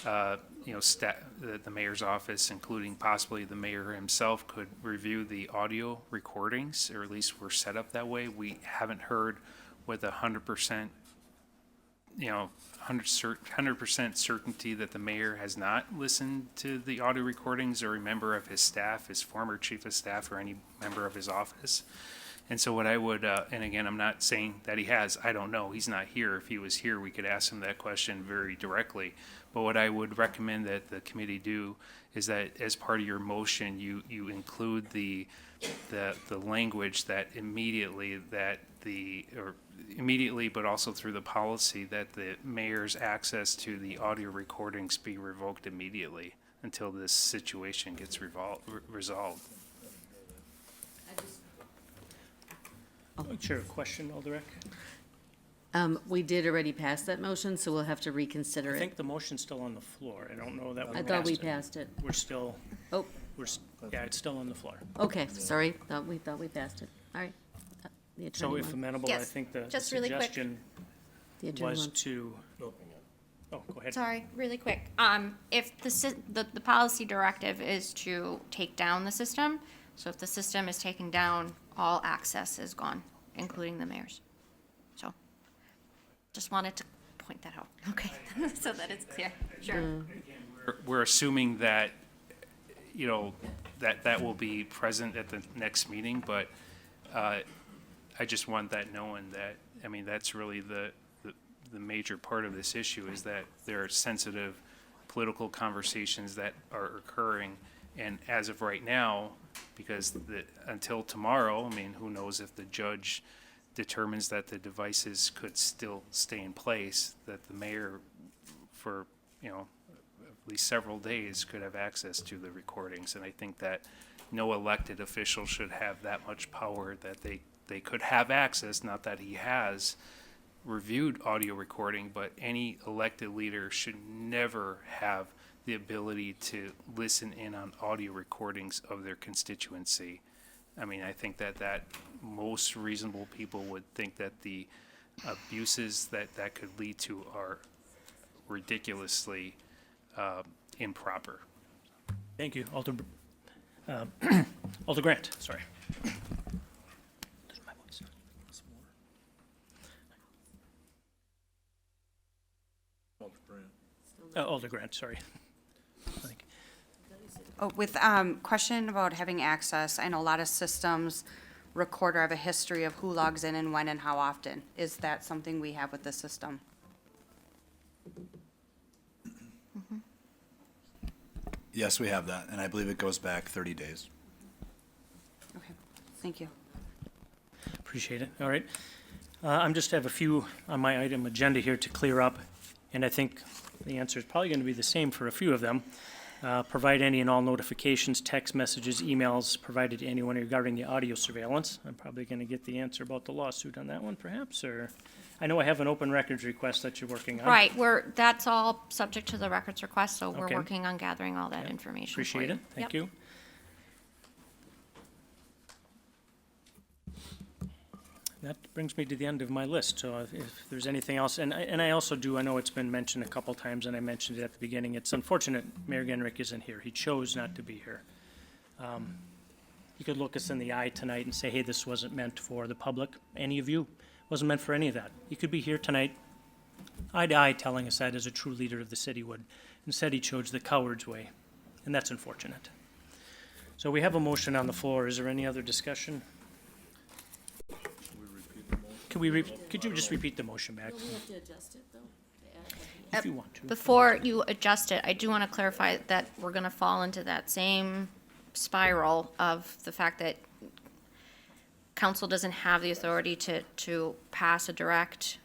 the mayor's office, including possibly the mayor himself, could review the audio recordings, or at least we're set up that way. We haven't heard with 100%, 100% certainty that the mayor has not listened to the audio recordings, or a member of his staff, his former chief of staff, or any member of his office. And so what I would, and again, I'm not saying that he has, I don't know, he's not here. If he was here, we could ask him that question very directly. But what I would recommend that the committee do is that as part of your motion, you include the language that immediately, but also through the policy, that the mayor's access to the audio recordings be revoked immediately until this situation gets resolved. Sure, question, Alder Eck? We did already pass that motion, so we'll have to reconsider I it. think the motion's still on the floor. I don't know that we I thought we passed it. We're still, Oh, yeah, it's still on the floor. okay, sorry, thought we passed it. All right. The So attorney if wants- amenable, I Yes, think the just really quick. suggestion The attorney was wants- to, oh, go ahead. Sorry, really quick. If the policy directive is to take down the system, so if the system is taken down, all access is gone, including the mayor's. So, just wanted to point that out, okay, so that it's clear. Sure. We're assuming that, that will be present at the next meeting, but I just want that knowing that, that's really the major part of this issue, is that there are sensitive political conversations that are occurring. And as of right now, because until tomorrow, who knows if the judge determines that the devices could still stay in place, that the mayor, for, at least several days could have access to the recordings. And I think that no elected official should have that much power that they could have access, not that he has reviewed audio recording, but any elected leader should never have the ability to listen in on audio recordings of their constituency. I mean, I think that most reasonable people would think that the abuses that could lead to are ridiculously improper. Thank you, Alder, Alder Grant, sorry. Alder Grant, sorry. Oh, with, question about having access, I know a lot of systems record or have a history of who logs in and when and how often. Is that something we have with this system? Yes, we have that, and I believe it goes back 30 days. Okay, thank you. Appreciate it. All right. I'm just have a few on my item agenda here to clear up, and I think the answer is probably going to be the same for a few of them. Provide any and all notifications, text messages, emails provided to anyone regarding the audio surveillance. I'm probably going to get the answer about the lawsuit on that one, perhaps, or I know I have an open records request that you're working on. Right, that's all subject to the records request, so we're Okay. working on gathering all that information for Appreciate you. it. Thank Yep. you. That brings me to the end of my list, so if there's anything else, and I also do, I know it's been mentioned a couple times, and I mentioned it at the beginning, it's unfortunate Mayor Genrich isn't here. He chose not to be here. He could look us in the eye tonight and say, hey, this wasn't meant for the public, any of you, wasn't meant for any of that. He could be here tonight, eye to eye, telling us that as a true leader of the city would. Instead, he chose the coward's way, and that's unfortunate. So we have a motion on the floor. Is there any other discussion? Could you just repeat the motion back? Don't we have to adjust it, though? If you want to. Before you adjust it, I do want to clarify that we're going to fall into that same spiral of the fact that council doesn't have the authority to pass a direct,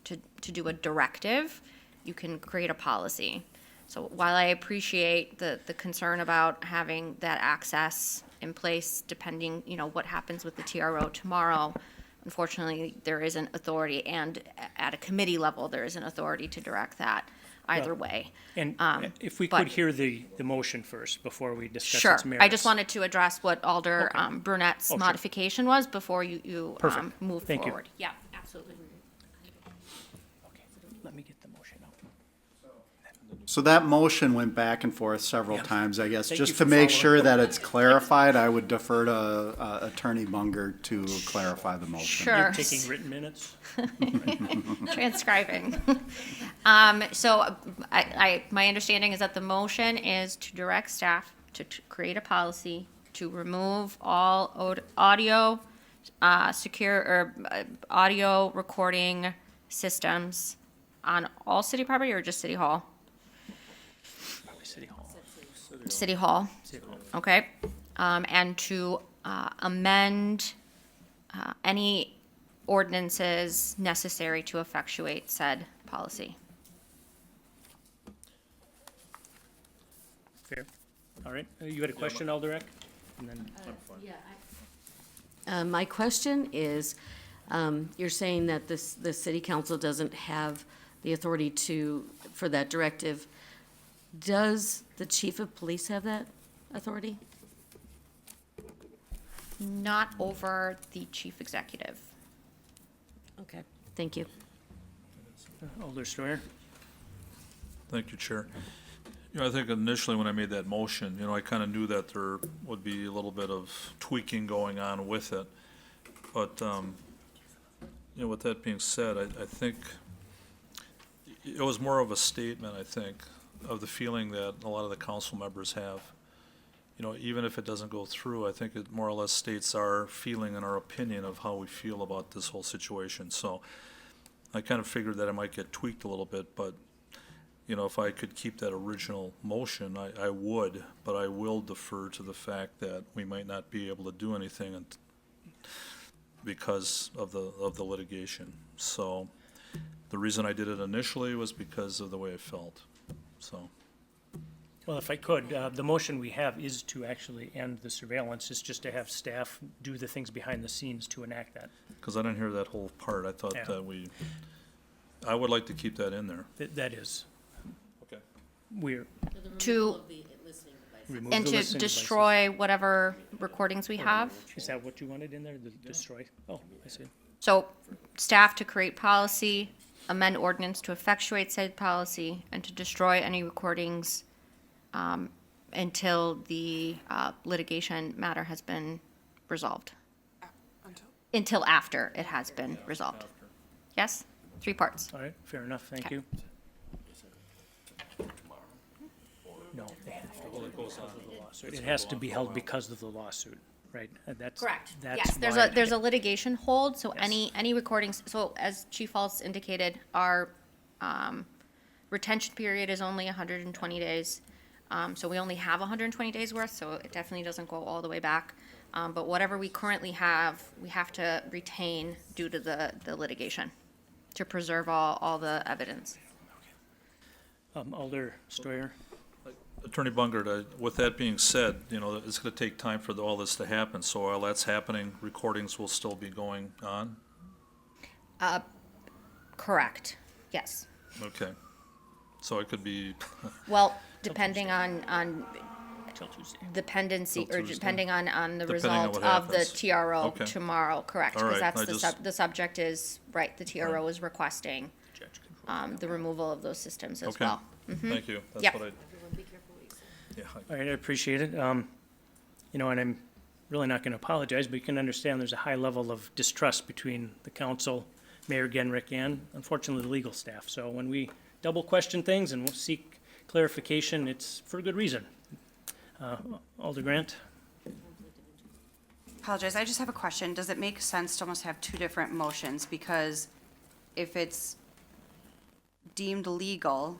to do a directive. You can create a policy. So while I appreciate the concern about having that access in place, depending, what happens with the TRO tomorrow, unfortunately, there isn't authority, and at a committee level, there isn't authority to direct that either Well, way. And if we but- could hear the motion first before we discuss Sure, its merits. I just wanted to address what Alder Brunett's Oh, sure. modification was before you Perfect. move Thank you. forward. Yeah, absolutely. Let me get the motion out. So that motion went back and forth several times, I guess. Thank you Just for to make following. sure that it's clarified, I would defer to Attorney Bunger to clarify the motion. Sure. You're taking written minutes? Transcribing. So my understanding is that the motion is to direct staff to create a policy to remove all audio, audio recording systems on all city property or just City Hall? Probably City Hall. City Hall, City Hall. okay? And to amend any ordinances necessary to effectuate said policy. Fair. All right. You had a question, Alder Eck? And then, My question is, you're saying that the city council doesn't have the authority for that directive. Does the chief of police have that authority? Not over the chief executive. Okay, thank you. Alder Steuer? Thank you, Chair. I think initially when I made that motion, I kind of knew that there would be a little bit of tweaking going on with it. But, with that being said, I think it was more of a statement, I think, of the feeling that a lot of the council members have. Even if it doesn't go through, I think it more or less states our feeling and our opinion of how we feel about this whole situation. So I kind of figured that it might get tweaked a little bit, but if I could keep that original motion, I would, but I will defer to the fact that we might not be able to do anything because of the litigation. So the reason I did it initially was because of the way I felt, so. Well, if I could, the motion we have is to actually end the surveillance, it's just to have staff do the things behind the scenes to enact that. Because I didn't hear that whole part. I thought Yeah. that I would like to keep that in there. That is, Okay. we're, To, remove and the to listening devices. destroy whatever recordings we have. Is that what you wanted in there, the destroy? Oh, I see. So staff to create policy, amend ordinance to effectuate said policy, and to destroy any recordings until the litigation matter has been resolved. Until after it has been resolved. Yes? 3 parts. All right, fair enough, thank you. No, they have to hold it because of the lawsuit. It has to be held because of the lawsuit, right? That's Yes, there's why- there's a litigation hold, so any recordings, so as Chief Halls indicated, our retention period is only 120 days. So we only have 120 days worth, so it definitely doesn't go all the way back. But whatever we currently have, we have to retain due to the litigation, to preserve all the evidence. Alder Stoyer? Attorney Bungert, with that being said, it's going to take time for all this to happen. So while that's happening, recordings will still be going on? Correct, yes. Okay. So it could be, Well, depending on Till Tuesday. dependency, Till or Tuesday. depending on the Depending on result what of the happens. TRO Okay. tomorrow, correct? All right, Because I that's just- the subject is, right, the TRO is requesting the removal of those systems as okay. well. Mhm. Thank you. That's Yep. what yeah. All right, I appreciate it. And I'm really not going to apologize, but you can understand there's a high level of distrust between the council, Mayor Genrick, and unfortunately the legal staff. So when we double question things and we'll seek clarification, it's for a good reason. Alder Grant? Apologize, I just have a question. Does it make sense to almost have 2 different motions? Because if it's deemed legal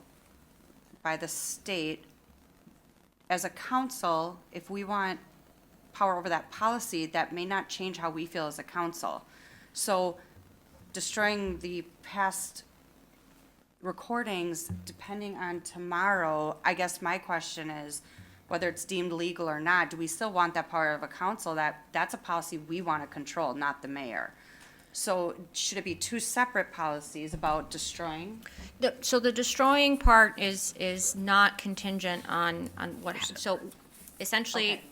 by the state, as a council, if we want power over that policy, that may not change how we feel as a council. So destroying the past recordings, depending on tomorrow, I guess my question is, whether it's deemed legal or not, do we still want that power of a council? That's a policy we want to control, not the mayor. So should it be 2 separate policies about destroying? So the destroying part is not contingent on what, so essentially,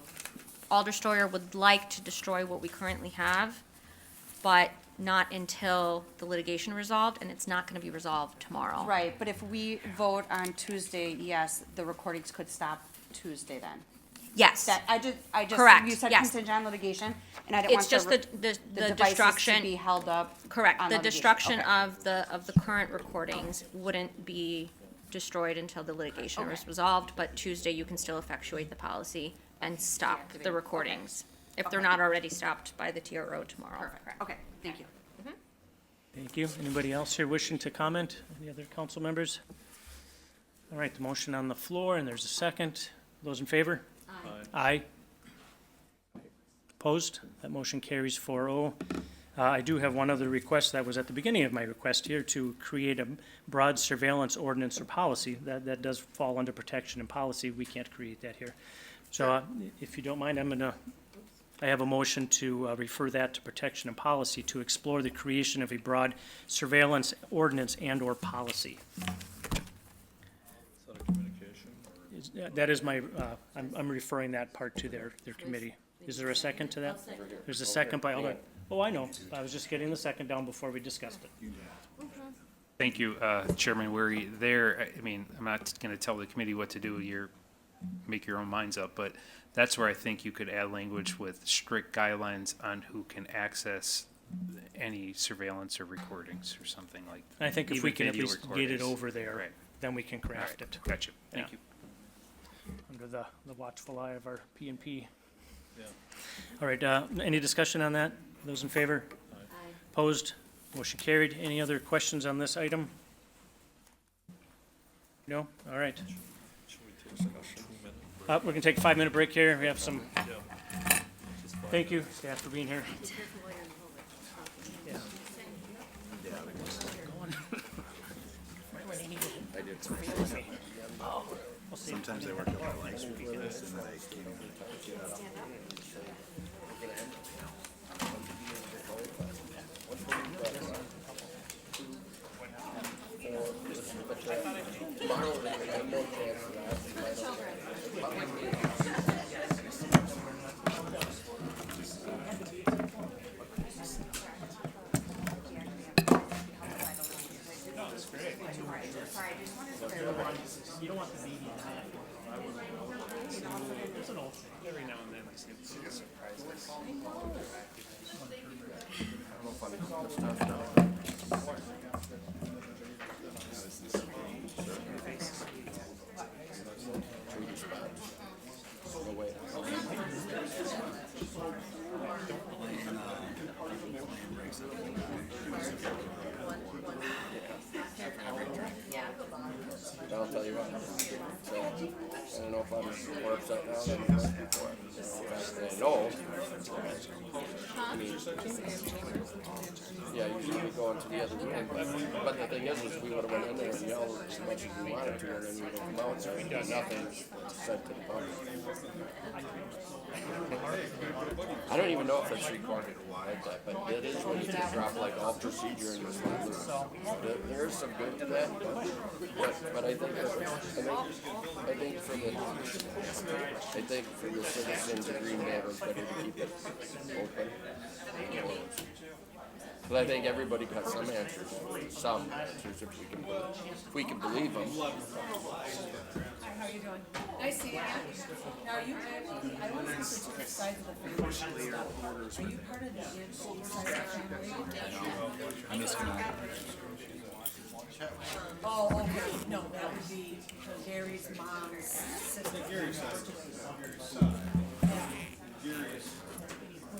Alder Stoyer would like to destroy what we currently have, but not until the litigation resolved, and it's not gonna be resolved tomorrow. Right, but if we vote on Tuesday, yes, the recordings could stop Tuesday then? Yes. I just, Correct, you said yes. contingent on litigation, and I didn't It's want just the the devices destruction. to be held up. Correct, on the litigation. destruction Okay. of the current recordings wouldn't be destroyed until the litigation was Okay. resolved, but Tuesday you can still effectuate the policy and stop the Deactivate. recordings, if they're Okay. not already stopped by the TRO tomorrow. Perfect, okay, thank you. Thank you. Anybody else here wishing to comment? Any other council members? All right, the motion on the floor, and there's a second. Those in favor? Aye. Opposed? That motion carries 4-0. I do have one other request that was at the beginning of my request here, to create a broad surveillance ordinance or policy. That does fall under protection and policy. We can't create that here. So if you don't mind, I have a motion to refer that to protection and policy to explore the creation of a broad surveillance ordinance and/or policy. Is that a communication or? That is my, I'm referring that part to their committee. Is there a second to that? There's a second by Alder. Oh, I know. I was just getting the second down before we discussed it. Thank you, Chairman Weary. I mean, I'm not going to tell the committee what to do. Make your own minds up, but that's where I think you could add language with strict guidelines on who can access any surveillance or recordings or something like. I think if even we can at video least get it recordings. over there, Right. then we can craft it. Gotcha. Thank Yeah. you. Under the watchful eye of our P&P. Yeah. All right, any discussion on that? Those in favor? Opposed? Motion carried. Any other questions on this item? No? All right. Should we take a 2-minute break? We're gonna take a 5-minute break here. We have some, Yeah. thank you, staff, for being here. Yeah. We'll Sometimes they work overnight weekends and they You don't want the media. Every now and then I see some surprises. I'll tell you what. So, I don't know if I'm more upset now than I was before. I know. I mean, yeah, usually we go into the other room, but the thing is we would have went in there and yelled as much as we wanted to, and then we would have come out, so we done nothing said to the public. I don't even know if it's recorded like that, but it is when you just drop like all procedure in this one. There is some good to that, but I think for the citizens of Green Bay, it's better to keep it open. But I think everybody got some answers if we can believe them. How you doing? Nice seeing you. Now, are you, I don't know if the two sides of the family stuff. Are you part of the side of the family? I'm just gonna. Oh, okay. No, that would be Gary's mom's sister. Gary's sister.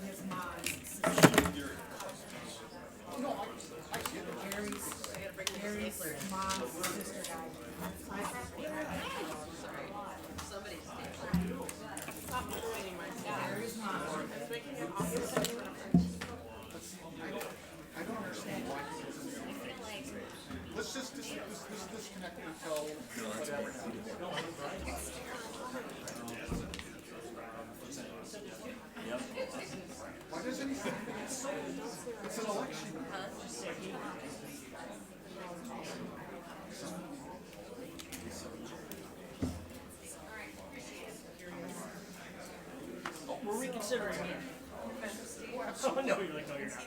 His mom's sister. Gary's mom's sister died. Gary's mom. I don't understand why. Let's just disconnect until whatever. Why does anything? It's an election. Oh, we're reconsidering it. Oh, no, you're like, no, you're not.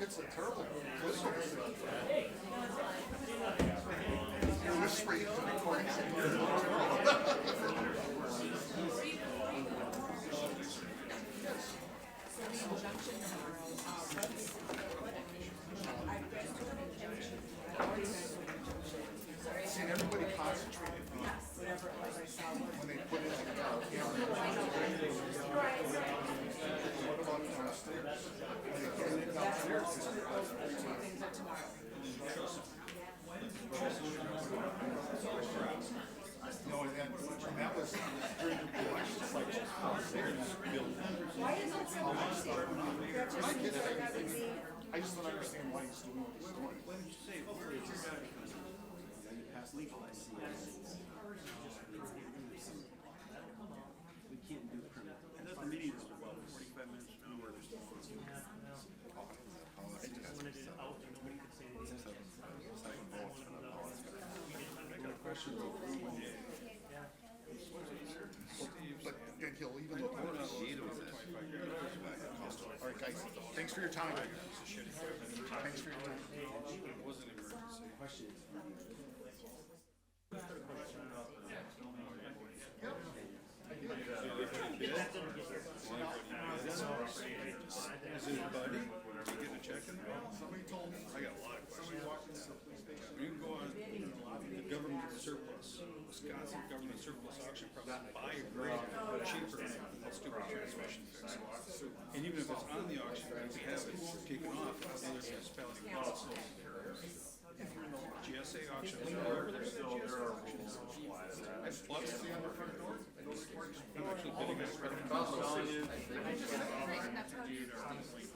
It's a terrible political decision. This rate is recording. See, everybody concentrated on whatever it was I saw when they put it What about downstairs? When they put it downstairs, no, and that was during the election cycle. Why is it so I just don't understand why he's doing what he's doing. When you say We can't do permit. And that's the meeting is about 45 minutes from now. But and he'll even look at it. All right, guys, thanks for your time. Thanks for your time. It was an emergency. Is it buddy? You getting a check in there? Somebody told me. I got a lot of questions. You can go on the government surplus, Wisconsin government surplus auction process, buy a grader cheaper than that stupid transmission fix. And even if it's on the auction, you can have it taken off at other municipalities. GSA auction, wherever there's a GSA auction. And plus, I'm actually bidding on it. I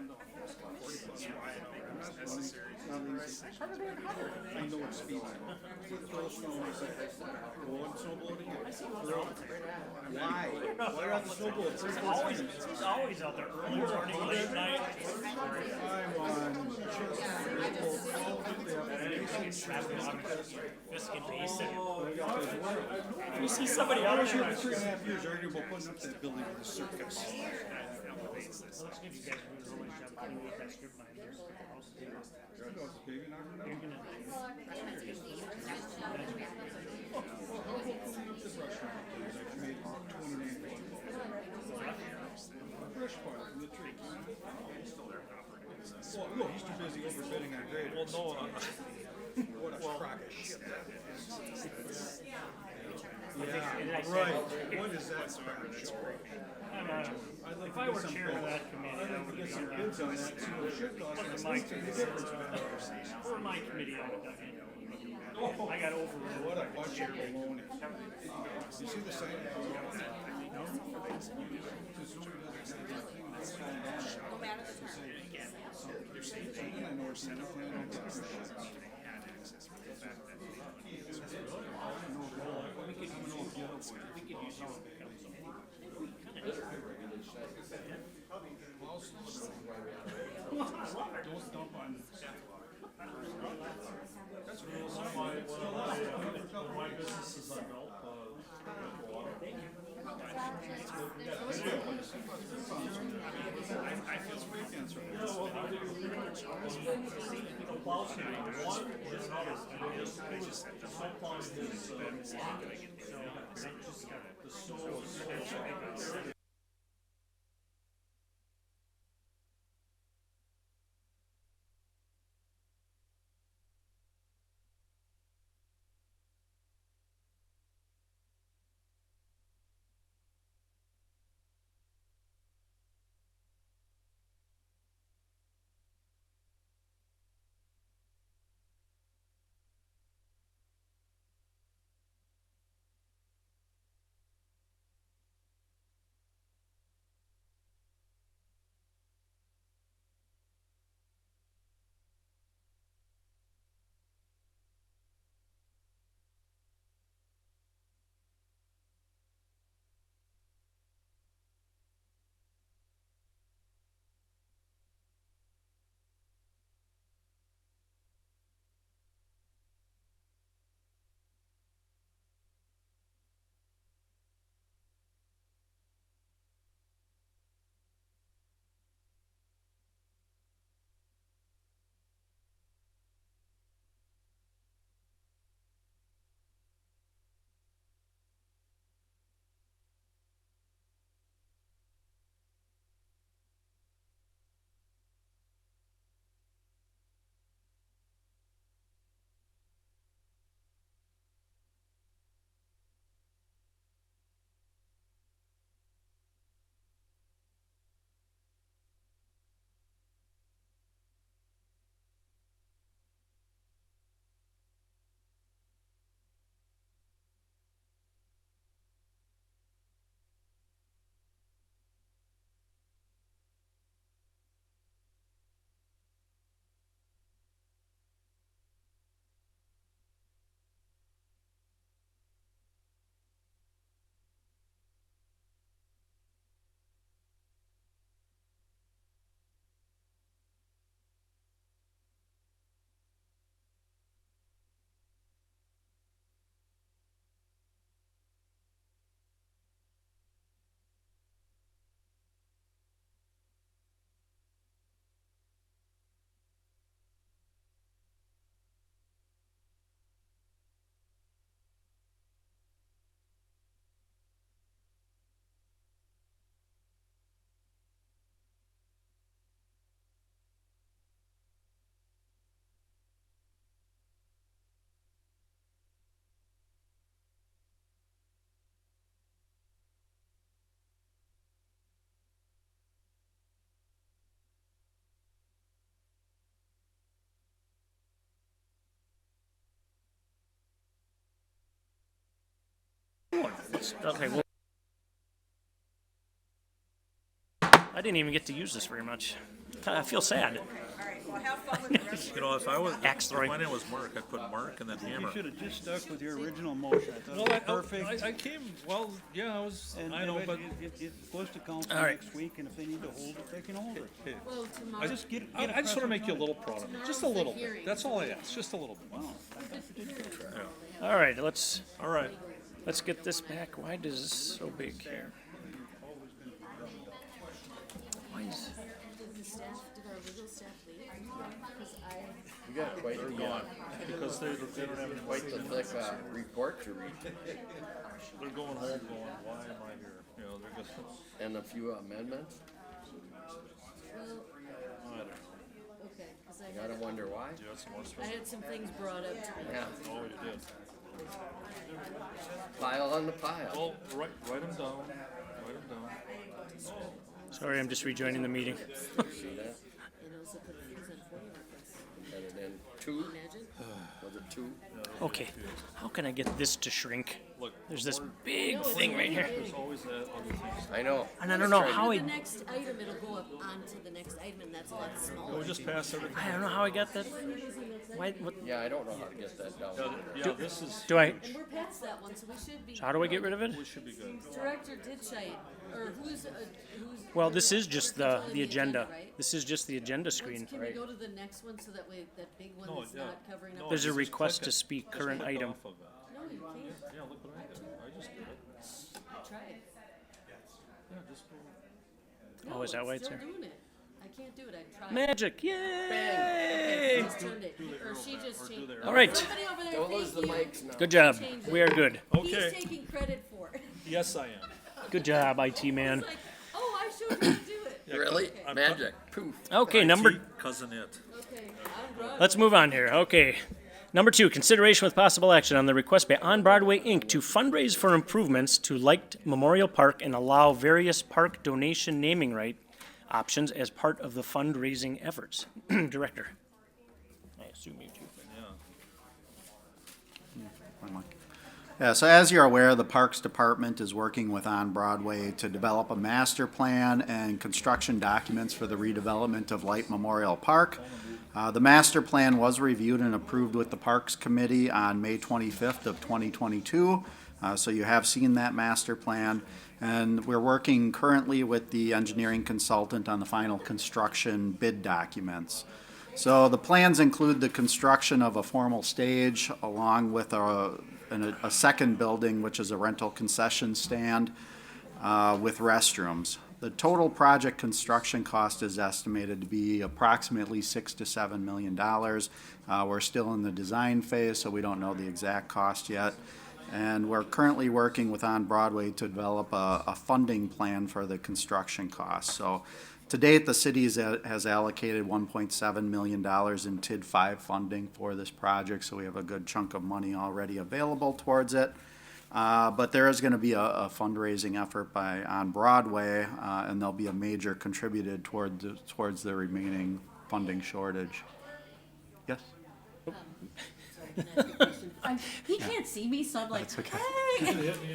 know. necessary. I know it's speed. Those snowboards, go on snowboarding. Why? Why are the snowboards? He's always out there early morning, late night. I'm on Biscuit base. If you see somebody I out was here there. for 3.5 years arguing about putting up that building with the circus. Looks good, you guys are doing a really good job cleaning up that strip behind there. Baby, knock it You're down. gonna. Fresh part from the tree. Well, no, he's too busy overbidding on graders. Well, no, What a crock of shit that is. And I Yeah, said- right. What is that crap show? I'd like If to I get were some chair of quotes. that committee, I'd like to get some bids on that, see what it should cost, and For let's my see the difference between ours. For my committee, I would definitely. I got overruled. What a bunch of baloney. You see the sign? Don't dump on my business is on Gulp, Okay, well. I didn't even get to use this very much. I feel sad. Well, have fun with the rest of You know, if I was, Axe if throwing. my name was Mark, I'd put Mark and then Hammer. You should have just stuck with your original motion. I thought Well, it was perfect. I came, well, yeah, I know, but. It goes to council All right. next week, and if they need to hold it, they can hold it. Hey, Well, tomorrow. Just get I a just wanna make you a precedent. little proud of me, just a little bit, that's all I ask, just a little bit. Yeah. All right, let's All right, get this back. Why does this so big here? Why is, Did our legal staff leave? Because You got quite they're the, gone, because they don't have any. quite the thick, report to read, They're going home going, why am I here? You know, they're just, and a few amendments. I don't know. Okay, because You gotta wonder why. Do you have some more I stuff? had some things brought up to me. Yeah, Oh, you did. pile on the pile. Well, write them down, write them down. sorry, I'm just rejoining the meeting. See that? And also put things on FOIA requests. And then two, Imagine. was it two? Okay, how can I get this to shrink? Look, There's this big thing right here. there's always that other things. I know. And I don't know how The I, next item, it'll go up onto the next item, and that's a lot smaller. We'll just pass everything. I don't know how I got that. Why, what, Yeah, I don't know how to get that down. Yeah, this is, do I, And we're past that one, so we should be. so how do I get rid of it? we should be good. Director Ditchite, or who's. Well, this is just the controlling agenda. right? This is just the agenda screen. Can we go to the next one so that way, that big one No, that's yeah. not covering up? There's a Just request click to it. speak, Just current click item. off of it. No, you can't. Yeah, look what I did, I just did it. Try it. Yeah, just go. Oh, is that why it's Still there? doing it. I can't do it, I tried. Magic, Okay, yay! just turned it, or she just changed. there. All right. Somebody over there, Don't lose the thank you. mics now. Good job. Change it. We are good. Okay, He's taking credit for it. yes, I am. Good job, IT man. It's like, oh, I showed you how to do it. Yeah, Really? I'm- Magic, poof. Okay, number, IT cousin it. Okay, I'm wrong. let's move on here. Okay. Number 2, consideration with possible action on the request by On Broadway Inc. to fundraise for improvements to Light Memorial Park and allow various park donation naming right options as part of the fundraising efforts. Director. I assume you too. Yeah, so as you're aware, the Parks Department is working with On Broadway to develop a master plan and construction documents for the redevelopment of Light Memorial Park. The master plan was reviewed and approved with the Parks Committee on May 25th of 2022. So you have seen that master plan. And we're working currently with the engineering consultant on the final construction bid documents. So the plans include the construction of a formal stage along with a second building, which is a rental concession stand with restrooms. The total project construction cost is estimated to be approximately $6 to $7 million. We're still in the design phase, so we don't know the exact cost yet. And we're currently working with On Broadway to develop a funding plan for the construction costs. So to date, the city has allocated $1.7 million in TID 5 funding for this project, so we have a good chunk of money already available towards it. But there is going to be a fundraising effort by On Broadway, and there'll be a major contributor towards the remaining funding shortage. Yes? He can't see me, so I'm like, hey.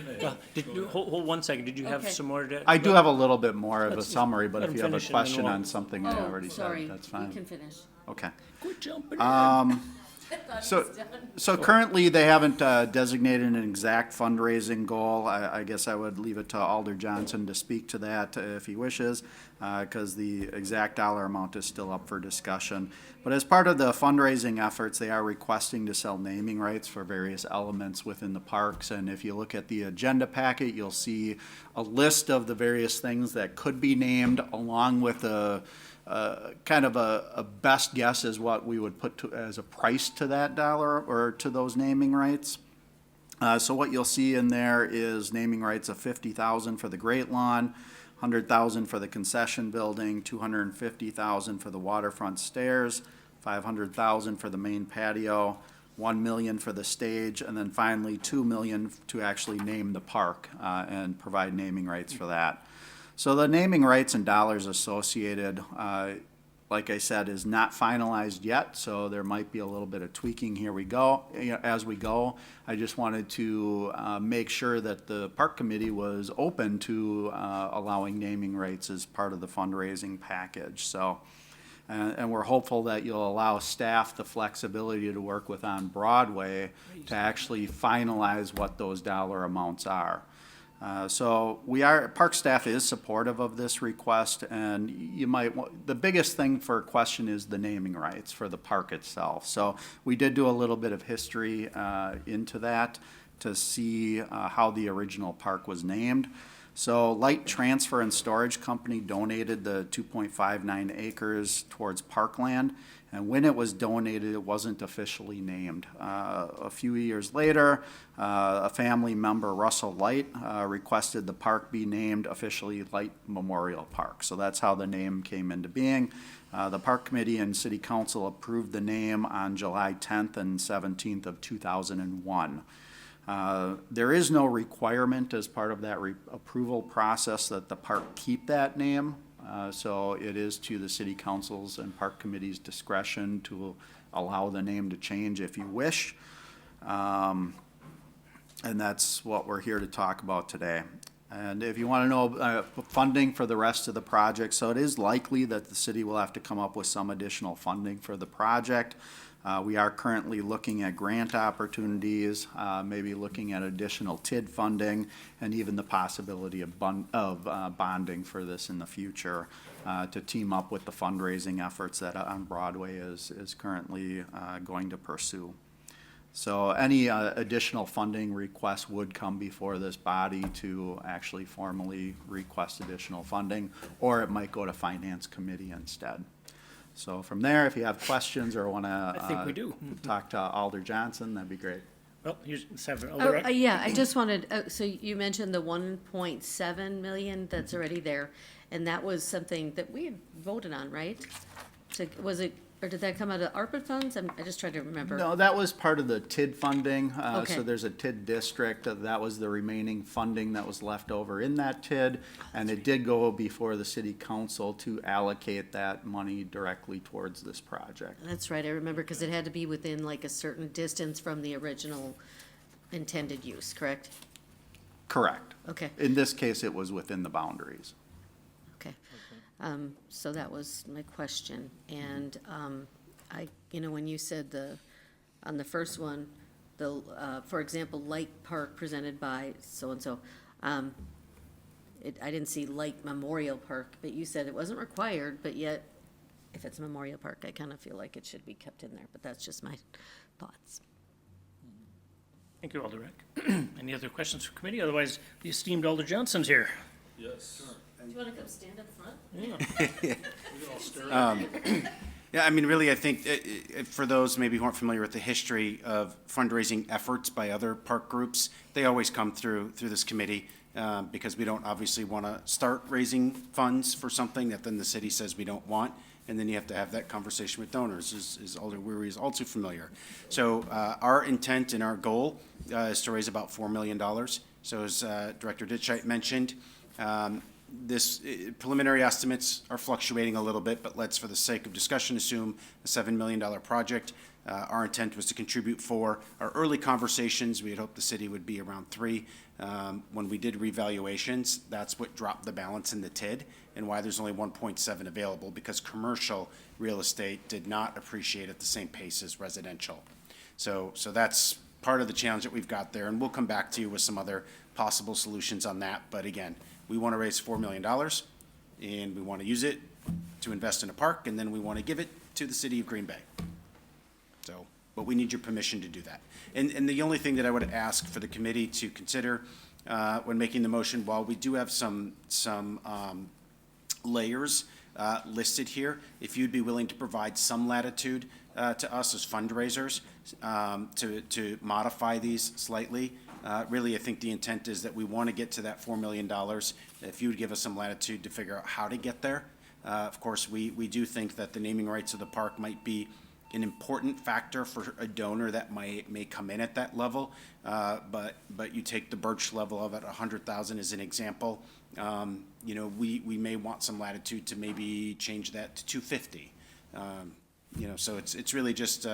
Hold 1 second. Did you have Okay. some more to? I do have a little bit more of a Let's summary, but let if him you have a finish and then question we'll- on something I already Sorry, said, that's fine. you can finish. Okay. Quit jumping. So currently, they haven't designated an exact fundraising goal. I guess I would leave it to Alder Johnson to speak to that if he wishes, because the exact dollar amount is still up for discussion. But as part of the fundraising efforts, they are requesting to sell naming rights for various elements within the parks. And if you look at the agenda packet, you'll see a list of the various things that could be named, along with a kind of a best guess is what we would put as a price to that dollar or to those naming rights. So what you'll see in there is naming rights of $50,000 for the Great Lawn, $100,000 for the concession building, $250,000 for the waterfront stairs, $500,000 for the main patio, $1 million for the stage, and then finally $2 million to actually name the park and provide naming rights for that. So the naming rights and dollars associated, like I said, is not finalized yet, so there might be a little bit of tweaking as we go. I just wanted to make sure that the park committee was open to allowing naming rights as part of the fundraising package. So And we're hopeful that you'll allow staff the flexibility to work with On Broadway to actually finalize what those dollar amounts are. So park staff is supportive of this request, and the biggest thing for a question is the naming rights for the park itself. So we did do a little bit of history into that to see how the original park was named. So Light Transfer and Storage Company donated the 2.59 acres towards parkland, and when it was donated, it wasn't officially named. A few years later, a family member, Russell Light, requested the park be named officially Light Memorial Park. So that's how the name came into being. The Park Committee and City Council approved the name on July 10th and 17th of 2001. There is no requirement as part of that approval process that the park keep that name. So it is to the city council's and park committee's discretion to allow the name to change if you wish. And that's what we're here to talk about today. And if you want to know funding for the rest of the project, so it is likely that the city will have to come up with some additional funding for the project. We are currently looking at grant opportunities, maybe looking at additional TID funding, and even the possibility of bonding for this in the future to team up with the fundraising efforts that On Broadway is currently going to pursue. So any additional funding requests would come before this body to actually formally request additional funding, or it might go to Finance Committee instead. So from there, if you have questions or want I think we do. talk to Alder Johnson, that'd be great. Well, here's several. Yeah, I just wanted, so you mentioned the 1.7 million that's already there, and that was something that we had voted on, right? So was it, or did that come out of ARPA funds? I just tried to remember. No, that was part of the TID funding. Okay. So there's a TID district, that was the remaining funding that was left over in that TID. And it did go before the city council to allocate that money directly towards this project. That's right, I remember, because it had to be within like a certain distance from the original intended use, correct? Correct. Okay. In this case, it was within the boundaries. Okay. So that was my question. And, when you said on the first one, for example, Light Park presented by so-and-so, I didn't see Light Memorial Park, but you said it wasn't required, but yet, if it's Memorial Park, I kind of feel like it should be kept in there, but that's just my thoughts. Thank you, Alder Rick. Any other questions for committee? Otherwise, the esteemed Alder Johnson's here. Yes. Do you want to come stand up front? Yeah. Yeah, I mean, really, I think for those maybe who aren't familiar with the history of fundraising efforts by other park groups, they always come through this committee because we don't obviously want to start raising funds for something that then the city says we don't want, and then you have to have that conversation with donors, as Alder Weary is also familiar. So our intent and our goal is to raise about $4 million. So as Director Ditchite mentioned, this preliminary estimates are fluctuating a little bit, but let's, for the sake of discussion, assume a $7 million project. Our intent was to contribute for our early conversations. We had hoped the city would be around 3. When we did revaluations, that's what dropped the balance in the TID and why there's only 1.7 available, because commercial real estate did not appreciate at the same pace as residential. So that's part of the challenge that we've got there, and we'll come back to you with some other possible solutions on that. But again, we want to raise $4 million, and we want to use it to invest in a park, and then we want to give it to the city of Green Bay. So, but we need your permission to do that. And the only thing that I would ask for the committee to consider when making the motion, while we do have some layers listed here, if you'd be willing to provide some latitude to us as fundraisers to modify these slightly. Really, I think the intent is that we want to get to that $4 million. If you would give us some latitude to figure out how to get there. Of course, we do think that the naming rights of the park might be an important factor for a donor that may come in at that level. But you take the Birch level of it, 100,000 as an example. We may want some latitude to maybe change that to 250. So it's really just.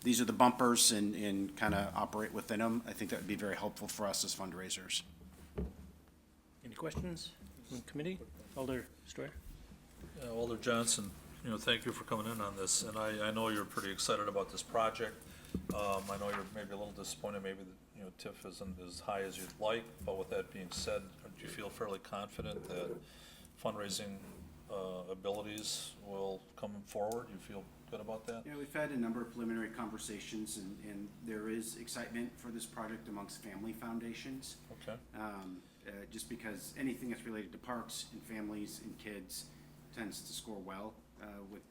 These are the bumpers and kind of operate within them. I think that would be very helpful for us as fundraisers. Any questions from the committee? Alder Strayer? Alder Johnson, thank you for coming in on this, and I know you're pretty excited about this project. I know you're maybe a little disappointed, maybe, TIF isn't as high as you'd like, but with that being said, do you feel fairly confident that fundraising abilities will come forward? You feel good about that? Yeah, we've had a number of preliminary conversations, and there is excitement for this project amongst family foundations. Okay. Just because anything that's related to parks and families and kids tends to score well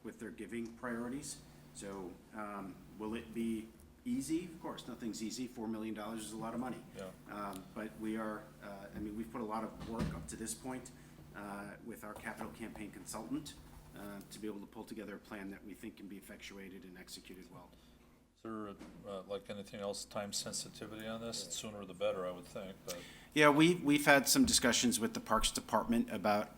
with their giving priorities. So will it be easy? Of course, nothing's easy. $4 million is a lot of money. Yeah. But we are, we've put a lot of work up to this point with our capital campaign consultant to be able to pull together a plan that we think can be effectuated and executed well. Is there, like anything else, time sensitivity on this? The sooner the better, I would think, but. Yeah, we've had some discussions with the Parks Department about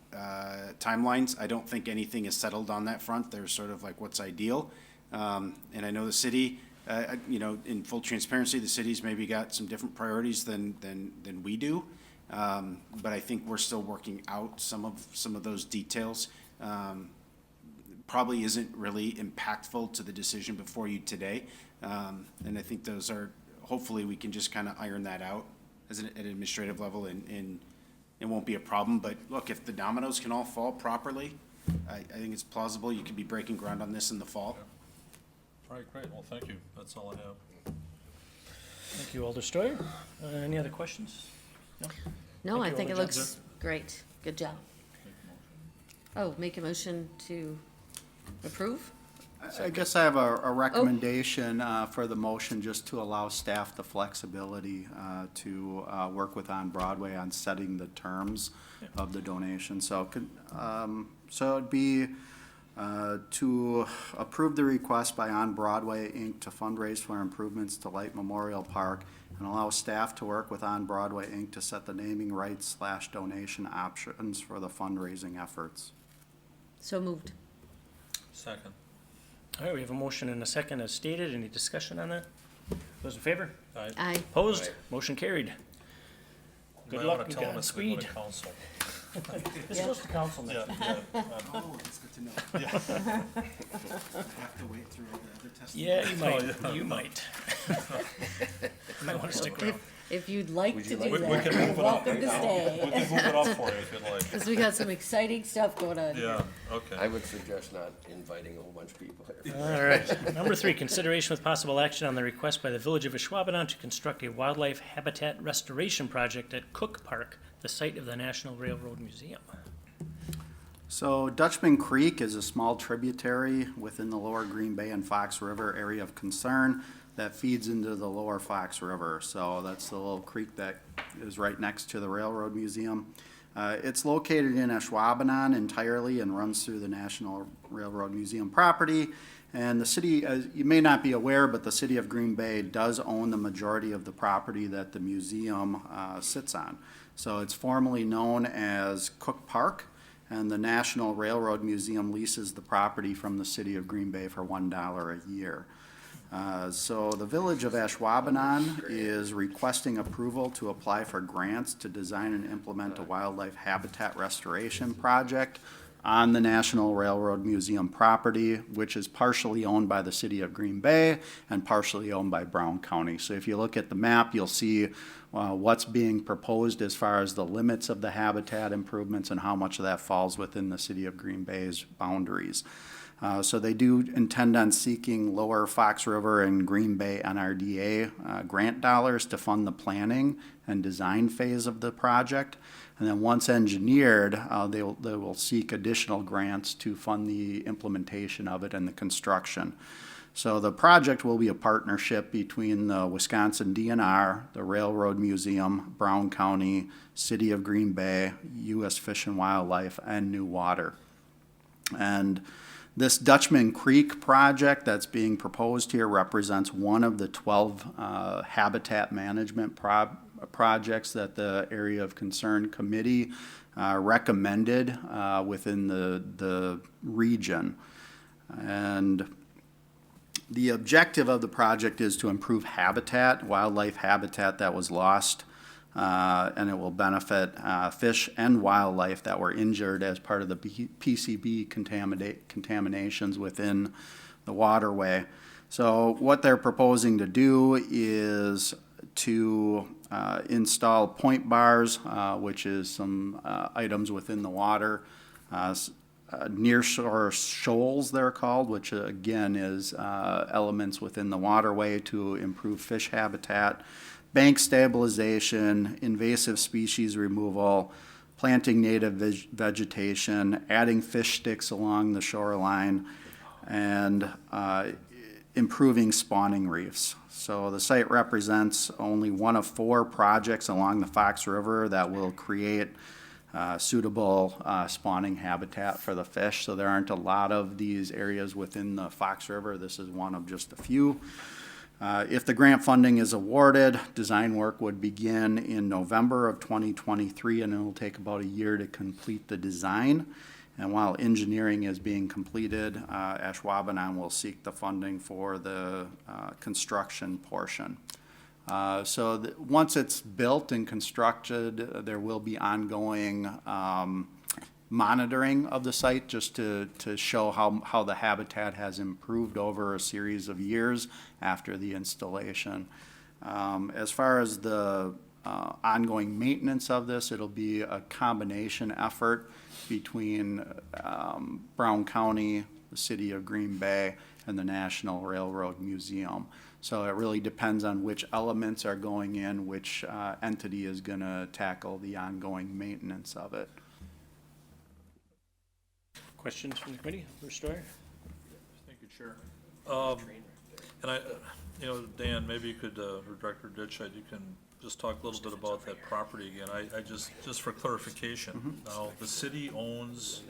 timelines. I don't think anything is settled on that front. They're sort of like what's ideal. And I know the city, in full transparency, the city's maybe got some different priorities than we do. But I think we're still working out some of those details. Probably isn't really impactful to the decision before you today. And I think those are, hopefully we can just kind of iron that out as an administrative level, and it won't be a problem. But look, if the dominoes can all fall properly, I think it's plausible you could be breaking ground on this in the fall. All right, great. Well, thank you. That's all I have. Thank you, Alder Stoyer. Any other questions? No? No, Thank I you, think it Alder looks Johnson. great. Good job. Oh, make a motion to approve? I guess I have a recommendation for the motion, just to allow staff the flexibility to work with On Broadway on setting the terms of the donation. So it'd be to approve the request by On Broadway Inc. to fundraise for improvements to Light Memorial Park, and allow staff to work with On Broadway Inc. to set the naming rights / donation options for the fundraising efforts. So moved. Second. All right, we have a motion and a second as stated. Any discussion on that? Those in favor? Aye. Aye. Opposed? Motion carried. Good Might luck, wanna you tell them got it's going speed. to council. This goes to council next. Yeah, yeah. Oh, that's good to know. Have to wait through all the other testimony. Yeah, you might, Oh, yeah. you might. You might want to stick around. If you'd like to do We that, can you're move it up. welcome to stay. We can move it up for you if you'd like. Because we got some exciting stuff going on here. Yeah, okay. I would suggest not inviting a whole bunch of people here. All right. Number 3, consideration with possible action on the request by the Village of Ashwaubenon to construct a wildlife habitat restoration project at Cook Park, the site of the National Railroad Museum. So Dutchman Creek is a small tributary within the lower Green Bay and Fox River area of concern that feeds into the lower Fox River. So that's the little creek that is right next to the Railroad Museum. It's located in Ashwaubenon entirely and runs through the National Railroad Museum property. And the city, as you may not be aware, but the city of Green Bay does own the majority of the property that the museum sits on. So it's formally known as Cook Park, and the National Railroad Museum leases the property from the city of Green Bay for $1 a year. So the Village of Ashwaubenon is requesting approval to apply for grants to design and implement a wildlife habitat restoration project on the National Railroad Museum property, which is partially owned by the city of Green Bay and partially owned by Brown County. So if you look at the map, you'll see what's being proposed as far as the limits of the habitat improvements and how much of that falls within the city of Green Bay's boundaries. So they do intend on seeking Lower Fox River and Green Bay NRDA grant dollars to fund the planning and design phase of the project. And then once engineered, they will seek additional grants to fund the implementation of it and the construction. So the project will be a partnership between the Wisconsin DNR, the Railroad Museum, Brown County, City of Green Bay, U.S. Fish and Wildlife, and New Water. And this Dutchman Creek project that's being proposed here represents one of the 12 habitat management projects that the Area of Concern Committee recommended within the region. And the objective of the project is to improve habitat, wildlife habitat that was lost and it will benefit fish and wildlife that were injured as part of the PCB contaminations within the waterway. So what they're proposing to do is to install point bars, which is some items within the water, nearshore shoals they're called, which again is elements within the waterway to improve fish habitat, bank stabilization, invasive species removal, planting native vegetation, adding fish sticks along the shoreline, and improving spawning reefs. So the site represents only one of 4 projects along the Fox River that will create suitable spawning habitat for the fish. So there aren't a lot of these areas within the Fox River. This is one of just a few. If the grant funding is awarded, design work would begin in November of 2023, and it'll take about a year to complete the design. And while engineering is being completed, Ashwaubenon will seek the funding for the construction portion. Once it's built and constructed, there will be ongoing monitoring of the site just to show how the habitat has improved over a series of years after the installation. As far as the ongoing maintenance of this, it'll be a combination effort between Brown County, the City of Green Bay, and the National Railroad Museum. So it really depends on which elements are going in, which entity is going to tackle the ongoing maintenance of it. Questions from the committee? Bruce Stoyer? Thank you, Chair. And I, Dan, maybe you could, or Director Ditchhead, you can just talk a little bit about that property again. I just for clarification, now, the city owns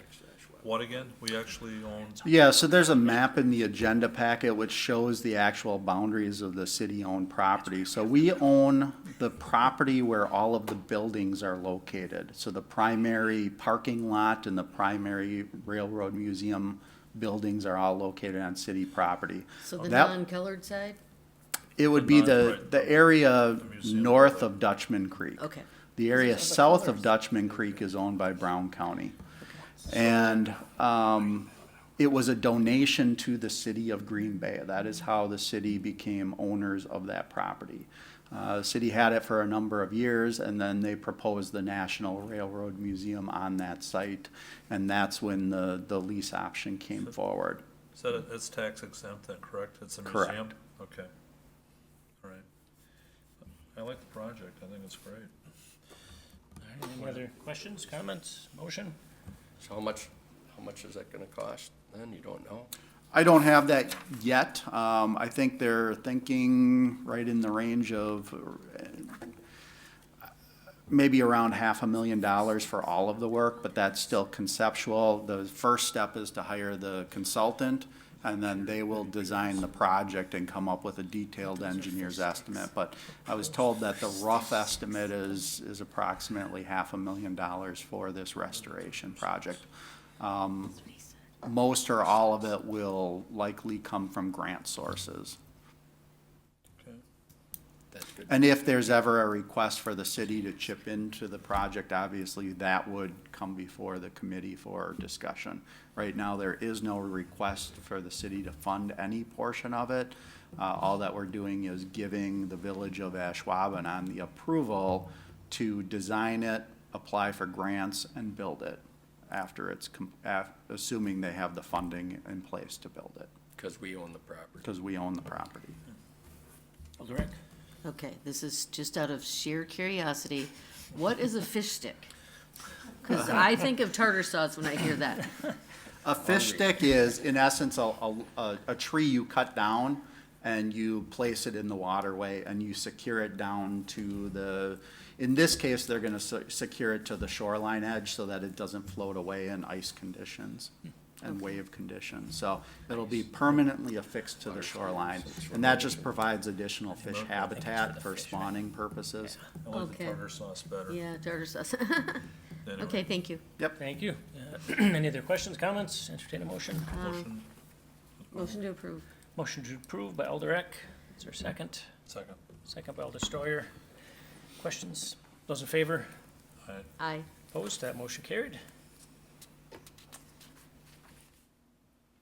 what again? We actually own? Yeah, so there's a map in the agenda packet which shows the actual boundaries of the city-owned property. So we own the property where all of the buildings are located. So the primary parking lot and the primary Railroad Museum buildings are all located on city property. So the That- non-colored side? It would be the area north of Dutchman Creek. Okay. The area south of Dutchman Creek is owned by Brown County. And it was a donation to the city of Green Bay. That is how the city became owners of that property. The city had it for a number of years, and then they proposed the National Railroad Museum on that site, and that's when the lease option came forward. So it's tax exempt then, correct? It's a Correct. museum? Okay. All right. I like the project. I think it's great. All right, any other questions, comments, motion? So how much is that gonna cost then? You don't know? I don't have that yet. I think they're thinking right in the range of maybe around $500,000 for all of the work, but that's still conceptual. The first step is to hire the consultant, and then they will design the project and come up with a detailed engineer's estimate. But I was told that the rough estimate is approximately $500,000 for this restoration project. Most or all of it will likely come from grant sources. Okay. That's good. And if there's ever a request for the city to chip into the project, obviously that would come before the committee for discussion. Right now, there is no request for the city to fund any portion of it. All that we're doing is giving the village of Ashwaubenon the approval to design it, apply for grants, and build it after it's, assuming they have the funding in place to build it. Because we own the property. Because we own the property. Alderich? Okay, this is just out of sheer curiosity. What is a fish stick? Because I think of tartar sauce when I hear that. A fish stick is, in essence, a tree you cut down and you place it in the waterway and you secure it down to the, in this case, they're gonna secure it to the shoreline edge so that it doesn't float away in ice conditions and wave conditions. So it'll be permanently affixed to the shoreline, and that just provides additional fish habitat for spawning purposes. I like the Okay. tartar sauce better. Yeah, tartar sauce. Anyway. Okay, thank you. Yep. Thank you. Any other questions, comments? Entertain a motion. Motion. Motion to approve. Motion to approve by Alderich. Is there a second? Second. Second by Alder Stoyer. Questions? Those in favor? Aye. Opposed? That motion carried.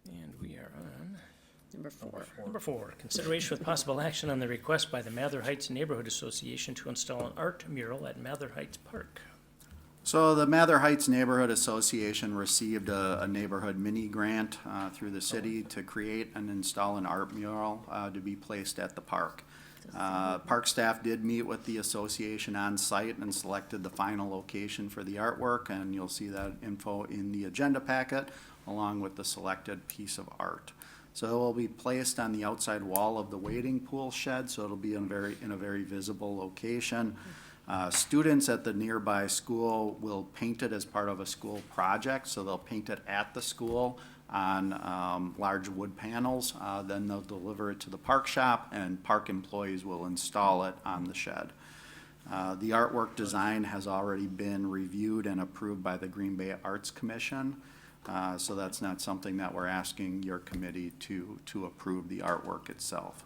And we are on Number four. number 4. Consideration with possible action on the request by the Mather Heights Neighborhood Association to install an art mural at Mather Heights Park. So the Mather Heights Neighborhood Association received a neighborhood mini grant through the city to create and install an art mural to be placed at the park. Park staff did meet with the association on site and selected the final location for the artwork, and you'll see that info in the agenda packet along with the selected piece of art. So it will be placed on the outside wall of the wading pool shed, so it'll be in a very visible location. Students at the nearby school will paint it as part of a school project, so they'll paint it at the school on large wood panels. Then they'll deliver it to the park shop, and park employees will install it on the shed. The artwork design has already been reviewed and approved by the Green Bay Arts Commission, so that's not something that we're asking your committee to approve the artwork itself.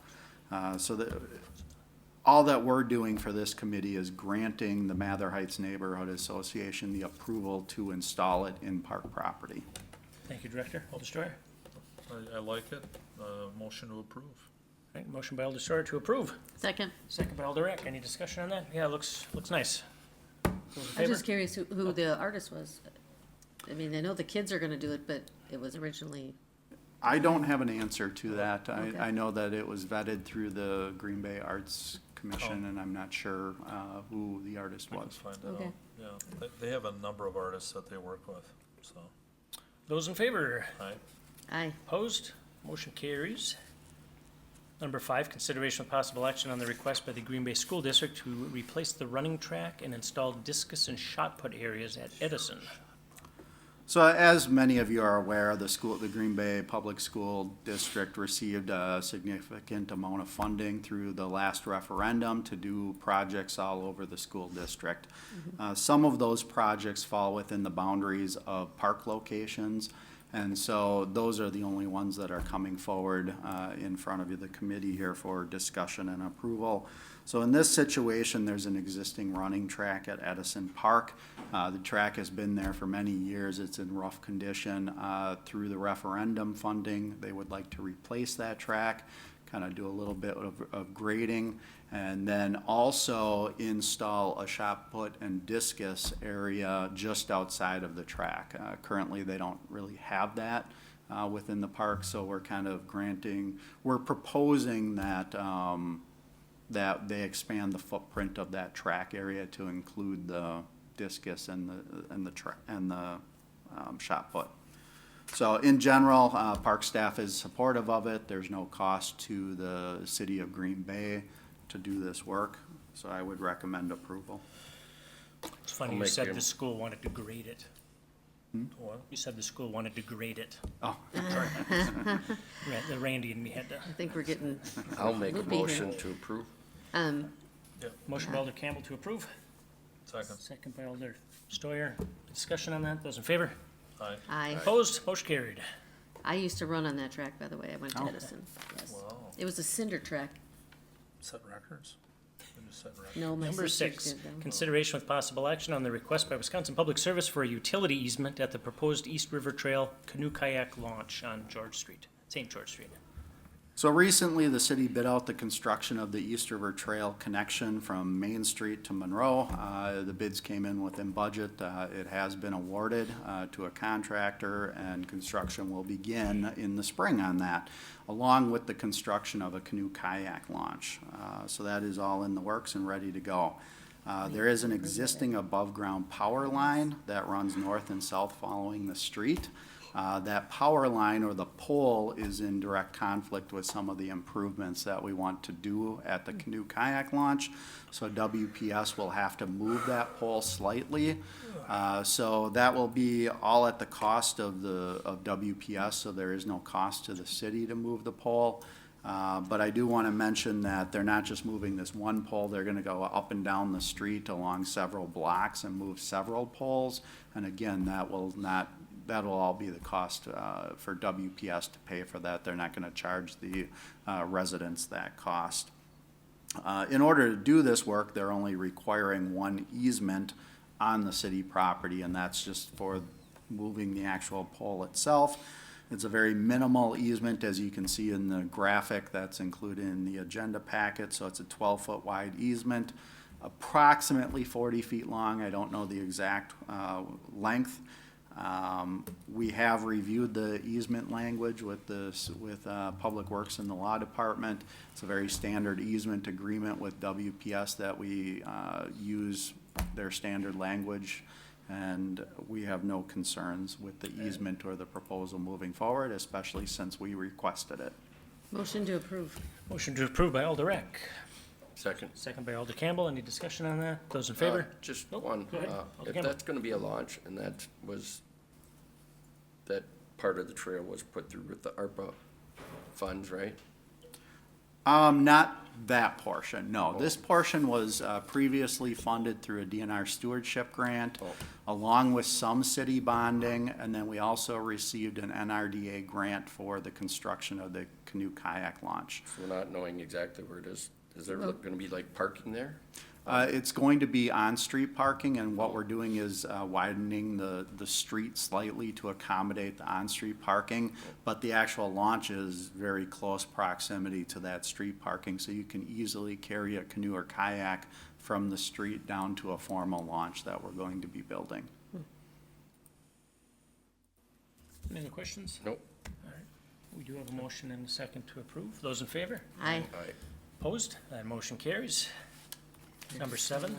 All that we're doing for this committee is granting the Mather Heights Neighborhood Association the approval to install it in park property. Thank you, Director. Alder Steuer. I like it. Motion to approve. Right, motion by Alder Steuer to approve. Second. Second by Alder Eck. Any discussion on that? Yeah, it looks nice. Those in I'm favor? just curious who the artist was. I mean, I know the kids are gonna do it, but it was originally, I don't have an answer to that. Okay. I know that it was vetted through the Green Bay Arts Commission, and I'm not sure who the artist I can was. find that Okay. out. Yeah, they have a number of artists that they work with, so. Those in favor? Aye. aye. Opposed? Motion carries. Number 5, consideration of possible action on the request by the Green Bay School District to replace the running track and install discus and shot put areas at Edison. So as many of you are aware, the Green Bay Public School District received a significant amount of funding through the last referendum to do projects all over the school district. Some of those projects fall within the boundaries of park locations, and so those are the only ones that are coming forward in front of you, the committee here for discussion and approval. So in this situation, there's an existing running track at Edison Park. The track has been there for many years. It's in rough condition. Through the referendum funding, they would like to replace that track, kind of do a little bit of grading, and then also install a shot put and discus area just outside of the track. Currently, they don't really have that within the park, so we're proposing that that they expand the footprint of that track area to include the discus and the shot put. So in general, park staff is supportive of it. There's no cost to the city of Green Bay to do this work, so I would recommend approval. It's funny you said the school wanted to grade it. What? You said the school wanted to grade it. Oh, sorry. The Randy and me had to. I think we're getting. I'll make a loopy here. motion to approve. Motion by Alder Campbell to approve. Second. Second by Alder Steuer. Discussion on that. Those in favor? Aye. Aye. Opposed? Motion carried. I used to run on that track, by the way. I went to Oh. Edison. Yes. Wow. It was a cinder track. Set records? When you set records? No, my Number sisters 6, did them. consideration with possible action on the request by Wisconsin Public Service for a utility easement at the proposed East River Trail canoe kayak launch on George Street, St. George Street. So recently, the city bid out the construction of the East River Trail connection from Main Street to Monroe. The bids came in within budget. It has been awarded to a contractor, and construction will begin in the spring on that, along with the construction of a canoe kayak launch. So that is all in the works and ready to go. There is an existing above-ground power line that runs north and south following the street. That power line or the pole is in direct conflict with some of the improvements that we want to do at the canoe kayak launch. So WPS will have to move that pole slightly. So that will be all at the cost of WPS, so there is no cost to the city to move the pole. But I do want to mention that they're not just moving this one pole, they're going to go up and down the street along several blocks and move several poles. And again, that'll all be the cost for WPS to pay for that. They're not going to charge the residents that cost. In order to do this work, they're only requiring one easement on the city property, and that's just for moving the actual pole itself. It's a very minimal easement, as you can see in the graphic that's included in the agenda packet. So it's a 12-foot wide easement, approximately 40 feet long. I don't know the exact length. We have reviewed the easement language with Public Works and the Law Department. It's a very standard easement agreement with WPS that we use their standard language, and we have no concerns with the easement or the proposal moving forward, especially since we requested it. Motion to approve. Motion to approve by Alder Eck. Second. Second by Alder Campbell. Any discussion on that? Those in favor? Just Nope, one, go ahead. Alder if Campbell. that's gonna be a launch, and that part of the trail was put through with the ARPA funds, right? Not that portion, no. This portion was previously funded through a DNR stewardship grant, along with some city bonding, and then we also received an NRDA grant for the construction of the canoe kayak launch. So we're not knowing exactly where it is. Is there gonna be like parking there? It's going to be on-street parking, and what we're doing is widening the street slightly to accommodate the on-street parking, but the actual launch is very close proximity to that street parking, so you can easily carry a canoe or kayak from the street down to a formal launch that we're going to be building. Any other questions? Nope. All right. We do have a motion and a second to approve. Those in favor? Aye. Opposed? That motion carries. Number 7,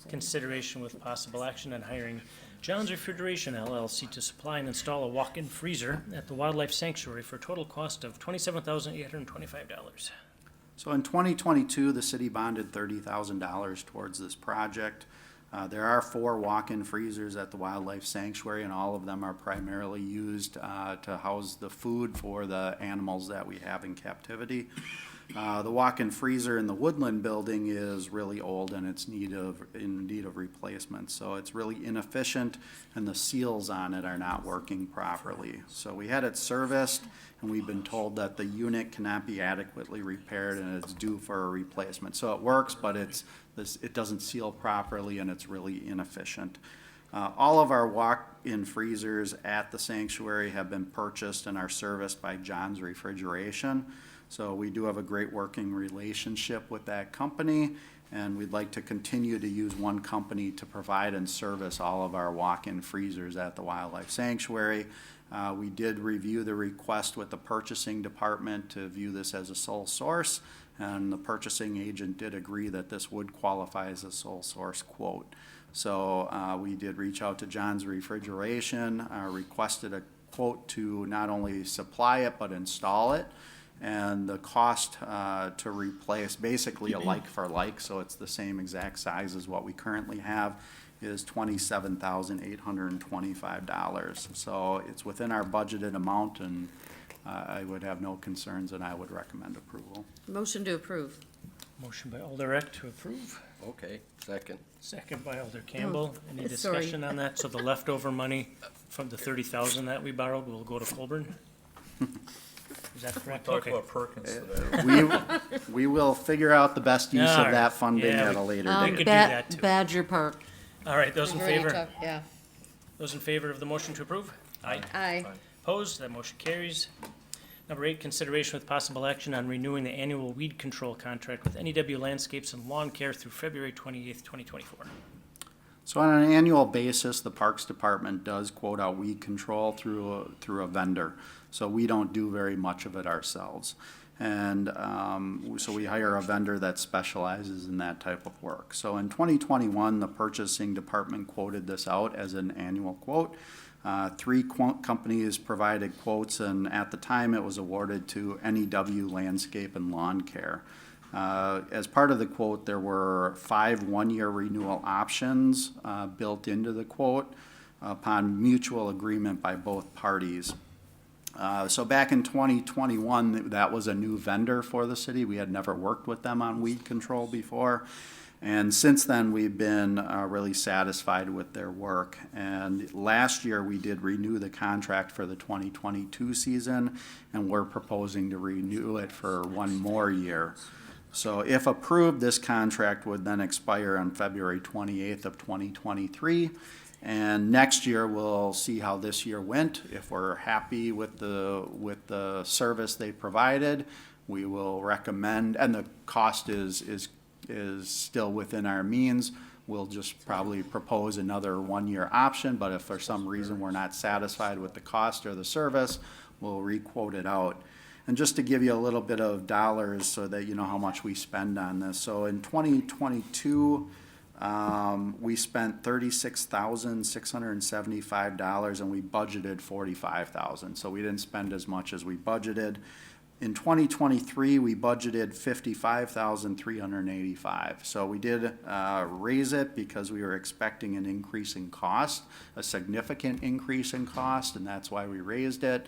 consideration with possible action on hiring John's Refrigeration LLC to supply and install a walk-in freezer at the Wildlife Sanctuary for a total cost of $27,825. So in 2022, the city bonded $30,000 towards this project. There are 4 walk-in freezers at the Wildlife Sanctuary, and all of them are primarily used to house the food for the animals that we have in captivity. The walk-in freezer in the Woodland building is really old, and it's in need of replacement. So it's really inefficient, and the seals on it are not working properly. So we had it serviced, and we've been told that the unit cannot be adequately repaired, and it's due for a replacement. So it works, but it doesn't seal properly, and it's really inefficient. All of our walk-in freezers at the sanctuary have been purchased and are serviced by John's Refrigeration. So we do have a great working relationship with that company, and we'd like to continue to use one company to provide and service all of our walk-in freezers at the Wildlife Sanctuary. We did review the request with the purchasing department to view this as a sole source, and the purchasing agent did agree that this would qualify as a sole source quote. So we did reach out to John's Refrigeration, requested a quote to not only supply it but install it. And the cost to replace, basically a like for like, so it's the same exact size as what we currently have, is $27,825. So it's within our budgeted amount, and I would have no concerns, and I would recommend approval. Motion to approve. Motion by Alder Eck to approve. Okay, second. Second by Alder Campbell. Any sorry. discussion on that? So the leftover money from the $30,000 that we borrowed will go to Colburn? Is that correct? Talk Okay. about Perkins today. We will figure out the best use All of right. that funding Yeah, at a we- later They date. could do that too. Badger Park. All right, those in favor? Yeah. Those in favor of the motion to approve? Aye. Aye. Opposed? That motion carries. Number 8, consideration with possible action on renewing the annual weed control contract with NEW Landscapes and Lawn Care through February 28th, 2024. So on an annual basis, the Parks Department does quote out weed control through a vendor. So we don't do very much of it ourselves. And so we hire a vendor that specializes in that type of work. So in 2021, the Purchasing Department quoted this out as an annual quote. 3 companies provided quotes, and at the time it was awarded to NEW Landscape and Lawn Care. As part of the quote, there were 5 one-year renewal options built into the quote upon mutual agreement by both parties. So back in 2021, that was a new vendor for the city. We had never worked with them on weed control before. And since then, we've been really satisfied with their work. And last year, we did renew the contract for the 2022 season, and we're proposing to renew it for one more year. So if approved, this contract would then expire on February 28th of 2023. And next year, we'll see how this year went. If we're happy with the service they provided, we will recommend, and the cost is still within our means. We'll just probably propose another one-year option, but if for some reason we're not satisfied with the cost or the service, we'll re-quote it out. And just to give you a little bit of dollars so that you know how much we spend on this. So in 2022, we spent $36,675 and we budgeted $45,000. So we didn't spend as much as we budgeted. In 2023, we budgeted $55,385. So we did raise it because we were expecting an increase in cost, a significant increase in cost, and that's why we raised it.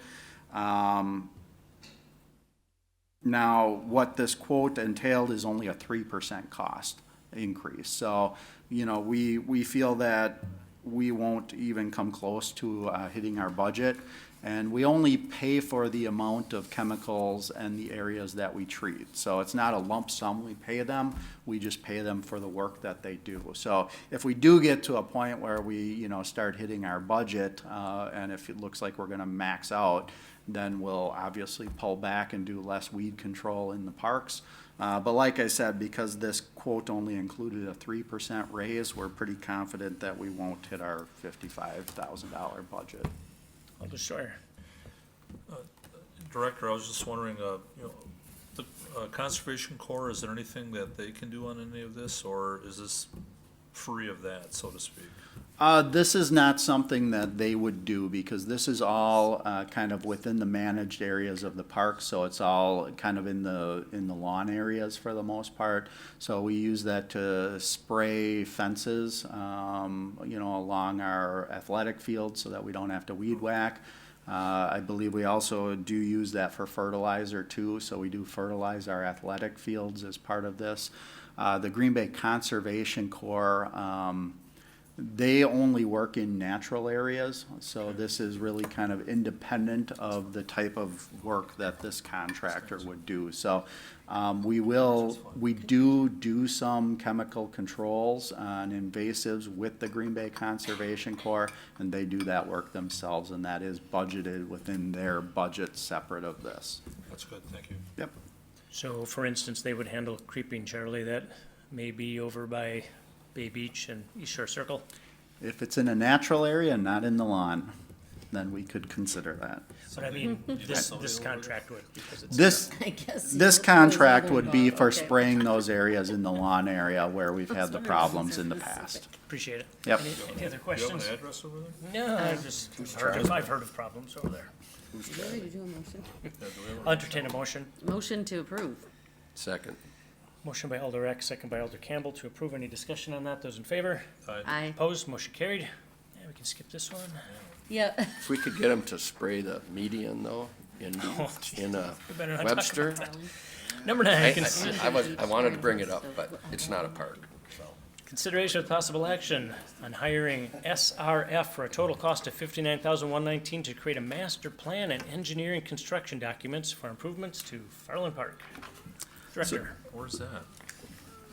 Now, what this quote entailed is only a 3% cost increase. So, you know, we feel that we won't even come close to hitting our budget. And we only pay for the amount of chemicals and the areas that we treat. So it's not a lump sum we pay them, we just pay them for the work that they do. So if we do get to a point where we, you know, start hitting our budget, and if it looks like we're gonna max out, then we'll obviously pull back and do less weed control in the parks. But like I said, because this quote only included a 3% raise, we're pretty confident that we won't hit our $55,000 budget. Alder Schreier. Director, I was just wondering, you know, the Conservation Corps, is there anything that they can do on any of this, or is this free of that, so to speak? This is not something that they would do because this is all kind of within the managed areas of the park. So it's all kind of in the lawn areas for the most part. So we use that to spray fences, you know, along our athletic fields so that we don't have to weed whack. I believe we also do use that for fertilizer too. So we do fertilize our athletic fields as part of this. The Green Bay Conservation Corps, they only work in natural areas, so this is really kind of independent of the type of work that this contractor would do. So we do some chemical controls on invasives with the Green Bay Conservation Corps, and they do that work themselves, and that is budgeted within their budget separate of this. That's good, thank you. Yep. So for instance, they would handle Creeping Charlie that may be over by Bay Beach and East Shore Circle? If it's in a natural area and not in the lawn, then we could consider that. But I mean, this contract would, because it's. This contract would be for spraying those areas in the lawn area where we've had the problems in the past. Appreciate it. Yep. Any other questions? Do you have an address over there? No, I've heard of problems over there. Ready to do a motion? I'll entertain a motion. Motion to approve. Second. Motion by Alder Eck, second by Alder Campbell to approve. Any discussion on that? Those in favor? Aye. Opposed? Motion carried. Yeah, we can skip this one. Yeah. If we could get them to spray the median though, in Oh, in We better not talk Webster. about that. Number nine, I wanted to bring it up, but it's not a park, so. consideration with possible action on hiring SRF for a total cost of $59,119 to create a master plan and engineering construction documents for improvements to Farland Park. Director. Where's that?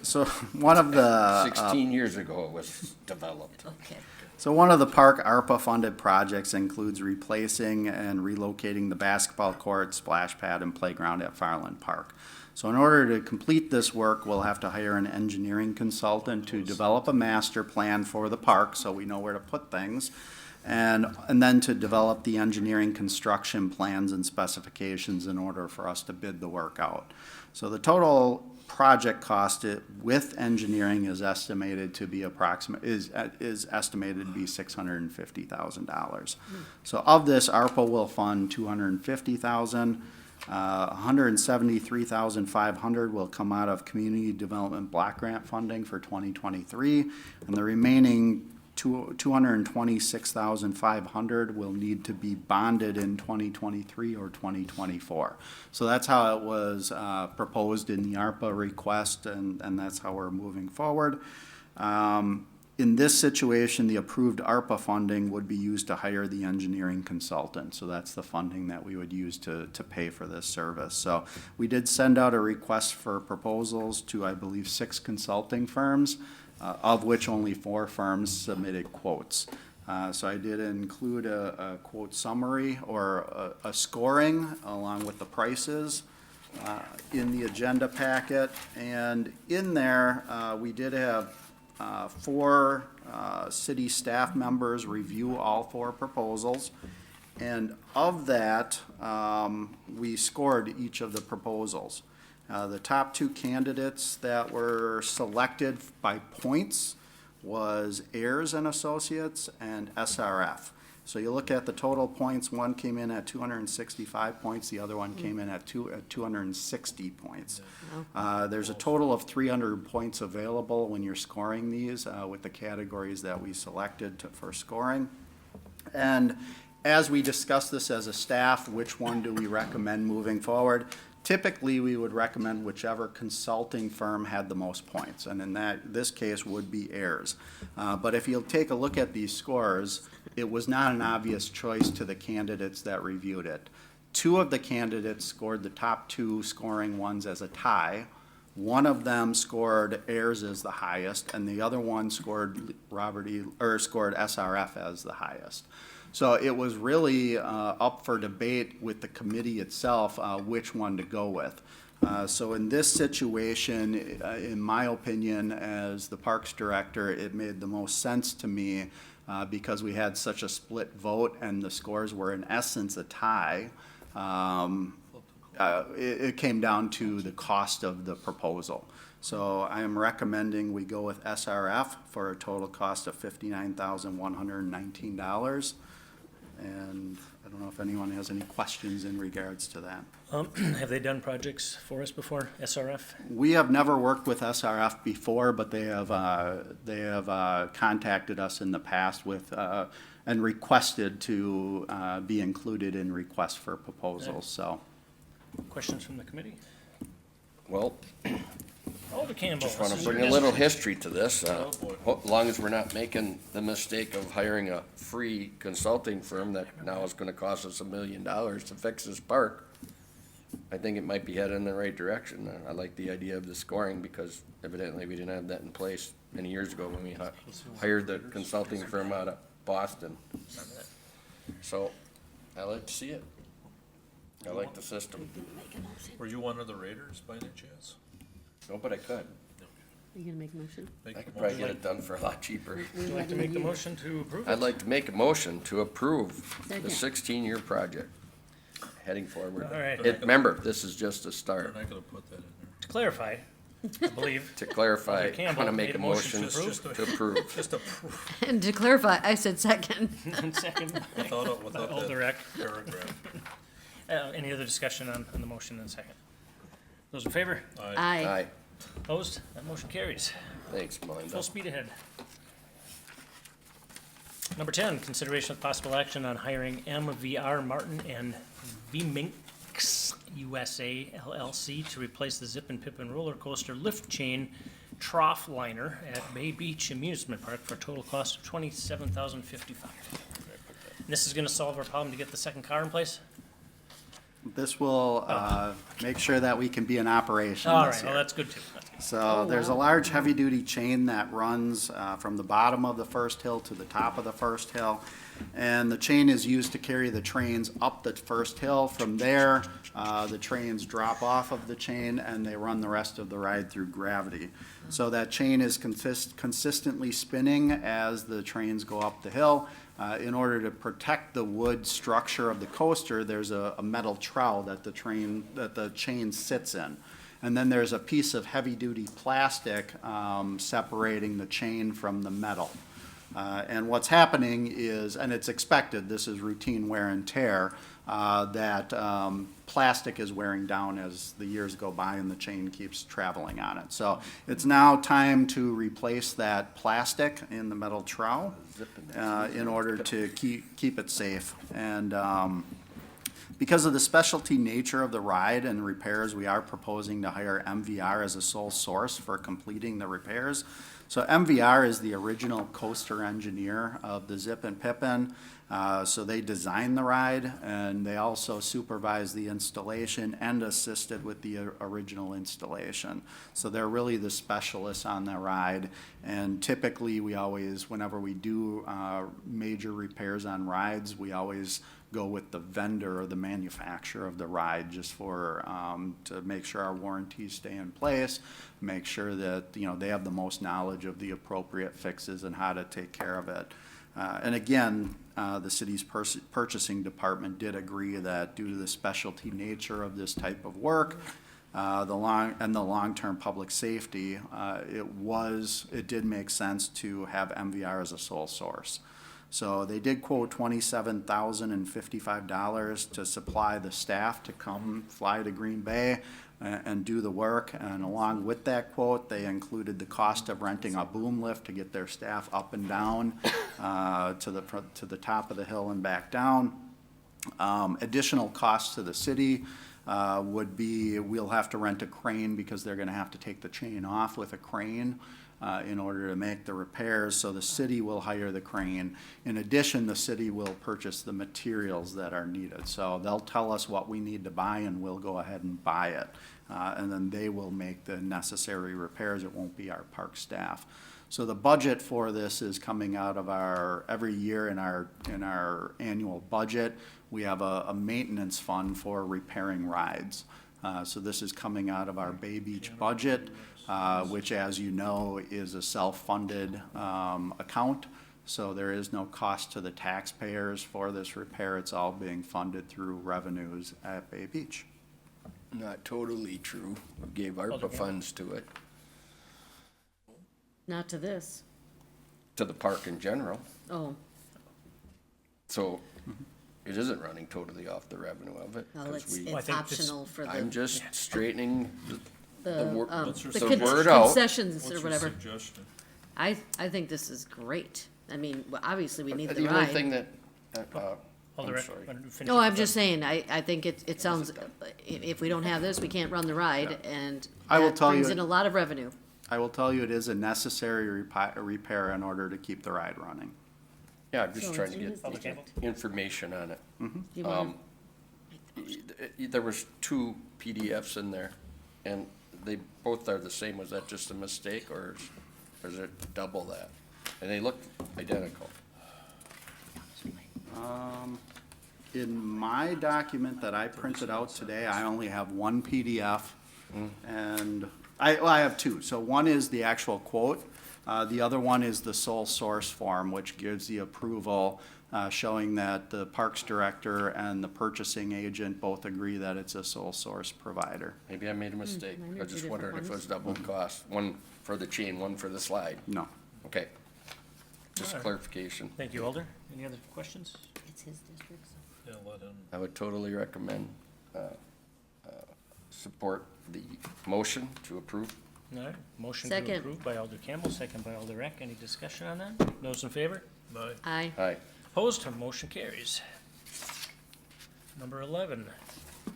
So one of the. 16 years ago it was developed. Okay. So one of the park ARPA-funded projects includes replacing and relocating the basketball court, splash pad, and playground at Farland Park. So in order to complete this work, we'll have to hire an engineering consultant to develop a master plan for the park, so we know where to put things, and then to develop the engineering construction plans and specifications in order for us to bid the work out. So the total project cost with engineering is estimated to be is estimated to be $650,000. So of this, ARPA will fund $250,000. $173,500 will come out of Community Development Block Grant funding for 2023, and the remaining $226,500 will need to be bonded in 2023 or 2024. So that's how it was proposed in the ARPA request, and that's how we're moving forward. In this situation, the approved ARPA funding would be used to hire the engineering consultant. So that's the funding that we would use to pay for this service. So we did send out a request for proposals to, I believe, 6 consulting firms, of which only 4 firms submitted quotes. So I did include a quote summary or a scoring along with the prices in the agenda packet. And in there, we did have 4 city staff members review all 4 proposals. And of that, we scored each of the proposals. The top 2 candidates that were selected by points was Ayers and Associates and SRF. So you look at the total points, one came in at 265 points, the other one came in at 260 points. There's a total of 300 points available when you're scoring these with the categories that we selected for scoring. And as we discuss this as a staff, which one do we recommend moving forward? Typically, we would recommend whichever consulting firm had the most points, and in this case would be Ayers. But if you'll take a look at these scores, it was not an obvious choice to the candidates that reviewed it. 2 of the candidates scored the top 2 scoring ones as a tie. One of them scored Ayers as the highest, and the other one scored scored SRF as the highest. So it was really up for debate with the committee itself which one to go with. So in this situation, in my opinion, as the Parks Director, it made the most sense to me because we had such a split vote and the scores were in essence a tie. It came down to the cost of the proposal. So I am recommending we go with SRF for a total cost of $59,119. And I don't know if anyone has any questions in regards to that. Have they done projects for us before, SRF? We have never worked with SRF before, but they have contacted us in the past with and requested to be included in requests for proposals. So, Questions from the committee? Well, Alder Campbell. just want to bring a little history to this, as long as we're not making the mistake of hiring a free consulting firm that now is going to cost us $1 million to fix this park. I think it might be headed in the right direction. I like the idea of the scoring because evidently we didn't have that in place many years ago when we hired the consulting firm out of Boston. So I like to see it. I like the system. Were you one of the raiders by any chance? No, but I could. Are you gonna make a motion? I could probably get it done for a lot cheaper. Would you like to make the motion to approve it? I'd like to make a motion to approve the Second. 16-year project heading forward. All right. Remember, this is just a start. They're not gonna put that in there. To clarify, I believe. To clarify, Alder I Campbell want to make made a motion to approve. to approve. Just approve And to clarify, I said second. And second by without that Alder Eck. paragraph. Any other discussion on the motion in second? Those in favor? Aye. Aye. Opposed? That motion carries. Thanks, Melinda. Full speed ahead. Number 10, consideration of possible action on hiring MVR Martin and VMinx USA LLC to replace the Zip and Pippin roller coaster lift chain trough liner at Bay Beach Amusement Park for a total cost of $27,055. This is gonna solve our problem to get the second car in place? this will make sure that we can be in operation All this right, year. well, that's good too. That's good. So there's a large heavy-duty chain that runs from the bottom of the first hill to the top of the first hill. And the chain is used to carry the trains up the first hill. From there, the trains drop off of the chain and they run the rest of the ride through gravity. So that chain is consistently spinning as the trains go up the hill. In order to protect the wood structure of the coaster, there's a metal trowel that the chain sits in. And then there's a piece of heavy-duty plastic separating the chain from the metal. And what's happening is, and it's expected, this is routine wear and tear, that plastic is wearing down as the years go by and the chain keeps traveling on it. So it's now time to replace that plastic in the metal trowel in order to keep it safe. And because of the specialty nature of the ride and repairs, we are proposing to hire MVR as a sole source for completing the repairs. So MVR is the original coaster engineer of the Zip and Pippin. So they designed the ride, and they also supervised the installation and assisted with the original installation. So they're really the specialists on the ride. And typically, we always, whenever we do major repairs on rides, we always go with the vendor or the manufacturer of the ride, just for to make sure our warranties stay in place, make sure that, you know, they have the most knowledge of the appropriate fixes and how to take care of it. And again, the city's purchasing department did agree that due to the specialty nature of this type of work, the long-term public safety, it did make sense to have MVR as a sole source. So they did quote $27,055 to supply the staff to come fly to Green Bay and do the work. And along with that quote, they included the cost of renting a boom lift to get their staff up and down to the top of the hill and back down. Additional costs to the city would be, we'll have to rent a crane because they're gonna have to take the chain off with a crane in order to make the repairs, so the city will hire the crane. In addition, the city will purchase the materials that are needed. So they'll tell us what we need to buy and we'll go ahead and buy it. And then they will make the necessary repairs. It won't be our park staff. So the budget for this is coming out of every year in our annual budget, we have a maintenance fund for repairing rides. So this is coming out of our Bay Beach budget, which, as you know, is a self-funded account. So there is no cost to the taxpayers for this repair. It's all being funded through revenues at Bay Beach. Not totally true. We gave ARPA funds to it, Not to this. to the park in general. Oh, So it isn't running totally off the revenue of it. well, 'cause we- it's optional for the. I'm just straightening The wor- the word out. concessions or What's your whatever. suggestion? I think this is great. I mean, well, obviously, we need the The only ride. thing that, Hold the I'm rec- sorry. finish No, up I'm the- just saying, I think it sounds, if we don't have this, we can't run the ride, and I will that tell you brings it- in a lot of revenue. I will tell you, it is a necessary repair in order to keep the ride running. Yeah, I'm just So trying to it's in his get district. information on it. You wanna- There was 2 PDFs in there, and they both are the same. Was that just a mistake, or is it double that? And they look identical. In my document that I printed out today, I only have one PDF, and I have two. So one is the actual quote. The other one is the sole source form, which gives the approval, showing that the Parks Director and the purchasing agent both agree that it's a sole source provider. Maybe I made a mistake. mine I are was two just different wondering if it was ones. double cost, one for the chain, one for the slide. No. Okay. Just All right. clarification. Thank you, Alder. Any other questions? It's his district, so. Yeah, let him. I would totally recommend, support the motion to approve. All right, motion to Second. approve by Alder Campbell, second by Alder Eck. Any discussion on that? Those in favor? Aye. Aye. Aye. Opposed? Motion carries. Number 11,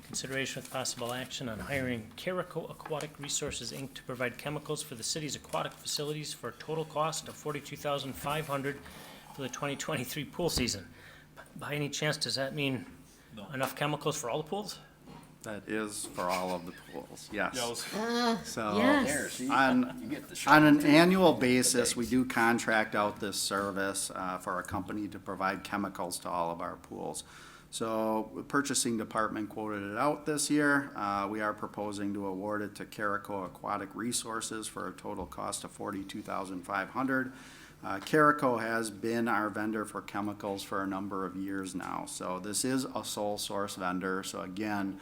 consideration with possible action on hiring Carico Aquatic Resources, Inc. to provide chemicals for the city's aquatic facilities for a total cost of $42,500 for the 2023 pool season. By any chance, does that mean enough chemicals for all the pools? That is for all of the pools, yes. So, Yes. There, see? on, You get the on an shot. annual basis, we do contract out this service for a company to provide chemicals to all of our pools. So the purchasing department quoted it out this year. We are proposing to award it to Carico Aquatic Resources for a total cost of $42,500. Carico has been our vendor for chemicals for a number of years now. So this is a sole source vendor. So again,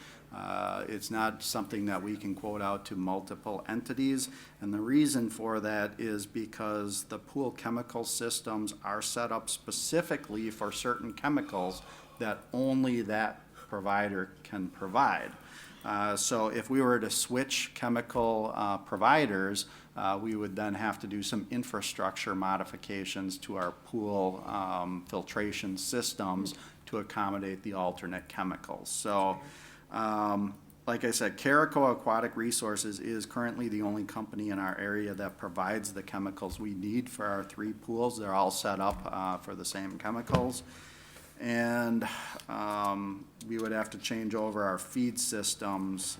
it's not something that we can quote out to multiple entities. And the reason for that is because the pool chemical systems are set up specifically for certain chemicals that only that provider can provide. So if we were to switch chemical providers, we would then have to do some infrastructure modifications to our pool filtration systems to accommodate the alternate chemicals. So like I said, Carico Aquatic Resources is currently the only company in our area that provides the chemicals we need for our 3 pools. They're all set up for the same chemicals. And we would have to change over our feed systems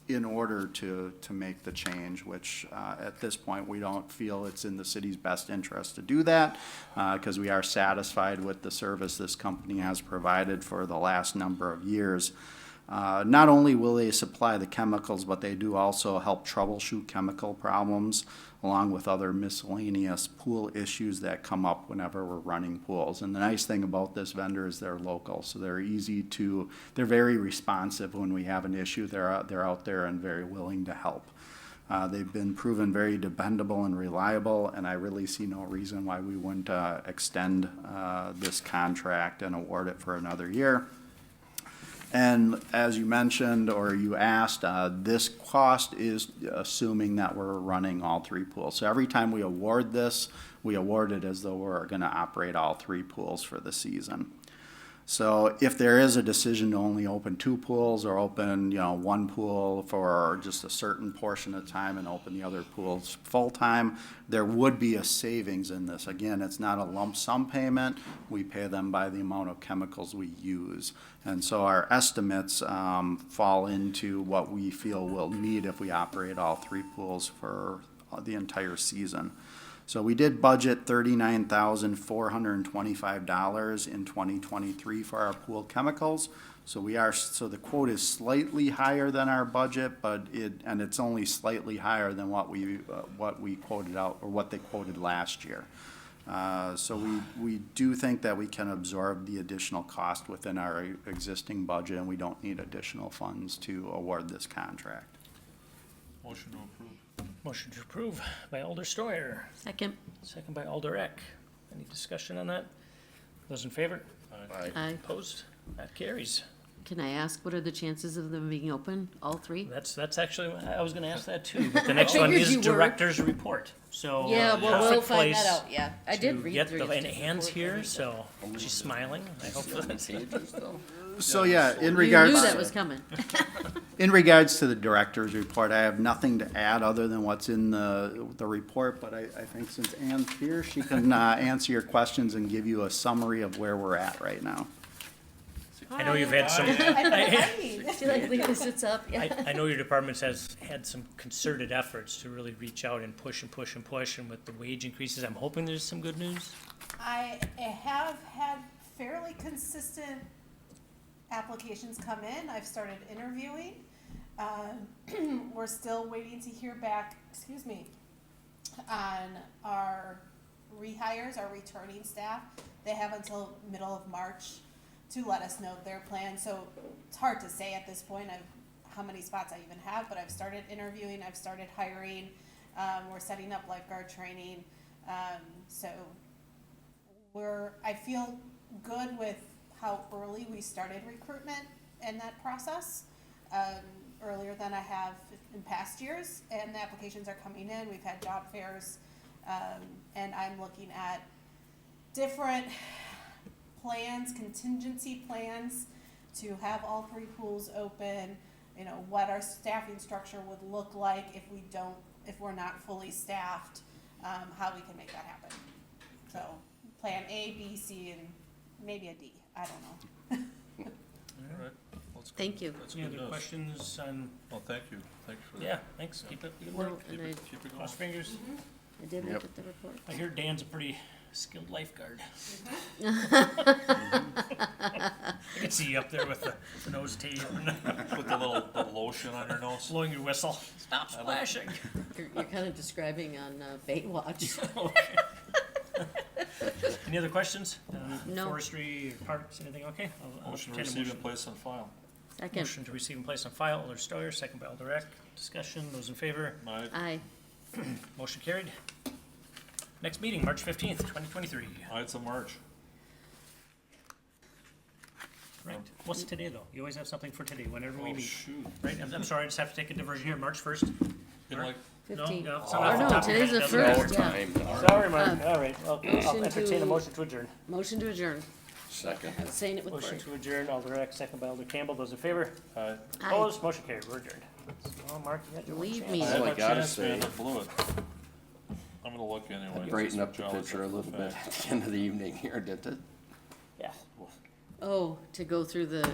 in order to make the change, which at this point, we don't feel it's in the city's best interest to do that, because we are satisfied with the service this company has provided for the last number of years. Not only will they supply the chemicals, but they do also help troubleshoot chemical problems, along with other miscellaneous pool issues that come up whenever we're running pools. And the nice thing about this vendor is they're local, so they're very responsive when we have an issue. They're out there and very willing to help. They've been proven very dependable and reliable, and I really see no reason why we wouldn't extend this contract and award it for another year. And as you mentioned, or you asked, this cost is assuming that we're running all 3 pools. So every time we award this, we award it as though we're gonna operate all 3 pools for the season. So if there is a decision to only open 2 pools or open, 1 pool for just a certain portion of time and open the other pools full-time, there would be a savings in this. Again, it's not a lump sum payment. We pay them by the amount of chemicals we use. And so our estimates fall into what we feel we'll need if we operate all 3 pools for the entire season. So we did budget $39,425 in 2023 for our pool chemicals. So the quote is slightly higher than our budget, but it's only slightly higher than what we quoted out, or what they quoted last year. So we do think that we can absorb the additional cost within our existing budget, and we don't need additional funds to award this contract. Motion to approve. Motion to approve by Alder Steuer. Second. Second by Alder Eck. Any discussion on that? Those in favor? Aye. Opposed? That carries. Can I ask, what are the chances of them being open, all 3? That's actually, I was gonna ask that too, but the next one is director's report, so. Yeah, well, we'll perfect find that place out, yeah. I did read get through the- the And Anne's here, so she's smiling, I hope. So yeah, in You regards. knew that was coming. In regards to the director's report, I have nothing to add other than what's in the report, but I think since Anne's here, she can answer your questions and give you a summary of where we're at right now. I know you've had some. She like Lena sits up, yeah. I know your department has had some concerted efforts to really reach out and push and push and push, and with the wage increases, I'm hoping there's some good news. I have had fairly consistent applications come in. I've started interviewing. We're still waiting to hear back, on our rehires, our returning staff. They have until middle of March to let us know their plan. So it's hard to say at this point how many spots I even have, but I've started interviewing, I've started hiring. We're setting up lifeguard training. So I feel good with how early we started recruitment in that process, earlier than I have in past years, and the applications are coming in. We've had job fairs, and I'm looking at different plans, contingency plans to have all 3 pools open, what our staffing structure would look like if we're not fully staffed, how we can make that happen. So plan A, B, C, and maybe a D. I don't know. All right. That's good. Thank you. That's Any good other news. questions on? Well, thank you. Thanks for that. Yeah, thanks, keep up the good No, work. and I Keep it going. Cross fingers. I did look at the report. I hear Dan's a pretty skilled lifeguard. I can see you up there with the nose tape and Put the little lotion on your nose. blowing your whistle. Stop splashing. You're kind of describing on Baywatch. Any other questions? No. Forestry, or parks, anything? Okay. I'll Motion to entertain a receive and place on file. Second. Motion to receive and place on file, Alder Steuer, second by Alder Eck. Discussion, those in favor? Aye. Aye. Motion carried. Next meeting, March 15th, 2023. Ides of March. Correct. What's today, though? You always have something for today, whenever we Oh, meet. shoot. Right? I'm sorry, I just have to take a diversion here. March 1st? In like, 15. No, it's Oh, not off the no, top of your today's head, the doesn't matter. first, yeah. Sorry, Mark. Um, All right, well, I'll motion entertain a to- motion to adjourn. Motion to adjourn. Second. I was saying it with Motion Bert. to adjourn, Alder Eck, second by Alder Campbell. Those in favor? Aye. Opposed? Motion carried. We're adjourned. Oh, Mark, you got your one Leave chance. me. All I had my gotta chance, man, say- I blew it. I'm gonna look anyway. Brighten up the Jolly picture a good little bit fact. at the end of the evening here, didn't it? Yeah. Oh, to go through the